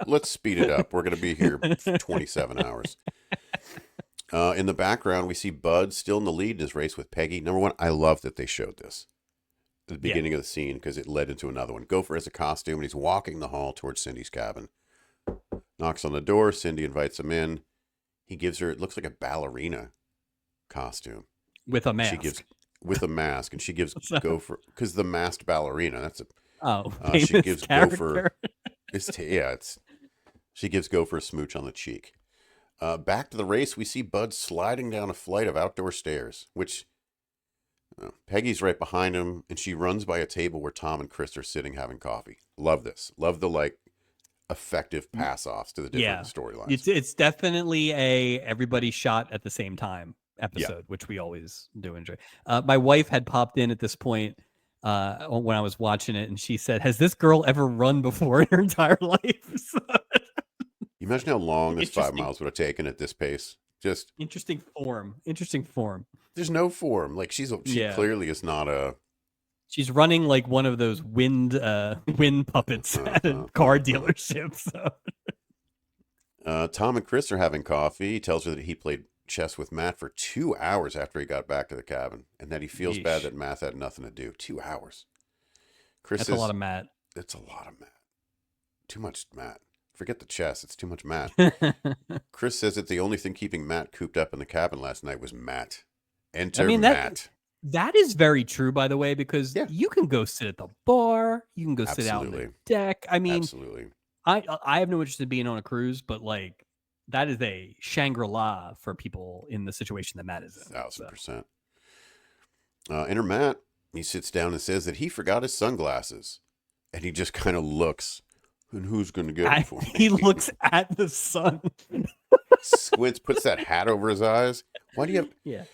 Let's speed it up. We're gonna be here for 27 hours. In the background, we see Bud still in the lead in his race with Peggy. Number one, I love that they showed this at the beginning of the scene because it led into another one. Gopher has a costume and he's walking the hall towards Cindy's cabin. Knocks on the door. Cindy invites him in. He gives her, it looks like a ballerina costume. With a mask. She gives with a mask, and she gives Gopher because the masked ballerina. That's she gives character. Gopher. She gives Gopher a smooch on the cheek. Back to the race, we see Bud sliding down a flight of outdoor stairs, which Peggy's right behind him, and she runs by a table where Tom and Chris are sitting having coffee. Love this. Love the effective pass-offs to the different storylines. It's definitely a everybody shot at the same time episode, which we always do enjoy. My wife had popped in at this point when I was watching it, and she said, "Has this girl ever run before in her entire life?" You imagine how long this 5 miles would have taken at this pace. Just interesting form. There's no form. Like she clearly is not a. She's running like one of those wind puppets at a car dealership. So. Tom and Chris are having coffee. He tells her that he played chess with Matt for 2 hours after he got back to the cabin, and that he feels bad that Matt had nothing to do. 2 hours. Chris That's a lot of Matt. That's a lot of Matt. Too much Matt. Forget the chess. It's too much Matt. Chris says that the only thing keeping Matt cooped up in the cabin last night was Matt. Enter Matt. That is very true, by the way, because you can go sit at the bar. You can go sit out on the deck. I mean, absolutely. I have no interest in being on a cruise, but like that is a Shangri-La for people in the situation that Matt is in. 1,000%. Enter Matt. He sits down and says that he forgot his sunglasses. And he just kind of looks. And who's going to get it for me? He looks at the sun. Squints, puts that hat over his eyes. Why do you have... Yeah.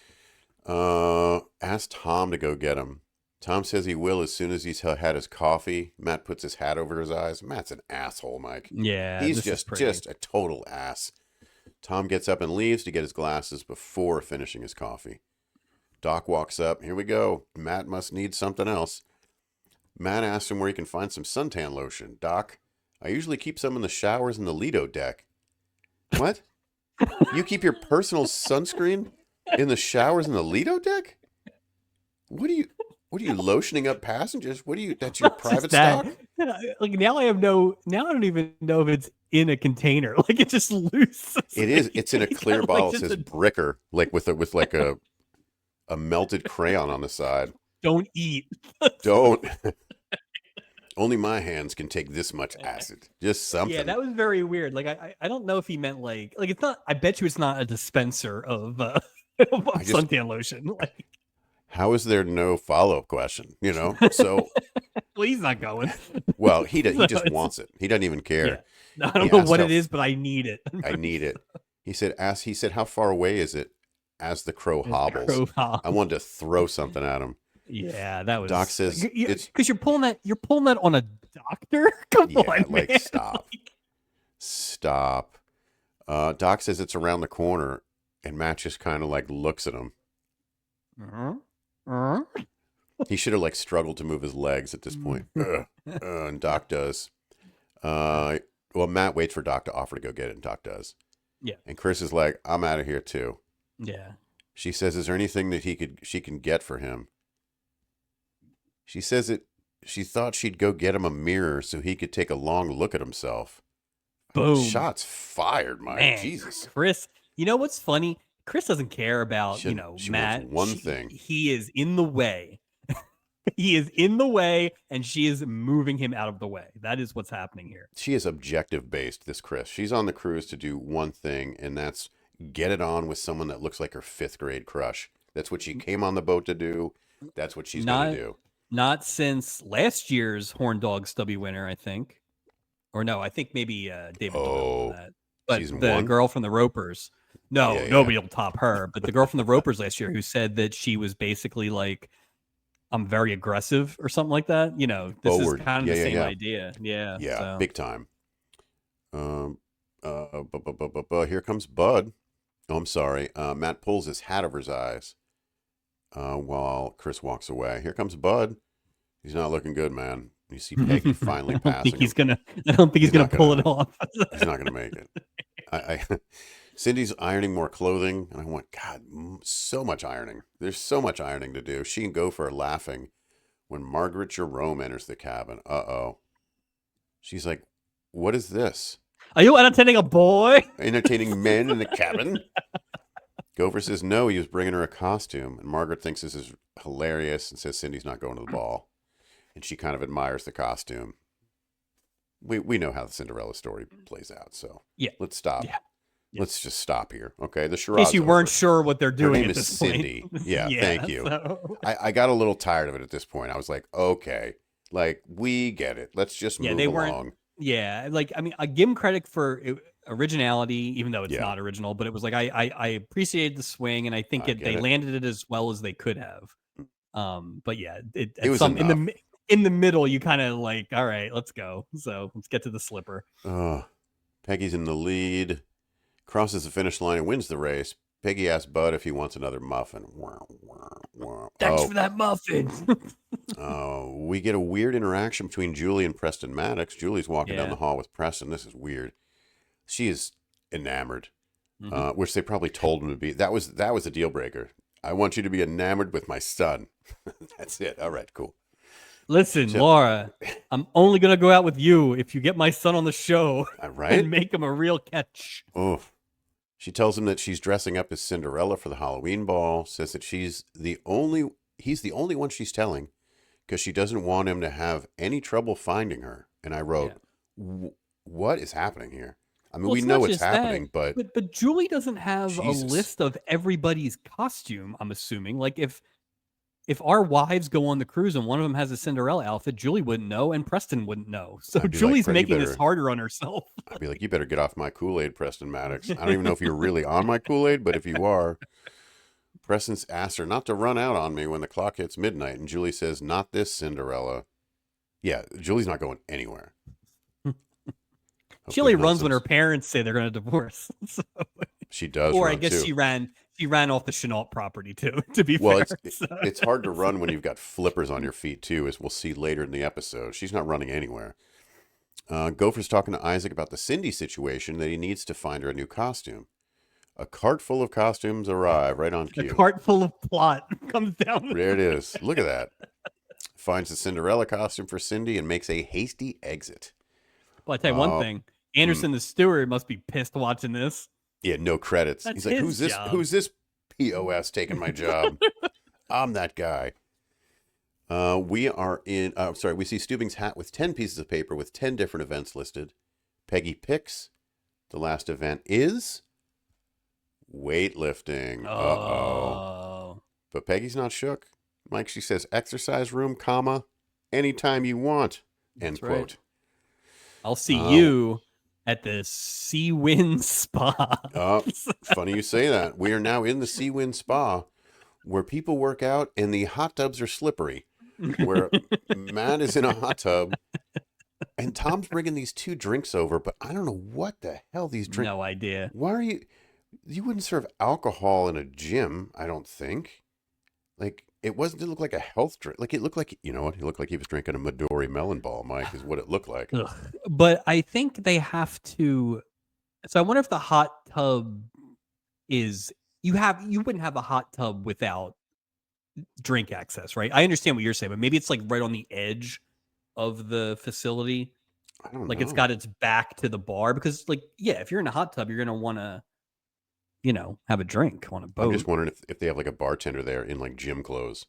Ask Tom to go get him. Tom says he will as soon as he's had his coffee. Matt puts his hat over his eyes. Matt's an asshole, Mike. Yeah. He's just a total ass. Tom gets up and leaves to get his glasses before finishing his coffee. Doc walks up. Here we go. Matt must need something else. Matt asks him where he can find some suntan lotion. Doc, I usually keep some in the showers in the Lido deck. What? You keep your personal sunscreen in the showers in the Lido deck? What are you? What are you lotioning up passengers? What are you? That's your Not just private that. stock? Like now I have no. Now I don't even know if it's in a container. Like it's just loose. It is. It's in a He's clear got like bottle. It just says a Bricker, like with like a melted crayon on the side. don't eat. Don't. Only my hands can take this much acid. Just Yeah, something. that was very weird. Like I don't know if he meant like it's not. I bet you it's not a dispenser of of I just. suntan lotion. Like How is there no follow up question? You know. So, well, he's not going. well, So he just it's wants it. He doesn't even yeah. care. I He don't know asked what how it is, but I need it. I need it. He said, ask. He said, how far away is it? As the crow It's the hobbles. crow I hop. wanted to throw something at him. Yeah, that Doc was says it's because you're pulling that. You're pulling that on a doctor. Come yeah, on, like man. stop. Stop. Doc says it's around the corner, and Matt just kind of like looks at him. He should have like struggled to move his legs at this point. And Doc does. Well, Matt waits for Doc to offer to go get it, and Doc does. Yeah. And Chris is like, I'm out of here too. Yeah. She says, is there anything that she can get for him? She says it. She thought she'd go get him a mirror so he could take a long look at himself. Boom. Shots fired, Mike. Man, Jesus. Chris. You know what's funny? Chris doesn't care about She Matt. wants one thing. He is in the way. He is in the way, and she is moving him out of the way. That is what's happening here. She is objective based, this Chris. She's on the cruise to do one thing, and that's get it on with someone that looks like her fifth grade crush. That's what she came on the boat to do. That's what she's going to do. Not since last year's Horn Dog Stubby winner, I think. Or no, I think maybe David DeMille that. But season the one? girl from the Ropers. No, Yeah, nobody will top her. But the girl from the Ropers last year who said that she was basically like, I'm very aggressive or something like that. You know, this Forward. is kind of the same Yeah. idea. Yeah. Yeah, So. big time. Here comes Bud. Oh, I'm sorry. Matt pulls his hat over his eyes while Chris walks away. Here comes Bud. He's not looking good, man. You see Peggy finally passing. I don't think he's gonna pull it off. He's not gonna make it. I Cindy's ironing more clothing, and I went, God, so much ironing. There's so much ironing to do. She and Gopher are laughing when Margaret Jerome enters the cabin. Uh-oh. She's like, what is this? Are you entertaining a boy? Entertaining men in the cabin? Gopher says no, he was bringing her a costume, and Margaret thinks this is hilarious and says Cindy's not going to the ball. And she kind of admires the costume. We know how the Cinderella story plays out, so yeah. Let's stop. Yeah. Let's just stop here, okay? The charade. In case you weren't sure what they're doing. Her name at is this Cindy. Point. Yeah, thank you. So. I got a little tired of it at this point. I was like, okay, like we get it. Let's just move along. Yeah, like I mean, I give them credit for originality, even though it's not original. But it was like I appreciated the swing, and I think they landed it as well as they could have. But yeah, it was some in the middle. You kind of like, all right, let's go. So let's get to the slipper. Peggy's in the lead, crosses the finish line and wins the race. Peggy asks Bud if he wants another muffin. Thanks for that muffin. We get a weird interaction between Julie and Preston Maddox. Julie's walking down the hall with Preston. This is weird. She is enamored, which they probably told him to be. That was a deal breaker. I want you to be enamored with my son. That's it. All right, cool. Listen, Laura, I'm only going to go out with you if you get my son on the show and make him a real catch. Oh. She tells him that she's dressing up as Cinderella for the Halloween ball, says that he's the only one she's telling because she doesn't want him to have any trouble finding her. And I wrote, what is happening here? I mean, we know what's happening, but Julie doesn't have a list of everybody's costume, I'm assuming. Like if our wives go on the cruise and one of them has a Cinderella outfit, Julie wouldn't know and Preston wouldn't know. So Julie's making this harder on herself. I'd be like, you better get off my Kool-Aid, Preston Maddox. I don't even know if you're really on my Kool-Aid, but if you are, Preston's asked her not to run out on me when the clock hits midnight. And Julie says, not this Cinderella. Yeah, Julie's not going anywhere. She only runs when her parents say they're going to divorce. So. She does. Or I guess she ran off the Chenault property too, to be fair. It's hard to run when you've got flippers on your feet too, as we'll see later in the episode. She's not running anywhere. Gopher's talking to Isaac about the Cindy situation, that he needs to find her a new costume. A cart full of costumes arrive right on A cue. cart full of plot comes down. There it is. Look at that. Finds the Cinderella costume for Cindy and makes a hasty exit. Well, I tell you one Uh, thing. mm, Anderson, the steward, must be pissed watching this. yeah, no credits. That's He's like, his who's this? job. Who's this POS taking my job? I'm that guy. We are in. Sorry, we see Steubing's hat with 10 pieces of paper with 10 different events listed. Peggy picks. The last event is weightlifting. Uh-oh. Oh, But Peggy's not shook. Mike, she says, exercise room, comma, anytime you want, end that's right. quote. I'll see you at the Sea Wind Spa. Funny you say that. We are now in the Sea Wind Spa where people work out and the hot tubs are slippery. Where Matt is in a hot tub and Tom's bringing these 2 drinks over, but I don't know what the hell these drinks. No idea. Why are you wouldn't serve alcohol in a gym, I don't think. Like, it didn't look like a health drink. Like, it looked like, you know what? It looked like he was drinking a Midori melon ball, Mike, is what it looked like. Ugh. But I think they have to. So I wonder if the hot tub is you wouldn't have a hot tub without drink access, right? I understand what you're saying, but maybe it's like right on the edge of the facility. I don't Like know. it's got its back to the bar because, like, yeah, if you're in a hot tub, you're gonna want to, have a drink on a boat. I'm just wondering if they have like a bartender there in like gym clothes.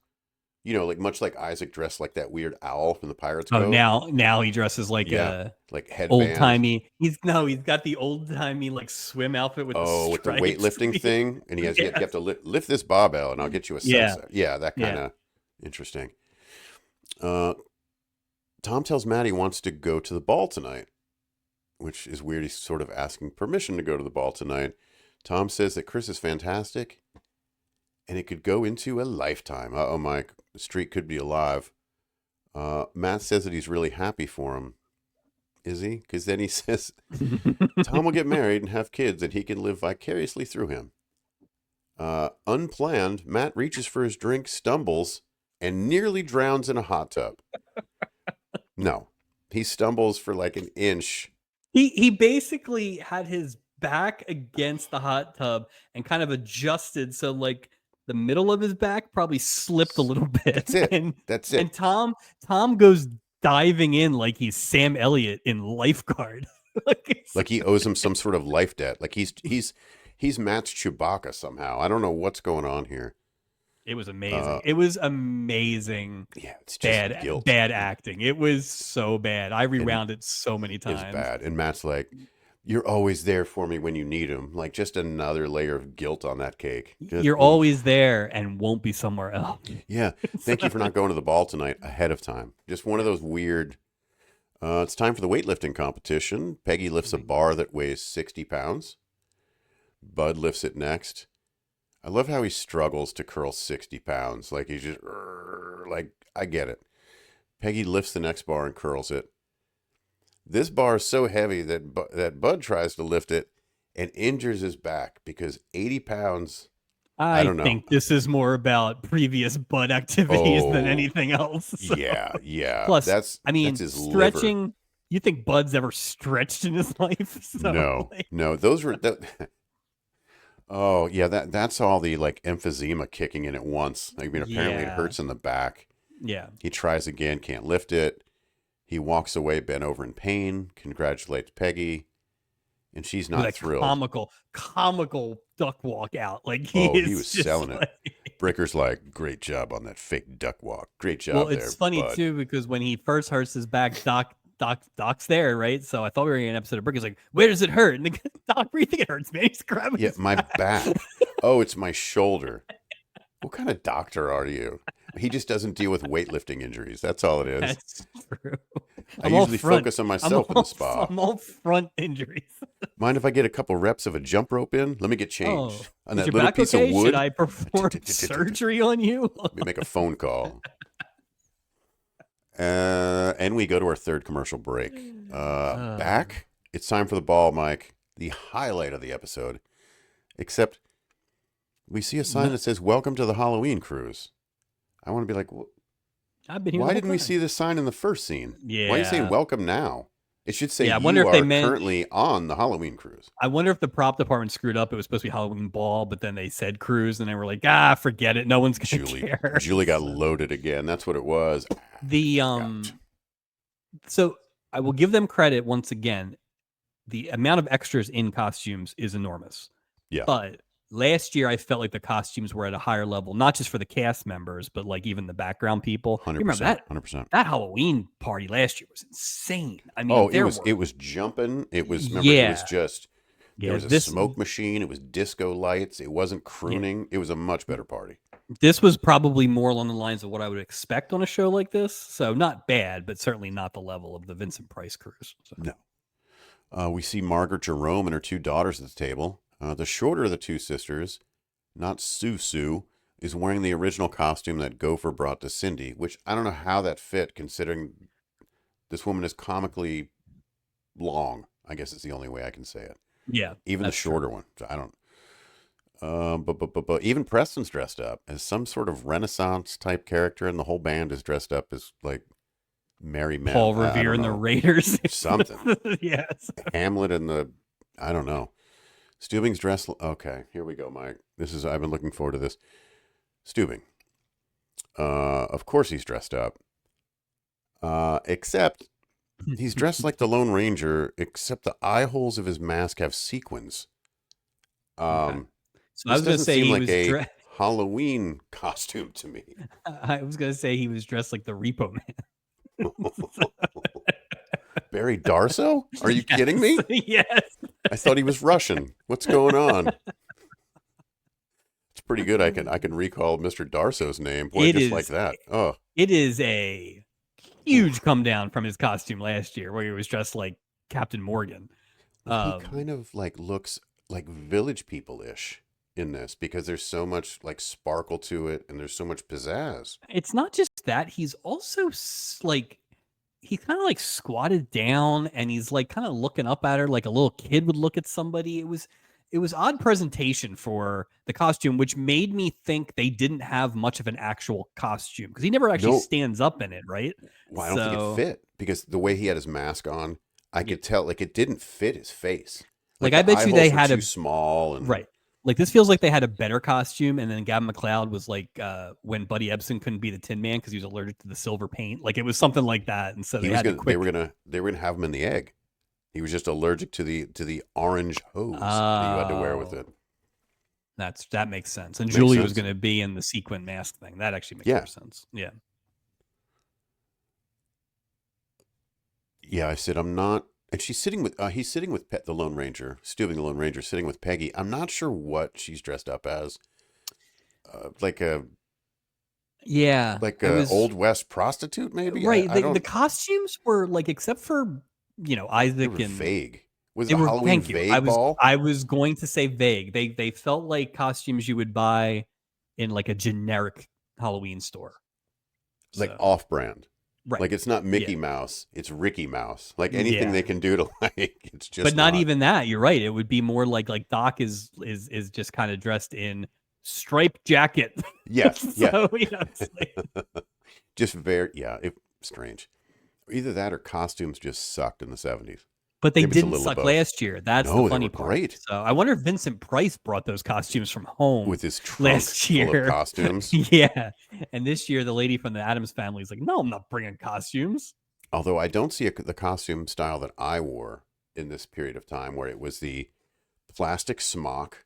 You know, like much like Isaac dressed like that weird owl from the Pirates Oh, Cove. now he dresses like Yeah, a like headband. old timey. He's got the old timey like swim outfit with the with the stripes. weightlifting thing, and you have to lift this barbell, and I'll get you a Yeah. sunset. Yeah, that kind of interesting. Tom tells Matt he wants to go to the ball tonight, which is weird. He's sort of asking permission to go to the ball tonight. Tom says that Chris is fantastic, and it could go into a lifetime. Uh-oh, Mike. The streak could be alive. Matt says that he's really happy for him. Is he? Because then he says Tom will get married and have kids, and he can live vicariously through him. Unplanned, Matt reaches for his drink, stumbles, and nearly drowns in a hot tub. No, he stumbles for like an inch. He basically had his back against the hot tub and kind of adjusted so like the middle of his back probably slipped a little bit. That's it. And Tom goes diving in like he's Sam Elliott in Lifeguard. Like he owes him some sort of life debt. Like he's Matt's Chewbacca somehow. I don't know what's going on here. It was amazing. It was amazing. Yeah, it's just guilt. Bad acting. It was so bad. I rewound it so many times. It was bad. And Matt's like, you're always there for me when you need him. Like just another layer of guilt on that cake. You're always there and won't be somewhere else. Yeah. Thank you for not going to the ball tonight ahead of time. Just one of those weird. It's time for the weightlifting competition. Peggy lifts a bar that weighs 60 pounds. Bud lifts it next. I love how he struggles to curl 60 pounds. Like he's just, like, I get it. Peggy lifts the next bar and curls it. This bar is so heavy that Bud tries to lift it and injures his back because 80 pounds. I don't know. I think this is more about previous Bud activities than anything else. So. Yeah. Plus, that's his stretching. Liver. You think Bud's ever stretched in his life? So, no. Those were. Oh yeah, that's all the like emphysema kicking in at once. I mean, apparently it hurts in the back. Yeah. He tries again, can't lift it. He walks away, bent over in pain. Congratulates Peggy, and she's not thrilled. Comical duck walk out. Like he was selling it. Bricker's like, great job on that fake duck walk. Great job. Well, it's funny Bud. too because when he first hurts his back, Doc's there, right? So I thought we were in an episode of Bricker's like, where does it hurt? And the Doc, where do you think it hurts, man? He's grabbing his my back. Oh, it's my shoulder. What kind of doctor are you? He just doesn't deal with weightlifting injuries. That's all it is. That's true. I usually focus on myself in the spa. I'm all front injuries. Mind if I get a couple reps of a jump rope in? Let me get changed. On that little piece of wood. Should I perform surgery on you? Let me make a phone call. And we go to our third commercial break. Back. It's time for the ball, Mike. The highlight of the episode. Except we see a sign that says, welcome to the Halloween cruise. I want to be like, I've been here. Why didn't we see this sign in the first scene? Yeah. Why are you saying welcome now? It should say Yeah, I wonder you if they are meant. currently on the Halloween cruise. I wonder if the prop department screwed up. It was supposed to be Halloween Ball, but then they said cruise, and they were like, forget it. No one's gonna care. Julie got So, loaded again. That's what it was. the Forgot. so I will give them credit once again. The amount of extras in costumes is enormous. Yeah. But last year, I felt like the costumes were at a higher level, not just for the cast members, but like even the background people. You remember 100%. that 100%. that Halloween party last year was insane. I mean, Oh, there were it was jumping. It was remember it was yeah, just there yeah. was a smoke machine. It was disco lights. It wasn't Yeah, crooning. It was a much better party. this was probably more along the lines of what I would expect on a show like this. So not bad, but certainly not the level of the Vincent Price cruise. So. No. We see Margaret Jerome and her two daughters at the table. The shorter of the two sisters, not Sue, is wearing the original costume that Gopher brought to Cindy, which I don't know how that fit considering this woman is comically long. I guess it's the only way I can say it. Yeah, Even the shorter one. I don't. But even Preston's dressed up as some sort of Renaissance type character, and the whole band is dressed up as like merry men. Paul Revere and the Raiders. Something. Yes. Hamlet and the, I don't know. Steubing's dressed. Okay, here we go, Mike. I've been looking forward to this. Steubing. Of course he's dressed up. Except he's dressed like the Lone Ranger, except the eye holes of his mask have sequins. Okay. So This I was going to doesn't say seem he like was a Halloween costume to me. I was going to say he was dressed like the Repo Man. Barry Darso? Are you Yes. kidding me? Yes. I thought he was Russian. What's going on? It's pretty good. I can recall Mr. Darso's name. Boy, just like that. Oh, it is a huge come down from his costume last year, where he was dressed like Captain Morgan. Well, he kind of like looks like Village People-ish in this because there's so much like sparkle to it and there's so much pizzazz. It's not just that, he's also like he's kind of like squatted down and he's like kind of looking up at her like a little kid would look at somebody. It was odd presentation for the costume, which made me think they didn't have much of an actual costume because he never actually stands up in it, right? Well, I don't think it fit because the way he had his mask on, I could tell like it didn't fit his face. Like I bet you they had too small and right. Like this feels like they had a better costume, and then Gavin McLeod was like when Buddy Ebsen couldn't be the Tin Man because he was allergic to the silver paint. Like it was something like that, and so they were gonna have him in the egg. He was just allergic to the orange hose that you had to wear with it. That makes sense. And Julie was going to be in the sequin mask thing. That actually makes more sense. Yeah. Yeah, I said I'm not. And she's sitting with he's sitting with the Lone Ranger, Steubing the Lone Ranger, sitting with Peggy. I'm not sure what she's dressed up as. Like a Old West prostitute, maybe. Right. The costumes were like, except for Isaac and vague. Was it a Halloween vague ball? I was going to say vague. They felt like costumes you would buy in like a generic Halloween store, like off-brand. Right. Like it's not Mickey Mouse, it's Ricky Mouse. Like anything they can do to it's just. But not even that. You're right. It would be more like Doc is just kind of dressed in striped jacket. Yes. So, just very strange. Either that or costumes just sucked in the 70s. But they didn't suck last year. That's the funny part. Great. So I wonder if Vincent Price brought those costumes from home with his trunk last year. Full of costumes. Yeah. And this year, the lady from the Addams Family is like, no, I'm not bringing costumes. Although I don't see the costume style that I wore in this period of time, where it was the plastic smock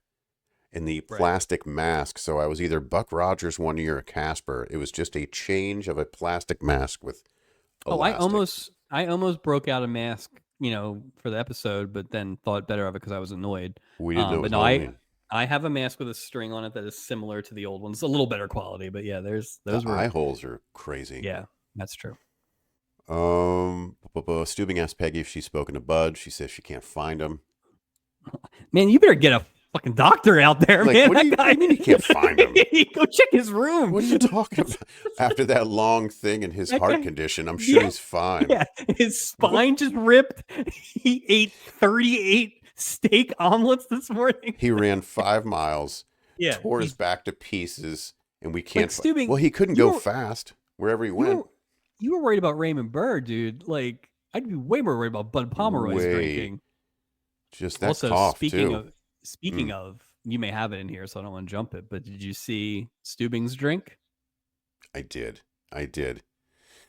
and the plastic mask. So I was either Buck Rogers one year or Casper. It was just a change of a plastic mask with elastic. I almost broke out a mask, for the episode, but then thought better of it because I was annoyed. We didn't know. But no, I have a mask with a string on it that is similar to the old ones. It's a little better quality, but yeah, those eye holes are crazy. Yeah, that's true. Steubing asked Peggy if she's spoken to Bud. She says she can't find him. Man, you better get a fucking doctor out there, like, man. What do you mean you can't find him? Go check his room. What are you talking about? After that long thing and his heart condition, I'm sure he's fine. Yeah, his spine just ripped. He ate 38 steak omelets this morning. He ran 5 miles, tore his back to pieces, and we can't. Steubing, well, he couldn't go fast wherever he went. You were worried about Raymond Burr, dude. Like, I'd be way more worried about Bud Pomeroy's Way. drinking. Just that Also, cough, too. speaking of, you may have it in here, so I don't want to jump it. But did you see Steubing's drink? I did. I did.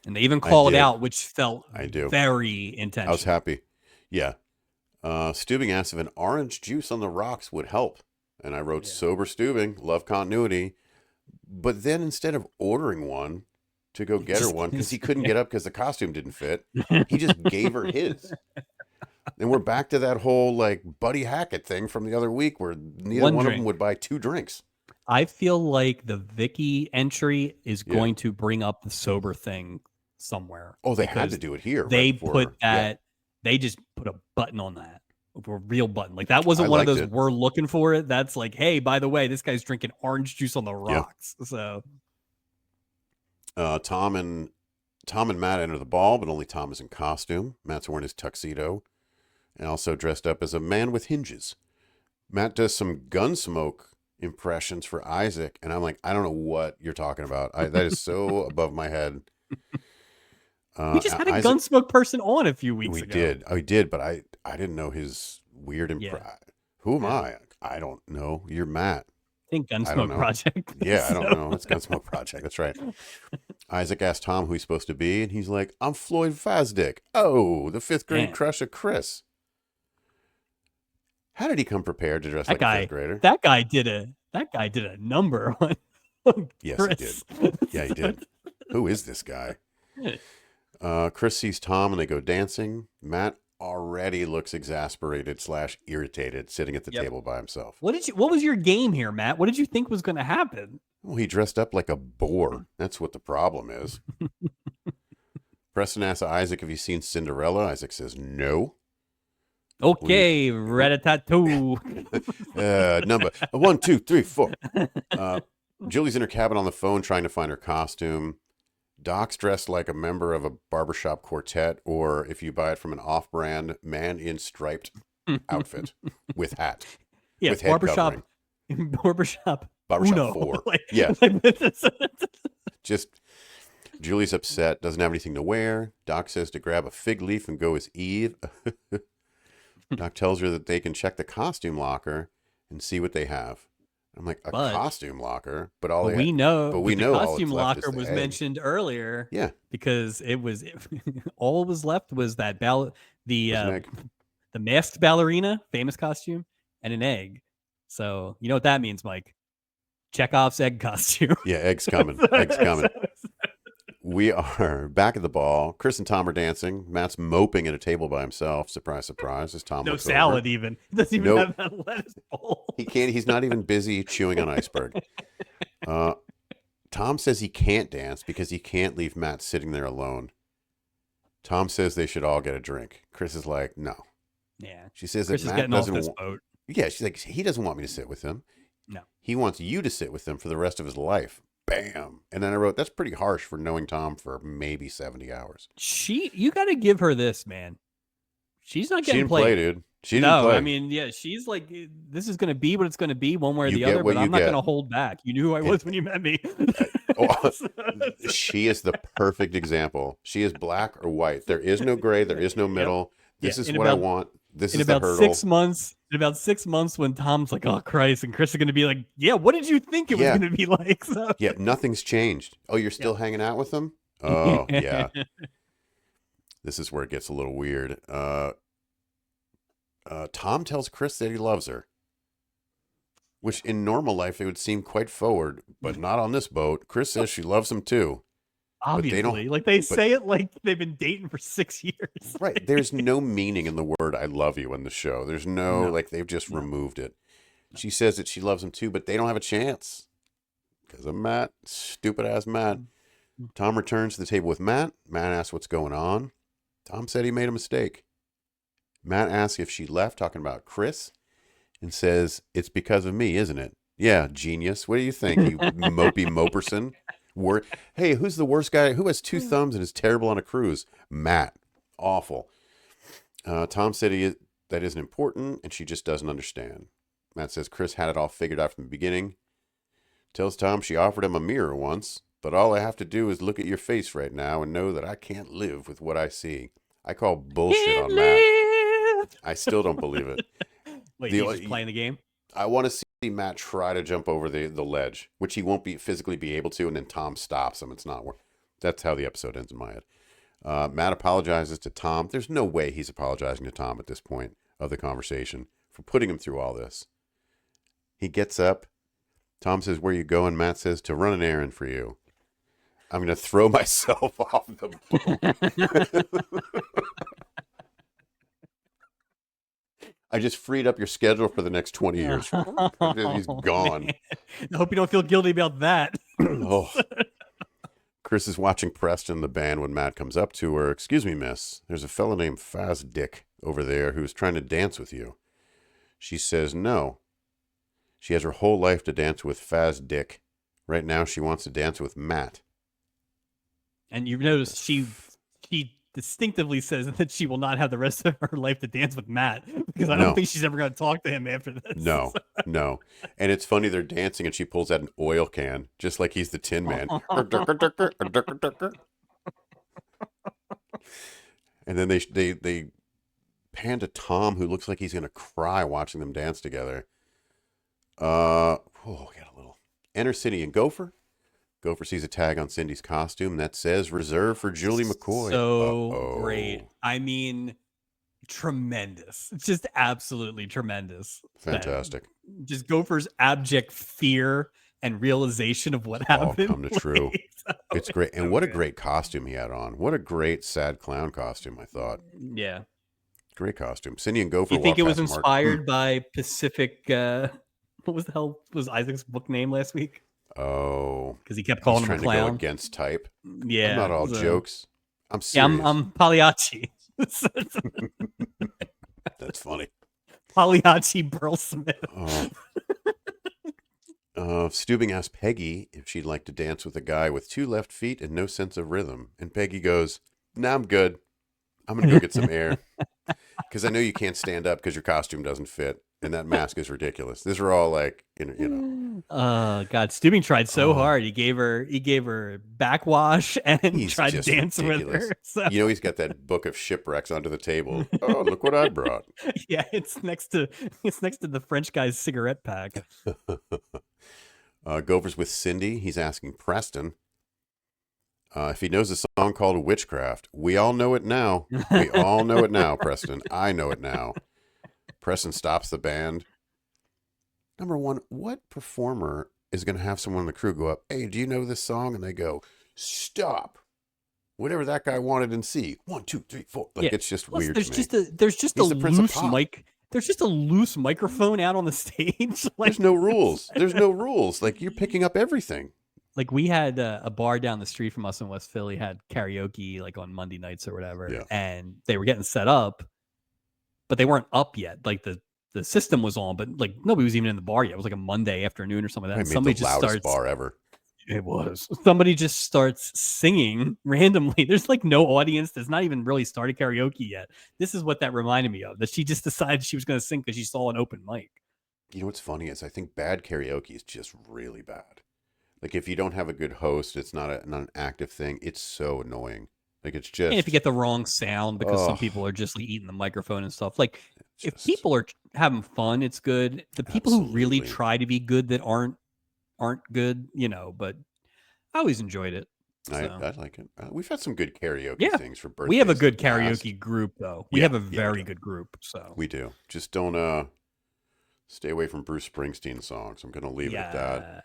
And they even I call it did. out, which felt I do. very I was intentional. happy. Yeah. Steubing asked if an orange juice on the rocks would help. And I wrote Yeah. sober Steubing, love continuity. But then instead of ordering one to go get her one, because he couldn't get up because the costume didn't fit, he just gave her his. And we're back to that whole like Buddy Hackett thing from the other week where neither one of them would buy 2 drinks. I feel like the Vicky entry is Yeah. going to bring up the sober thing somewhere. Oh, they had to do it here. They right before, put that, they just put a button on that. A real button. Like that wasn't I one of liked those it. we're looking for it. That's like, hey, by the way, this guy's drinking orange juice on the rocks. So Tom and Matt enter the ball, but only Tom is in costume. Matt's wearing his tuxedo and also dressed up as a man with hinges. Matt does some Gunsmoke impressions for Isaac, and I'm like, I don't know what you're talking about. That is so above my head. we just had a Gunsmoke person on a few weeks ago. We did, but I didn't know his weird Who am I? I don't know. You're Matt. I think Gunsmoke Project. Yeah, I don't know. It's Gunsmoke Project. That's right. Isaac asked Tom who he's supposed to be, and he's like, I'm Floyd Fazdick. Oh, the 5th grade crush of Chris. How did he come prepared to dress like a 5th grader? That guy did a number on Yes, Chris. he did. Yeah, he did. Who is this guy? Chris sees Tom and they go dancing. Matt already looks exasperated / irritated sitting at the table by himself. What was your game here, Matt? What did you think was going to happen? Well, he dressed up like a boar. That's what the problem is. Preston asks Isaac if he's seen Cinderella. Isaac says no. Okay, rat-a-tat-too. Number 1, 2, 3, 4. Julie's in her cabin on the phone trying to find her costume. Doc's dressed like a member of a barbershop quartet, or if you buy it from an off-brand man in striped outfit with hat. Yeah, with head covering. Barbershop Uno. 4. Yeah. Just Julie's upset, doesn't have anything to wear. Doc says to grab a fig leaf and go as Eve. Doc tells her that they can check the costume locker and see what they have. I'm like, costume locker? But we know the costume locker was mentioned earlier. Yeah. Because all was left was that the masked ballerina, famous costume, and an egg. So you know what that means, Mike. Chekhov's egg costume. Yeah, egg's coming. Egg's coming. We are back at the ball. Chris and Tom are dancing. Matt's moping at a table by himself. Surprise, surprise. As Tom looks salad over. even. He doesn't even have that lettuce bowl. He can't. He's not even busy chewing on iceberg. Tom says he can't dance because he can't leave Matt sitting there alone. Tom says they should all get a drink. Chris is like, no. Yeah. She says Chris that is Matt getting doesn't off this boat. Yeah, she's like, he doesn't want me to sit with him. No. He wants you to sit with him for the rest of his life. Bam. And then I wrote, that's pretty harsh for knowing Tom for maybe 70 hours. You got to give her this, man. She's not getting She didn't play, dude. She didn't play. I mean, yeah, she's like, this is going to be what it's going to be one way or the other, but I'm not going to hold back. You knew who I was when you met me. She is the perfect example. She is black or white. There is no gray. There is no middle. This is what I want. This is the hurdle. In about 6 months when Tom's like, oh, Christ, and Chris is going to be like, yeah, what did you think it was going to be like? So. Yeah, nothing's changed. Oh, you're still hanging out with them? Oh, yeah. This is where it gets a little weird. Tom tells Chris that he loves her, which in normal life it would seem quite forward, but not on this boat. Chris says she loves him too. Obviously, they say it like they've been dating for 6 years. Right. There's no meaning in the word I love you in the show. There's no. They've just removed it. She says that she loves him too, but they don't have a chance because of Matt. Stupid ass Matt. Tom returns to the table with Matt. Matt asks what's going on. Tom said he made a mistake. Matt asks if she left, talking about Chris, and says, it's because of me, isn't it? Yeah, genius. What do you think, you mopey moperson? Hey, who's the worst guy? Who has 2 thumbs and is terrible on a cruise? Matt. Awful. Tom said that isn't important, and she just doesn't understand. Matt says Chris had it all figured out from the beginning. Tells Tom she offered him a mirror once, but all I have to do is look at your face right now and know that I can't live with what I see. I call bullshit Can't on Matt. live. I still don't believe it. Wait, he's just The playing the game. I want to see Matt try to jump over the ledge, which he won't be physically be able to, and then Tom stops him. It's not work. That's how the episode ends in my head. Matt apologizes to Tom. There's no way he's apologizing to Tom at this point of the conversation for putting him through all this. He gets up. Tom says, "Where you going?" Matt says, "To run an errand for you. I'm going to throw myself off the boat." I just freed up your schedule for the next 20 years. He's gone. Man. I hope you don't feel guilty about that. Oh. Chris is watching Preston, the band, when Matt comes up to her. "Excuse me, miss. There's a fellow named Faz Dick over there who's trying to dance with you." She says no. She has her whole life to dance with Faz Dick. Right now, she wants to dance with Matt. And you've noticed she distinctively says that she will not have the rest of her life to dance with Matt, because I don't think she's ever going to talk to him after this. No. And it's funny, they're dancing and she pulls out an oil can, just like he's the Tin Man. And then they pan to Tom, who looks like he's going to cry watching them dance together. We got a little. Enter Cindy and Gopher. Gopher sees a tag on Cindy's costume that says "Reserved for Julie McCoy." So great. I mean, tremendous. Just absolutely tremendous. Fantastic. Just Gopher's abject fear and realization of what happened. All come to true. It's great. And so what a good. great costume he had on. What a great sad clown costume, I thought. Yeah. Great costume. Cindy and Gopher. You think walk it was past inspired by Pacific? What was the hell was Isaac's book name last week? Oh, because he kept calling him a trying clown. to go against type. Yeah, I'm not all jokes. I'm serious. Yeah, I'm Pagliacci. That's funny. Pagliacci Burl Smith. Steubing asks Peggy if she'd like to dance with a guy with 2 left feet and no sense of rhythm. And Peggy goes, "Nah, I'm good. I'm going to go get some air. Because I know you can't stand up because your costume doesn't fit. And that mask is ridiculous." These are all like, you know. God, Steubing tried so hard. He gave her backwash and tried to dance ridiculous. with her. So. You know, he's got that book of shipwrecks under the table. "Oh, look what I brought." Yeah, it's next to the French guy's cigarette pack. Gopher's with Cindy. He's asking Preston if he knows a song called Witchcraft. "We all know it now. We all know it now, Preston. I know it now." Preston stops the band. Number one, what performer is going to have someone in the crew go up, "Hey, do you know this song?" And they go, "Stop. Whatever that guy wanted in C. 1, 2, 3, 4. Like, yeah. It's just weird to me. There's just a loose mic. There's just a loose microphone out on the stage. Like, there's no rules. There's no rules. Like, you're picking up everything. Like, we had a bar down the street from us in West Philly had karaoke like on Monday nights or whatever. Yeah. And they were getting set up, but they weren't up yet. Like the system was on, but like nobody was even in the bar yet. It was like a Monday afternoon or something like that. Somebody the loudest bar ever. It was. Somebody just starts singing randomly. There's like no audience. There's not even really started karaoke yet. This is what that reminded me of. That she just decided she was going to sing because she saw an open mic. You know what's funny is I think bad karaoke is just really bad. Like, if you don't have a good host, it's not an active thing. It's so annoying. Like, it's just... And if you get the wrong sound, because some people are just like, eating the microphone and stuff. Like, if people are having fun, it's good. The people who really try to be good that aren't good, you know, but I always enjoyed it. So. I like it. We've had some good karaoke things for birthdays. We have a good karaoke group, though. We have a very good group. So we do. Just don't stay away from Bruce Springsteen songs. I'm going to leave it at that.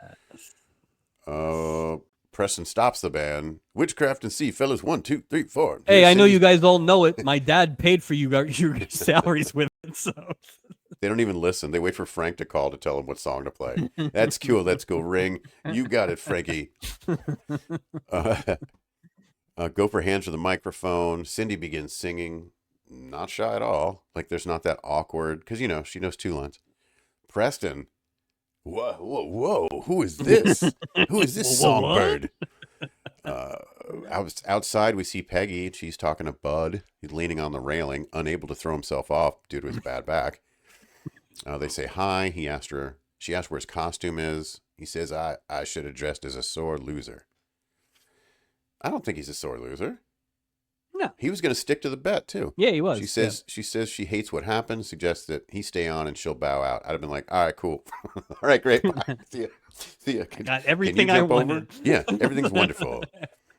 Preston stops the band. "Witchcraft and C, fellas. 1, 2, 3, 4. Hey, I know you guys all know it. My dad paid for your salaries with it, so they don't even listen. They wait for Frank to call to tell them what song to play. "That's cool. Let's go ring. You got it, Frankie." Gopher hands her the microphone. Cindy begins singing. Not shy at all. Like, there's not that awkward, because, you know, she knows 2 lines. Preston... Whoa, who is this? Who is this songbird? Outside, we see Peggy. She's talking to Bud. He's leaning on the railing, unable to throw himself off due to his bad back. They say hi. She asked where his costume is. He says, I should have dressed as a sore loser. I don't think he's a sore loser. No. He was going to stick to the bet too. Yeah, he She was. Yeah. says she hates what happened, suggests that he stay on and she'll bow out. I'd have been like, all right, cool. All right, great. Bye. See ya. See ya. I got Can you everything I jump over? wanted. Yeah, everything's wonderful.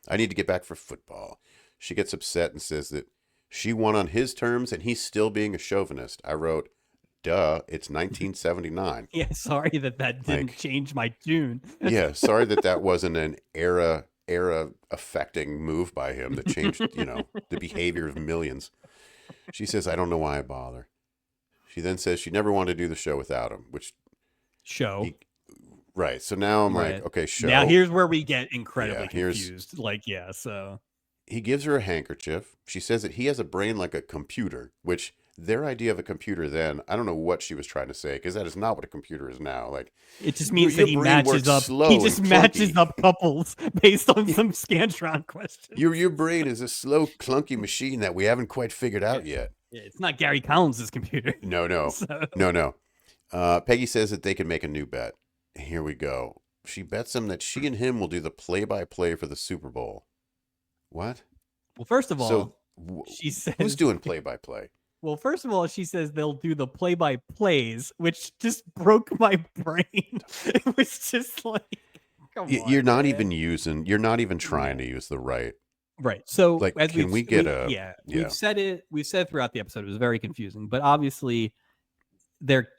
I need to get back for football. She gets upset and says that she won on his terms and he's still being a chauvinist. I wrote, duh, it's 1979. Yeah, sorry that didn't Like, change my tune. yeah, sorry that wasn't an era affecting move by him that changed, the behavior of millions. She says, I don't know why I bother. She then says she never wanted to do the show without him, which Show. right. So now I'm Right. like, okay, show. Now here's where we get incredibly Yeah, here's- confused. Like, yeah, so He gives her a handkerchief. She says that he has a brain like a computer, which their idea of a computer then, I don't know what she was trying to say, because that is not what a computer is now. Like, it just means your that he brain works matches up. slow He just and matches clunky. up couples based on some Scantron questions. Your brain is a slow, clunky machine that we haven't quite figured out yet. Yeah, it's not Gary Collins' computer. No. So, No. Peggy says that they can make a new bet. Here we go. She bets him that she and him will do the play-by-play for the Super Bowl. What? well, first of all, So she says, who's doing play-by-play? well, first of all, she says they'll do the play-by-plays, which just broke my brain. It was just like, come on, You're not man. you're not even trying to use the right. Right. So Like, as can we get we've said it throughout the episode. It was very confusing, but obviously they're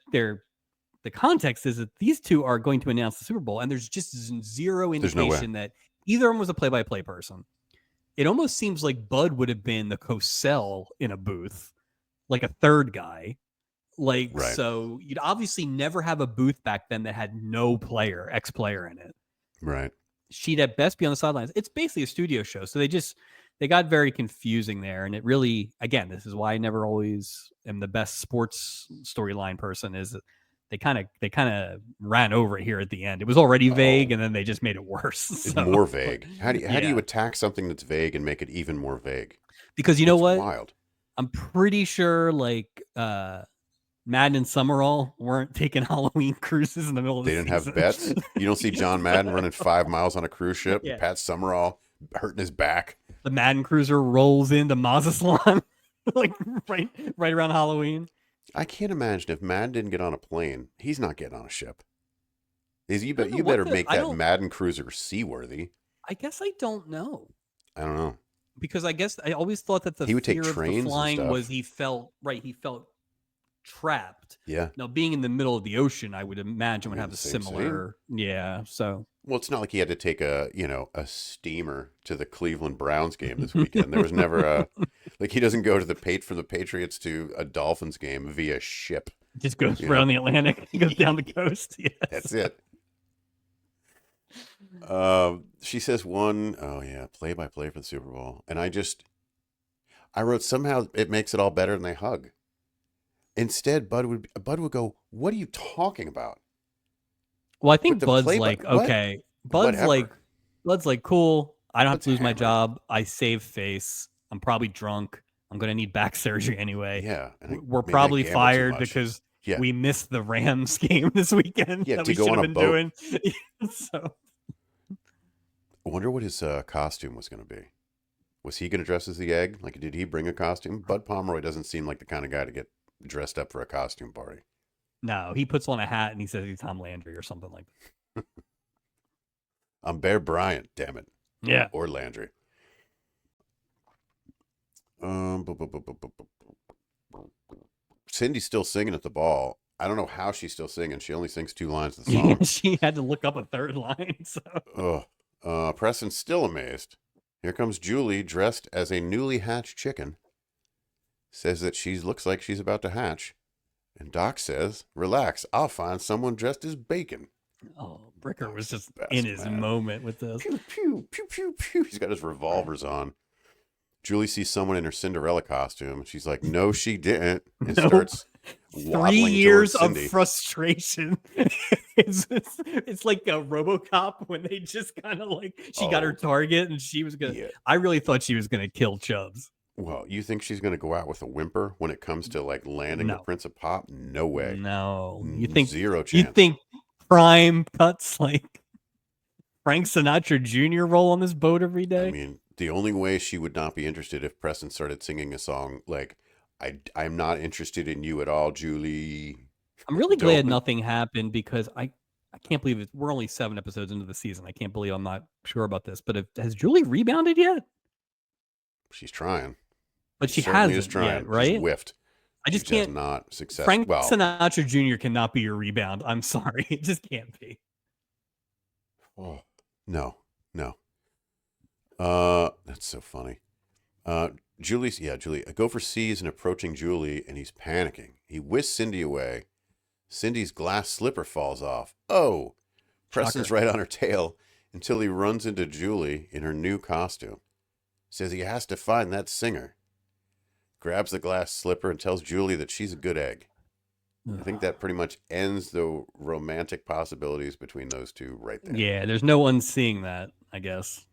the context is that these two are going to announce the Super Bowl, and there's just zero There's no way. indication that either of them was a play-by-play person. It almost seems like Bud would have been the co-sell in a booth, like a third guy. Like, Right. so you'd obviously never have a booth back then that had no ex-player in it. Right. She'd at best be on the sidelines. It's basically a studio show. So they got very confusing there. And it really, again, this is why I never always am the best sports storyline person, is that they kind of ran over it here at the end. It was already vague, and then they just made it worse. It's So, more vague. How do you yeah. attack something that's vague and make it even more vague? Because you know It's what? Wild. I'm pretty sure like Madden and Summerall weren't taking Halloween cruises in the middle of the They didn't season. have bets. You don't see John Madden running 5 miles on a cruise ship. Yeah. And Pat Summerall hurting his back. The Madden cruiser rolls into Mazatlan like right around Halloween. I can't imagine if Madden didn't get on a plane, he's not getting on a ship. You don't know you what better the- make I that don't- Madden cruiser seaworthy. I guess I don't know. I don't know. Because I guess I always thought that the He would take fear of trains the and flying stuff. was he felt trapped. Yeah. Now being in the middle of the ocean, I would imagine would Yeah, have the a same similar so Well, it's not like he had to take a steamer to the Cleveland Browns game this weekend. There was never like he doesn't go to from the Patriots to a Dolphins game via ship. just goes Yeah. around the Atlantic. He goes down the coast. Yes. That's it. She says play-by-play for the Super Bowl. And I wrote somehow it makes it all better and they hug. Instead, Bud would go, "What are you talking about?" Well, I think With the Bud's play-by- like, what? okay. Whatever. Bud's like, cool. I don't have Bud's to lose my hammered. job. I save face. I'm probably drunk. I'm gonna need back surgery anyway. Yeah. and We're maybe I probably gambled too fired much. because Yeah. we missed the Rams game this weekend Yeah, that to we go should on have a been boat. doing. So I wonder what his costume was going to be. Was he going to dress as the egg? Like, did he bring a costume? Bud Pomeroy doesn't seem like the kind of guy to get dressed up for a costume party. no, he puts on a hat and he says he's Tom Landry or something like that. I'm Bear Bryant, damn it. Yeah. Or Landry. Cindy's still singing at the ball. I don't know how she's still singing. She only sings 2 lines of the song. She had to look up a third line. So Preston's still amazed. Here comes Julie, dressed as a newly hatched chicken. Says that she looks like she's about to hatch. And Doc says, relax, I'll find someone dressed as bacon. oh, Bricker was just Best in his man. moment with this. Pew, pew, pew, pew, pew. He's got his revolvers on. Julie sees someone in her Cinderella costume. She's like, no, she didn't. And Nope. starts 3 waddling years towards of Cindy. frustration. It's like a RoboCop when they just kind of like she got her target and she was gonna. Yeah. I really thought she was gonna kill Chubbs. Well, you think she's going to go out with a whimper when it comes to like landing the No. Prince of Pop? No way. No, you think Zero chance. you think Prime cuts like Frank Sinatra Jr. roll on this boat every day? I mean, The only way she would not be interested if Preston started singing a song like I'm not interested in you at all, Julie. I'm really glad Don't. nothing happened because I can't believe it. We're only 7 episodes into the season. I can't believe I'm not sure about this. But has Julie rebounded yet? She's trying. But She she certainly is hasn't yet, trying. She's right? whiffed. I She just has can't. not success. Frank Well, Sinatra Jr. cannot be your rebound. I'm sorry. It just can't be. oh, no. That's so funny. Julie. Gopher sees an approaching Julie, and he's panicking. He whisks Cindy away. Cindy's glass slipper falls off. Oh! Preston's Shocker. right on her tail until he runs into Julie in her new costume. Says he has to find that singer. Grabs the glass slipper and tells Julie that she's a good egg. I think that pretty much ends the romantic possibilities between those two right there. Yeah, there's no unseeing that, I guess.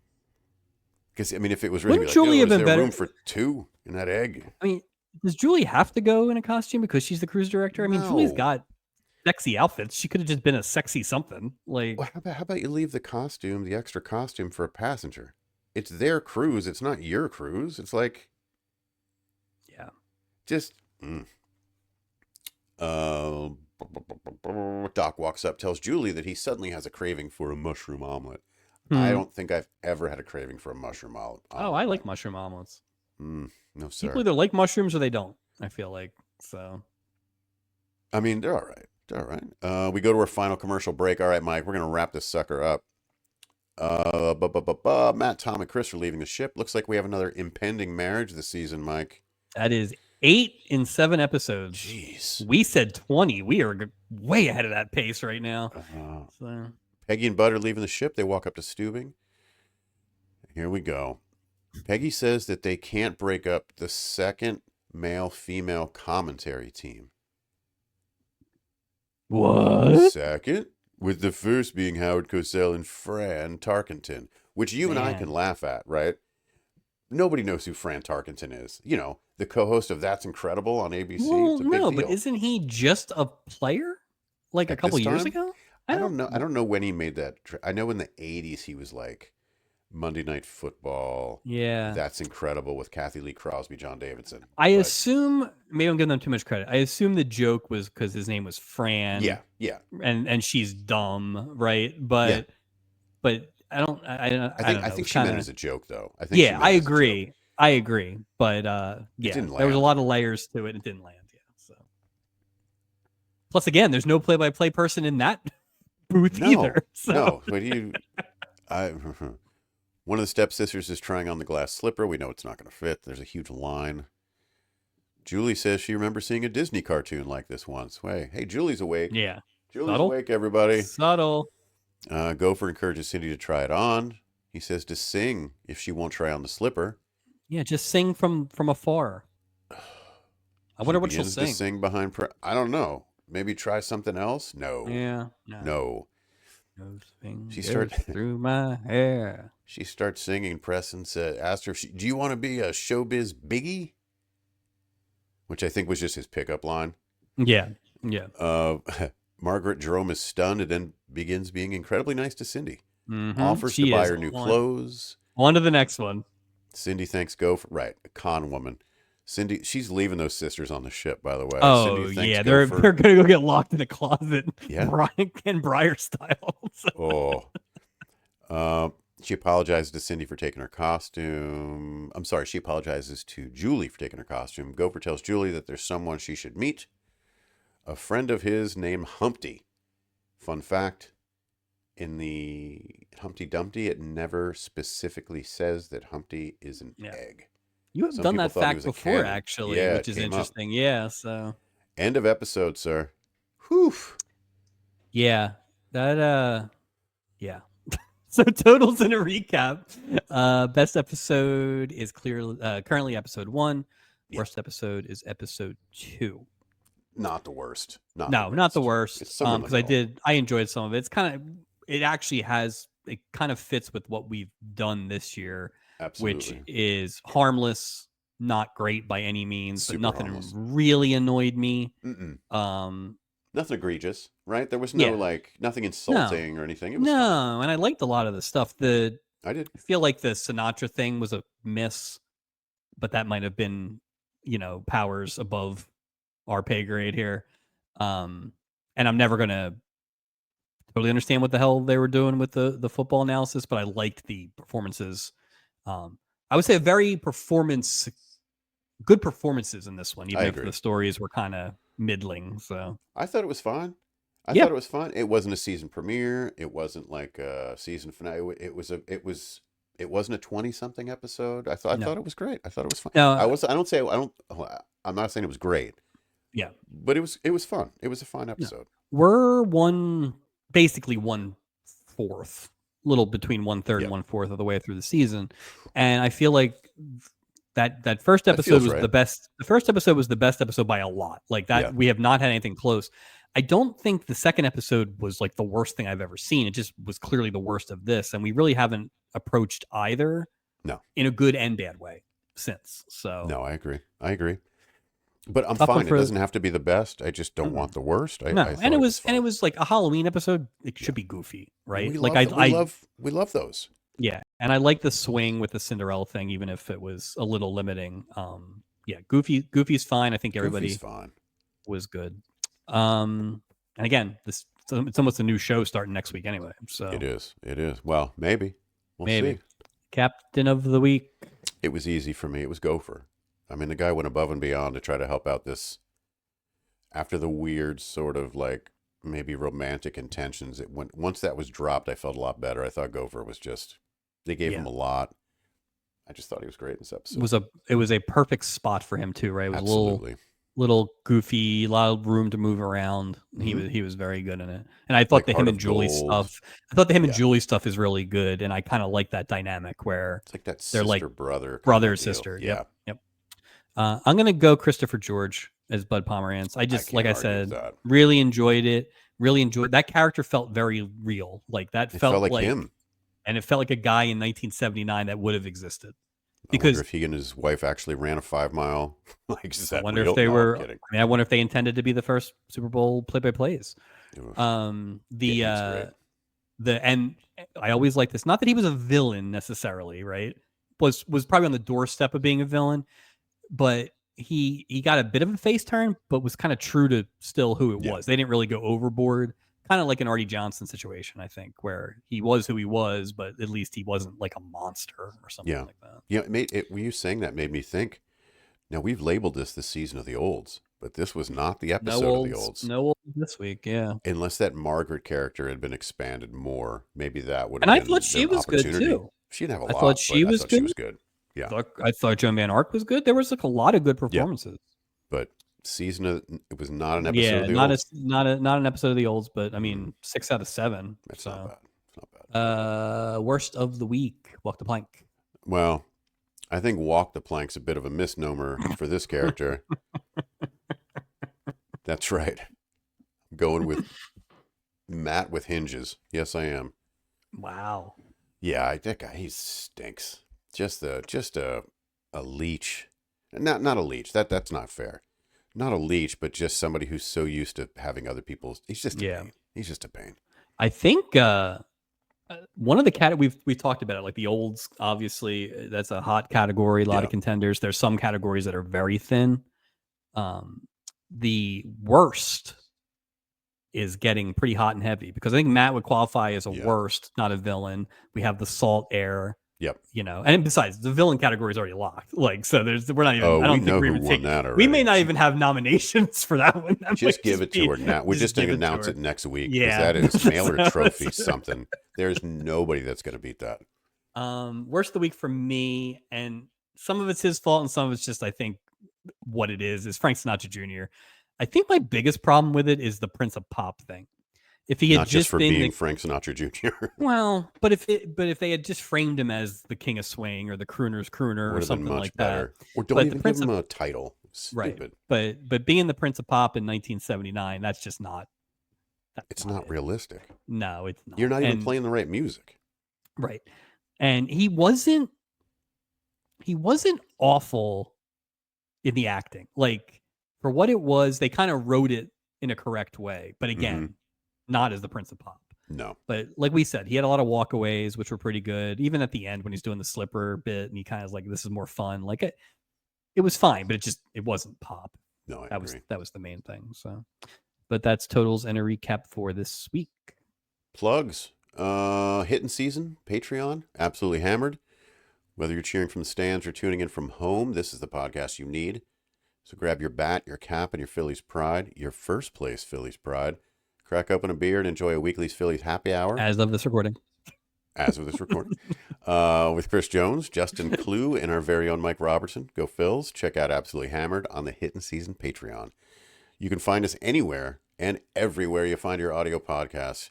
Because, I mean, if it was really Wouldn't like, Julie have is been there better? room for 2 in that egg? I mean, does Julie have to go in a costume because she's the cruise director? I mean, Julie's No. got sexy outfits. She could have just been a sexy something. Like, Well, how about you leave the extra costume for a passenger? It's their cruise. It's not your cruise. It's like, yeah. just. Doc walks up, tells Julie that he suddenly has a craving for a mushroom omelet. I don't think I've ever had a craving for a mushroom omelet. Oh, I like mushroom omelets. No, sir. People either like mushrooms or they don't, I feel like. So, I mean, they're all right. We go to our final commercial break. All right, Mike, we're going to wrap this sucker up. Matt, Tom, and Chris are leaving the ship. Looks like we have another impending marriage this season, Mike. that is 8 in 7 episodes. Jeez. We said 20. We are way ahead of that pace right now. So, Peggy and Bud are leaving the ship. They walk up to Steubing. Here we go. Peggy says that they can't break up the second male-female commentary team. what? Second, with the first being Howard Cosell and Fran Tarkenton, which you and I can laugh at, right? Nobody knows who Fran Tarkenton is. You know, the co-host of That's Incredible on ABC. Well, it's a big no, deal. but isn't he just a player? Like At a couple this years time? ago? I don't know. I don't know when he made that. I know in the 80s he was like Monday Night Football. Yeah. That's Incredible with Kathy Lee Crosby, John Davidson. I assume, maybe I'm giving them too much credit. I assume the joke was because his name was Fran. Yeah. And she's dumb, right? But I don't I think she meant it as a joke, though. I think. Yeah, I agree. I agree. But yeah, didn't there was a land. lot of layers to it. And it didn't land. Yeah. So plus, again, there's no play-by-play person in that booth either. So. No, but one of the stepsisters is trying on the glass slipper. We know it's not going to fit. There's a huge line. Julie says she remembers seeing a Disney cartoon like this once. Hey, Julie's awake. Yeah. Julie's Subtle. awake, everybody. Subtle. Gopher encourages Cindy to try it on. He says to sing if she won't try on the slipper. Yeah, just sing from afar. I wonder what she'll sing. To sing behind. I don't know. Maybe try something else. No. Yeah. No. Those fingers She starts through my hair. She starts singing. Preston asked her, "Do you want to be a showbiz biggie?" Which I think was just his pickup line. Yeah. Margaret Jerome is stunned and then begins being incredibly nice to Cindy. Mm-hmm. Offers to buy her new clothes. On to the next one. Cindy thanks Gopher. Right, a con woman. Cindy, she's leaving those sisters on the ship, by the way. Oh, Cindy yeah. Gopher. They're going to go get locked in a closet. Yeah. Brian and Breyer style. She apologizes to Cindy for taking her costume. I'm sorry, she apologizes to Julie for taking her costume. Gopher tells Julie that there's someone she should meet. A friend of his named Humpty. Fun fact, in the Humpty Dumpty, it never specifically says that Humpty is an egg. You have Some done people that thought he fact was a before, cannon. actually, Yeah, which it is came up. interesting. Yeah, so. End of episode, sir. Whew. Yeah, that, yeah. So totals in a recap. Best episode is currently episode 1. Worst episode is episode 2. Not the worst. Not the worst. It's somewhere in the Because middle. I enjoyed some of it. It actually it kind of fits with what we've done this year, Absolutely. which is harmless, not great by any means, Super but nothing harmless. really annoyed me. Nothing egregious, right? There was no nothing insulting or anything. It was fun. And I liked a lot of the stuff. The I did. I feel like the Sinatra thing was a miss, but that might have been, powers above our pay grade here. And I'm never gonna totally understand what the hell they were doing with the football analysis, but I liked the performances. I would say a very good performances in this one, I even if the agree. stories were kind of middling. So I thought it was fine. I yeah, thought it was fun. It wasn't a season premiere. It wasn't like a season finale. It wasn't a 20 something episode. I no, thought it was great. I thought it was fun. no, I don't say I don't I'm not saying it was great, yeah, but it was fun. It was a fun no. episode. We're basically 1/4, little between 1/3 and Yeah. 1/4 of the way through the season, and I feel like that first That episode feels was the right. best. The first episode was the best episode by a lot. Like Yeah. that, we have not had anything close. I don't think the second episode was like the worst thing I've ever seen. It just was clearly the worst of this, and we really haven't approached either No. in a good and bad way since. So No, I agree. I agree. But I'm tough one fine. It for doesn't have to be the best. I just don't mm-mm. want the worst. I No, and thought it was it fine. was like a Halloween episode. It Yeah. should be goofy, And right? Like I, we love those. yeah, and I like the swing with the Cinderella thing, even if it was a little limiting. Yeah, Goofy's fine. I think Goofy's everybody fine. was good. And again, it's almost a new show starting next week anyway. It So is. It is. Well, maybe. We'll maybe see. Captain of the Week. It was easy for me. It was Gopher. I mean, the guy went above and beyond to try to help out this after the weird sort of like maybe romantic intentions. It went once that was dropped, I felt a lot better. I thought Gopher was just they gave Yeah, him a lot. I just thought he was great in this it episode. was a perfect spot for him too, right? It was a Absolutely. little goofy, a lot of room to move around. Hmm. He was very good in it. And I thought Like the him Heart and of Julie Gold. stuff. I thought the him and Yeah. Julie stuff is really good, and I kind of like that dynamic where It's like that they're like sister brother kind brother of or deal. sister. Yep, Yeah. yep. I'm gonna go Christopher George as Bud Pomerantz. I I just, like can't I argue with said, that. really enjoyed it. Really enjoyed that character. Felt very real. Like that It felt felt like like, him. and it felt like a guy in 1979 that would have existed. I wonder Because if he and his wife actually ran a 5 mile. Like, is I that wonder if real? they No, I'm were. kidding. I mean, I wonder if they intended to be the first Super Bowl play-by-plays. Oof. Um, Yeah, the he's great. uh, and I always like this. Not that he was a villain necessarily, right? Was probably on the doorstep of being a villain, but he got a bit of a face turn, but was kind of true to still who it Yeah. was. They didn't really go overboard. Kind of like an Artie Johnson situation, I think, where he was who he was, but at least he wasn't like a monster or something Yeah. like that. Yeah. When you saying that made me think. Now, we've labeled this the season of the olds, but this was not the episode of the olds. No olds this week, yeah. Unless that Margaret character had been expanded more, maybe that would And have I thought been she an was good opportunity. too. She didn't have a I thought lot, she but I was thought she was good. good. Yeah. I thought Joan Van Ark was good. There was like a lot of good Yeah. performances. But it was not an episode Yeah, of the olds. not an episode of the olds, but I Mm, mean 6 out of 7. that's not So bad. It's not bad. worst of the week, Walk the Plank. Well, I think Walk the Plank's a bit of a misnomer for this character. That's right. I'm going with Matt with hinges. Yes, I am. Wow. Yeah, that guy, he stinks. Just a leech. Not a leech. That's not fair. Not a leech, but just somebody who's so used to having other people's. He's just a Yeah. pain. He's just a pain. I think one of the we've talked about it, like the olds, obviously that's a hot category, a lot Yeah. of contenders. There's some categories that are very thin. The worst is getting pretty hot and heavy because I think Matt would qualify as a Yeah. worst, not a villain. We have the salt air, Yep. And besides, the villain category is already locked. Like, so we're not even. Oh, I don't we think know we're who even won that already. We may not even have nominations for that one. That Just might give it to her now. We're just going give to it to announce her. it next week. 'Cause Yeah. that is mail her So trophy it's- something. There's nobody that's going to beat that. Worst of the week for me, and some of it's his fault, and some of it's just I think what it is Frank Sinatra Jr. I think my biggest problem with it is the Prince of Pop thing. If he had Not just for been being Frank Sinatra Jr. well, but if they had just framed him as the King of Swing or the Crooner's Crooner or Would have been something much like better. that, Or don't but the even give Prince him of a title. right, Stupid. but being the Prince of Pop in 1979, that's just not. That's It's not it. realistic. No, it's not. You're not even And- playing the right music. right, and he wasn't awful in the acting. Like for what it was, they kind of wrote it in a correct way, but again, not as the Prince of Pop. No. But like we said, he had a lot of walkaways, which were pretty good. Even at the end when he's doing the slipper bit, and he kind of like, this is more fun. Like it was fine, but it wasn't pop. No, I That agree. was the main thing. So, but that's totals and a recap for this week. Plugs. Hitting season, Patreon, absolutely hammered. Whether you're cheering from the stands or tuning in from home, this is the podcast you need. So grab your bat, your cap, and your Phillies pride, your first place Phillies pride. Crack open a beer and enjoy a weekly's Phillies happy hour. As of this recording. As of this recording. With Chris Jones, Justin Clue, and our very own Mike Robertson. Go Phils. Check out Absolutely Hammered on the Hitting Season Patreon. You can find us anywhere and everywhere you find your audio podcasts.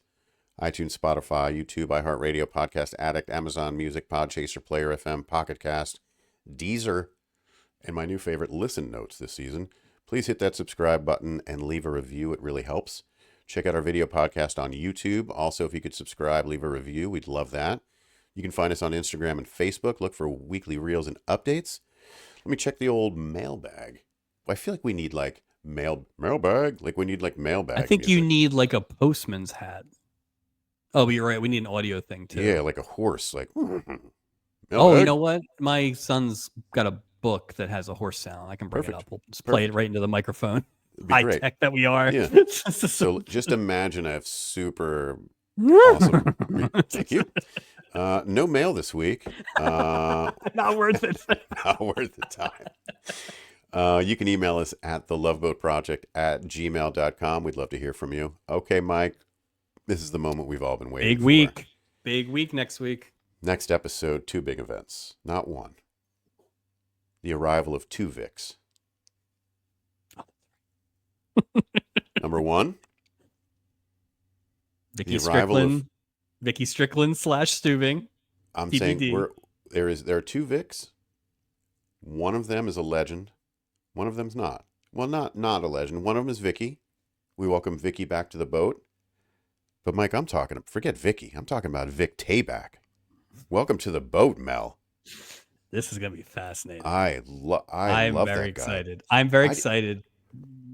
iTunes, Spotify, YouTube, iHeartRadio, Podcast Addict, Amazon Music, Podchaser, Player FM, Pocket Cast, Deezer, and my new favorite, Listen Notes this season. Please hit that subscribe button and leave a review. It really helps. Check out our video podcast on YouTube. Also, if you could subscribe, leave a review, we'd love that. You can find us on Instagram and Facebook. Look for weekly reels and updates. Let me check the old mailbag. I feel like we need like mailbag. Like we need like mailbag. I think music. you need like a postman's hat. Oh, but you're right. We need an audio thing too. Yeah, like a horse. Like. Oh, you know what? My son's got a book that has a horse sound. I can bring Perfect. it up. We'll just play it right into the microphone. It'd be High great. tech that we are. Yeah. So just imagine a super awesome. Thank you. No mail this week. Not worth it. Not worth the time. You can email us at theloveboatproject@gmail.com. We'd love to hear from you. Okay, Mike, this is the moment we've all been waiting Big for. week. Big week next week. Next episode, 2 big events, not one. The arrival of 2 Vicks. Number 1, Vicky the arrival of- Strickland. Vicky Strickland / Stubing. I'm TBD. saying there are 2 Vicks. One of them is a legend. One of them's not. Well, not a legend. One of them is Vicky. We welcome Vicky back to the boat. But Mike, forget Vicky. I'm talking about Vic Tayback. Welcome to the boat, Mel. This is gonna be fascinating. I'm love very that guy. excited. I'm very excited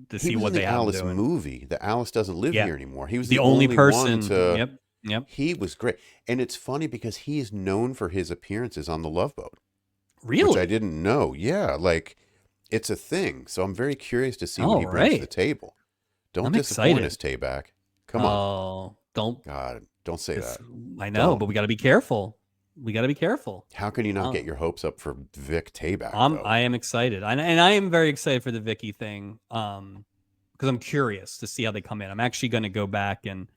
to see He was what in they the have Alice doing. movie. The Alice doesn't live Yeah. here anymore. He was The only person. one to. Yep. He was great, and it's funny because he is known for his appearances on the Love Boat. Really? Which I didn't know. Yeah, like it's a thing. So I'm very curious to see what he brings to the table. Don't I'm disappoint excited. us, Tayback. Come on. Oh, don't. God, don't say that. I know, Don't. but we got to be careful. We got to be careful. How can you not Oh. get your hopes up for Vic Tayback? I am excited, and I am very excited for the Vicky thing, because I'm curious to see how they come in. I'm actually going to go back and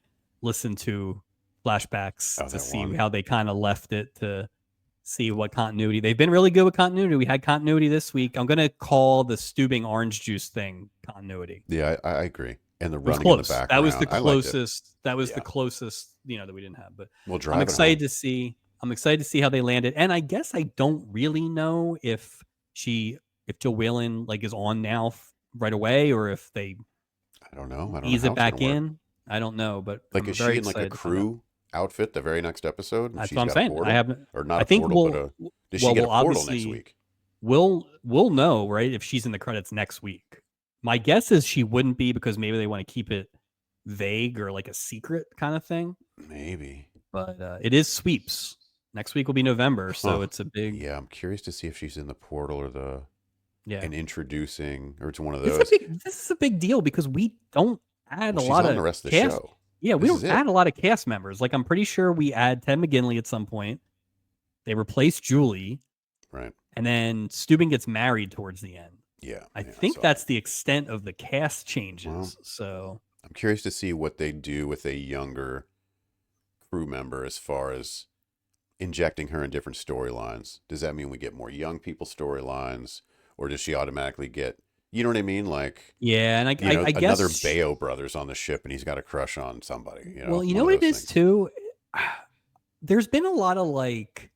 listen to flashbacks to that see one. how they kind of left it, to see what continuity. They've been really good with continuity. We had continuity this week. I'm going to call the Stubing orange juice thing continuity. Yeah, I agree. And the It was running in the close. background. That was the I liked it. closest. That was Yeah. the closest, that we didn't have. But We'll drive I'm it excited home. to see. I'm excited to see how they landed. And I guess I don't really know if Joe Whalen like is on now right away, or if they I don't know. I don't ease know how it back it's gonna work. in. I don't know, but Like, I'm is very she in like a excited to find out. crew outfit the very next episode? And That's she's what I'm got a saying. portal? I haven't. Or not I a think portal, we'll. but does she get a we'll portal next obviously- week? We'll know, right, if she's in the credits next week. My guess is she wouldn't be, because maybe they want to keep it vague or like a secret kind of thing. Maybe. But it is sweeps. Next week will be November, so Huh. it's a big. Yeah, I'm curious to see if she's in the portal or Yeah. and introducing, or it's one of This those. is a big deal because we don't add Well, a she's lot on of the rest of the cast. show. Yeah, we This don't is it. add a lot of cast members. Like, I'm pretty sure we add Ted McGinley at some point. They replace Julie, Right. and then Steuben gets married towards the end. Yeah. I yeah, think so that's the extent of the cast changes. Well, So I'm curious to see what they do with a younger crew member as far as injecting her in different storylines. Does that mean we get more young people storylines, or does she automatically get, you know what I mean? Like, yeah, and I guess another Bayo brothers on the ship and he's got a crush on somebody. You know, well, you one know of what it those is things. too. There's been a lot of like,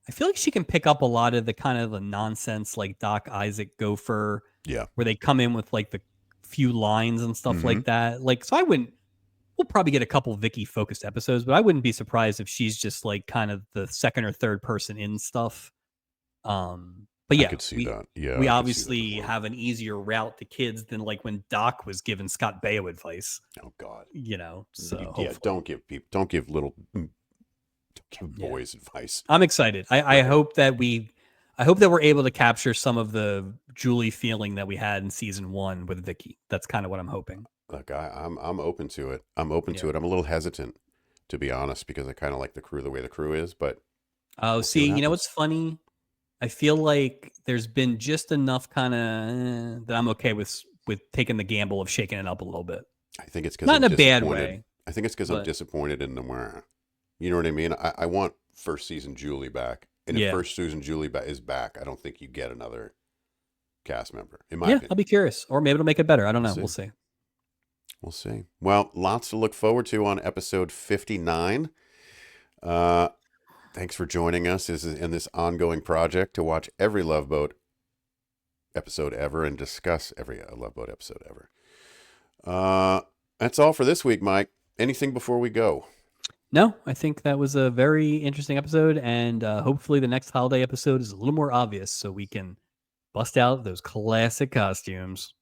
I feel like she can pick up a lot of the kind of the nonsense, like Doc Isaac Gopher, Yeah. where they come in with like the few lines and stuff Mm-hmm. like that. Like, so we'll probably get a couple Vicky focused episodes, but I wouldn't be surprised if she's just like kind of the second or third person in stuff. But I yeah, could see that. Yeah, we I could see that as obviously well. have an easier route to kids than like when Doc was giving Scott Baio advice. Oh God. So Yeah, hopefully, don't give don't give yeah, boys advice. I'm excited. I Right. hope that I hope that we're able to capture some of the Julie feeling that we had in season 1 with Vicky. That's kind of what I'm hoping. Look, I'm open to it. I'm open Yeah. to it. I'm a little hesitant, to be honest, because I kind of like the crew the way the crew is, but Oh, we'll see see, what you know happens. what's funny? I feel like there's been just enough kind of that I'm okay with taking the gamble of shaking it up a little bit. I think it's because Not I'm in a bad disappointed. way, I think it's because I'm but disappointed in the you know what I mean? I want first season Julie back. And if yeah. first season Julie is back, I don't think you get another cast member, in my Yeah, I'll opinion. be curious. Or maybe it'll make it better. I don't We'll know. We'll see. see. We'll see. Well, lots to look forward to on episode 59. Uh, Thanks for joining us in this ongoing project to watch every Love Boat episode ever and discuss every Love Boat episode ever. That's all for this week, Mike. Anything before we go? No, I think that was a very interesting episode, and hopefully the next holiday episode is a little more obvious, so we can bust out those classic costumes.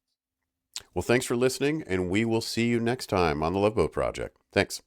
Well, thanks for listening, and we will see you next time on the Love Boat Project. Thanks.